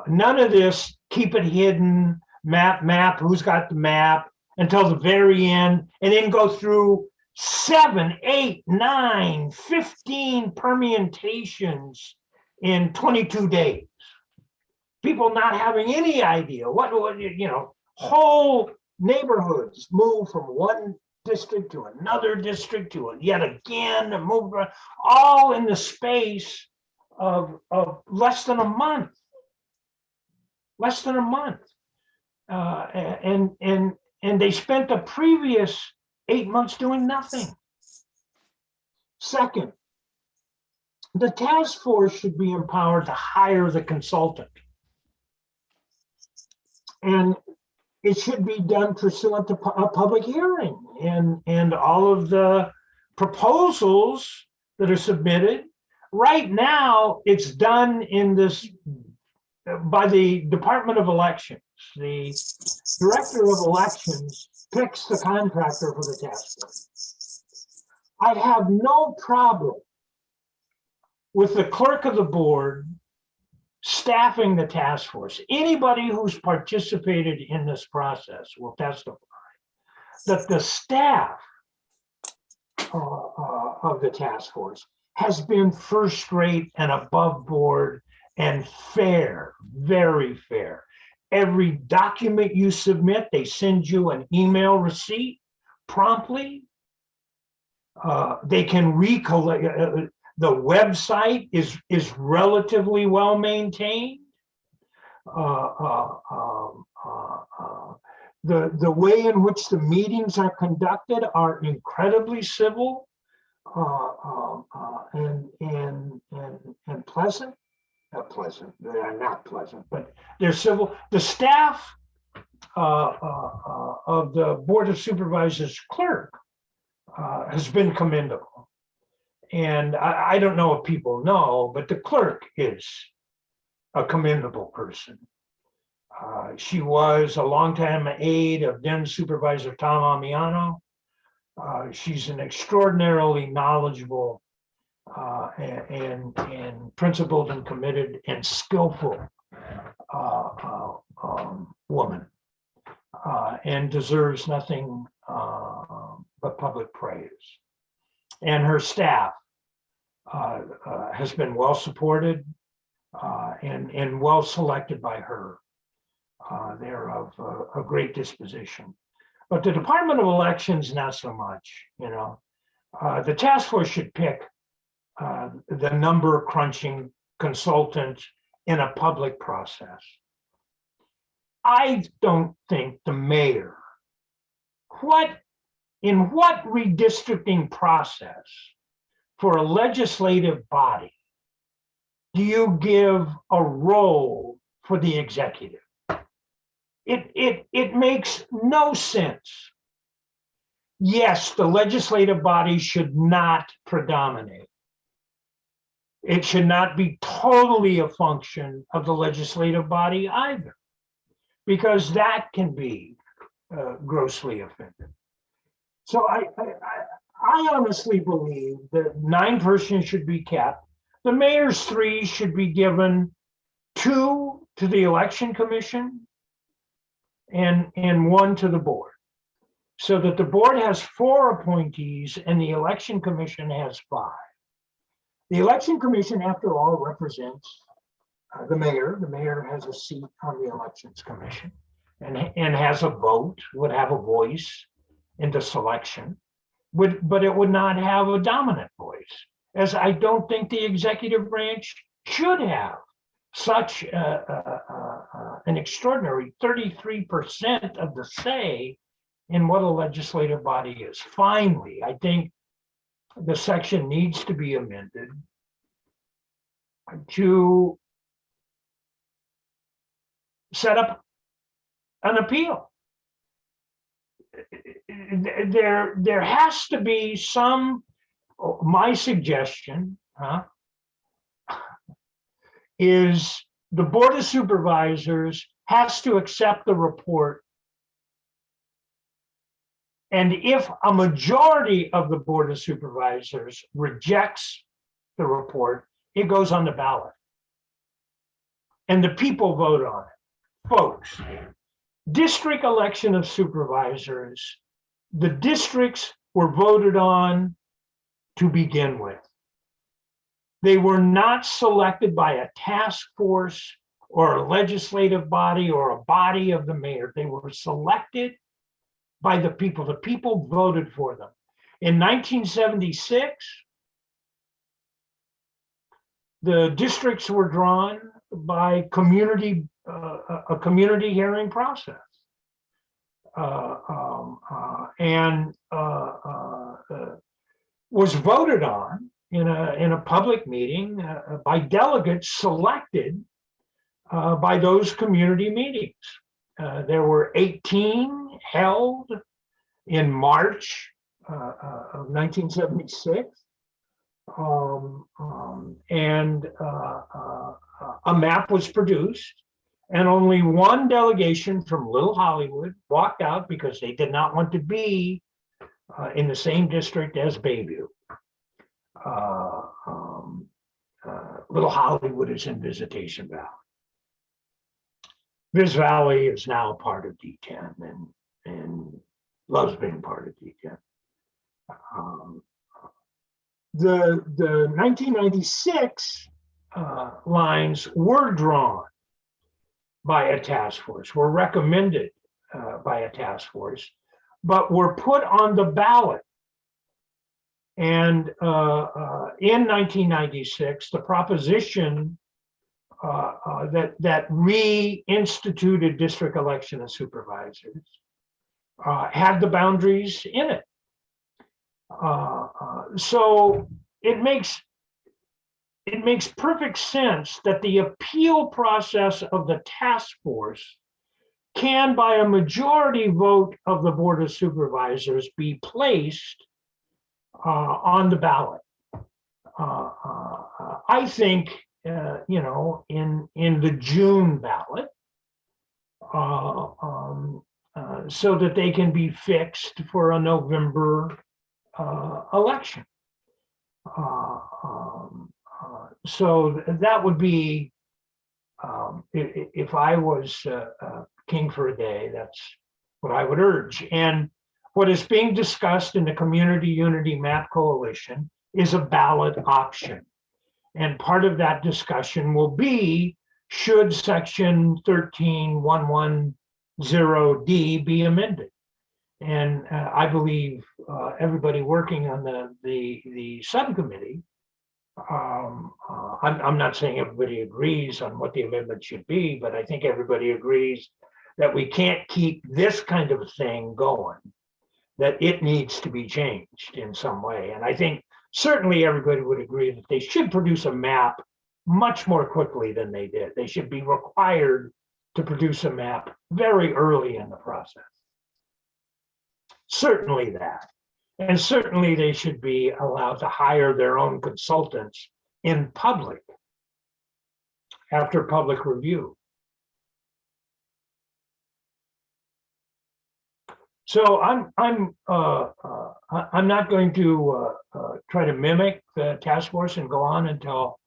None of this, keep it hidden, map, who's got the map, until the very end, and then go through 7, 8, 9, 15 permutations in 22 days. People not having any idea what whole neighborhoods move from one district to another district to yet again, move around, all in the space of less than a month. Less than a month. And they spent the previous 8 months doing nothing. Second, the task force should be empowered to hire the consultant. And it should be done pursuant to a public hearing, and all of the proposals that are submitted. Right now, it's done in this by the Department of Elections. The Director of Elections picks the contractor for the task force. I have no problem with the clerk of the board staffing the task force. Anybody who's participated in this process will testify that the staff of the task force has been first rate and above board and fair, very fair. Every document you submit, they send you an email receipt promptly. They can recollect. The website is relatively well maintained. The way in which the meetings are conducted are incredibly civil and pleasant. Not pleasant. They are not pleasant, but they're civil. The staff of the Board of Supervisors clerk has been commendable. And I don't know if people know, but the clerk is a commendable person. She was a longtime aide of then Supervisor Tom Amiano. She's an extraordinarily knowledgeable and principled and committed and skillful woman, and deserves nothing but public praise. And her staff has been well supported and well selected by her. They're of a great disposition. But the Department of Elections, not so much. The task force should pick the number crunching consultant in a public process. I don't think the mayor, in what redistricting process for a legislative body do you give a role for the executive? It makes no sense. Yes, the legislative body should not predominate. It should not be totally a function of the legislative body either, because that can be grossly offended. So I honestly believe that 9 persons should be kept. The mayor's 3 should be given, 2 to the election commission and 1 to the board, so that the board has 4 appointees and the election commission has 5. The election commission, after all, represents the mayor. The mayor has a seat on the elections commission and has a vote, would have a voice in the selection, but it would not have a dominant voice, as I don't think the executive branch should have such an extraordinary 33% of the say in what a legislative body is. Finally, I think the section needs to be amended to set up an appeal. There has to be some, my suggestion is the Board of Supervisors has to accept the report. And if a majority of the Board of Supervisors rejects the report, it goes on the ballot. And the people vote on it. Folks, district election of supervisors, the districts were voted on to begin with. They were not selected by a task force or a legislative body or a body of the mayor. They were selected by the people. The people voted for them. In 1976, the districts were drawn by a community hearing process. Was voted on in a public meeting by delegates selected by those community meetings. There were 18 held in March of 1976. A map was produced, and only 1 delegation from Little Hollywood walked out because they did not want to be in the same district as Bayview. Little Hollywood is in Visitation Valley. Viz Valley is now part of D10 and loves being part of D10. The 1996 lines were drawn by a task force, were recommended by a task force, but were put on the ballot. And in 1996, the proposition that reinstituted district election of supervisors had the boundaries in it. So it makes perfect sense that the appeal process of the task force can, by a majority vote of the Board of Supervisors, be placed on the ballot. I think, in the June ballot, so that they can be fixed for a November election. So that would be, if I was king for a day, that's what I would urge. And what is being discussed in the Community Unity Map Coalition is a ballot option. And part of that discussion will be, should section 13110D be amended? And I believe everybody working on the subcommittee I'm not saying everybody agrees on what the amendment should be, but I think everybody agrees that we can't keep this kind of thing going, that it needs to be changed in some way. And I think certainly everybody would agree that they should produce a map much more quickly than they did. They should be required to produce a map very early in the process. Certainly that. And certainly they should be allowed to hire their own consultants in public after public review. So I'm not going to try to mimic the task force and go on until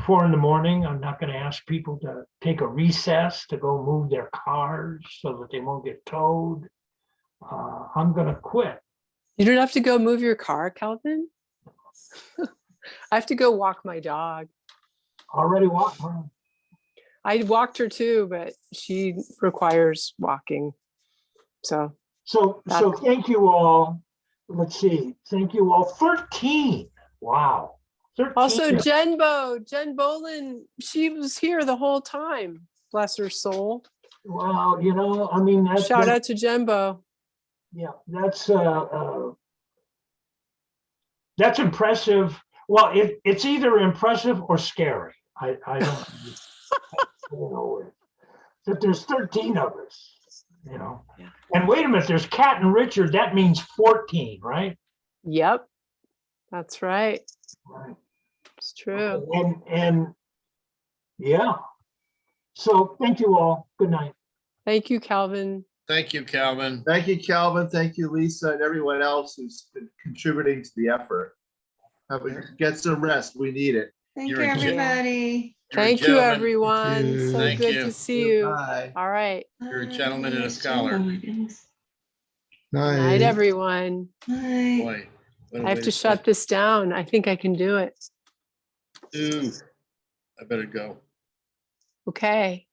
4 a.m. I'm not going to ask people to take a recess to go move their cars so that they won't get towed. I'm going to quit. You don't have to go move your car, Calvin. I have to go walk my dog. Already walked. I walked her too, but she requires walking. So Thank you all. Let's see. Thank you all. 13. Wow. 13. also Jen Bolin, she was here the whole time. Bless her soul. Well, you know, I mean, Shout out to Jenbo. Yeah, that's impressive. Well, it's either impressive or scary. I don't, you know, that there's 13 of us, you know. Yeah. And wait a minute, there's Kat and Richard. That means 14, right? Yep, that's right. Right. It's true. And yeah. So thank you all. Good night. Thank you, Calvin. Thank you, Calvin. Thank you, Calvin. Thank you, Lisa, and everyone else who's been contributing to the effort. Get some rest. We need it. Thank you, You're a gen- everybody. You're a Thank you, gentleman. everyone. you. So Thank good you. to see you. Bye. All right. You're a gentleman and a scholar. Night, everyone. Boy, what a I have way to shut this down. I think I can do it. Ooh, I better go. Okay.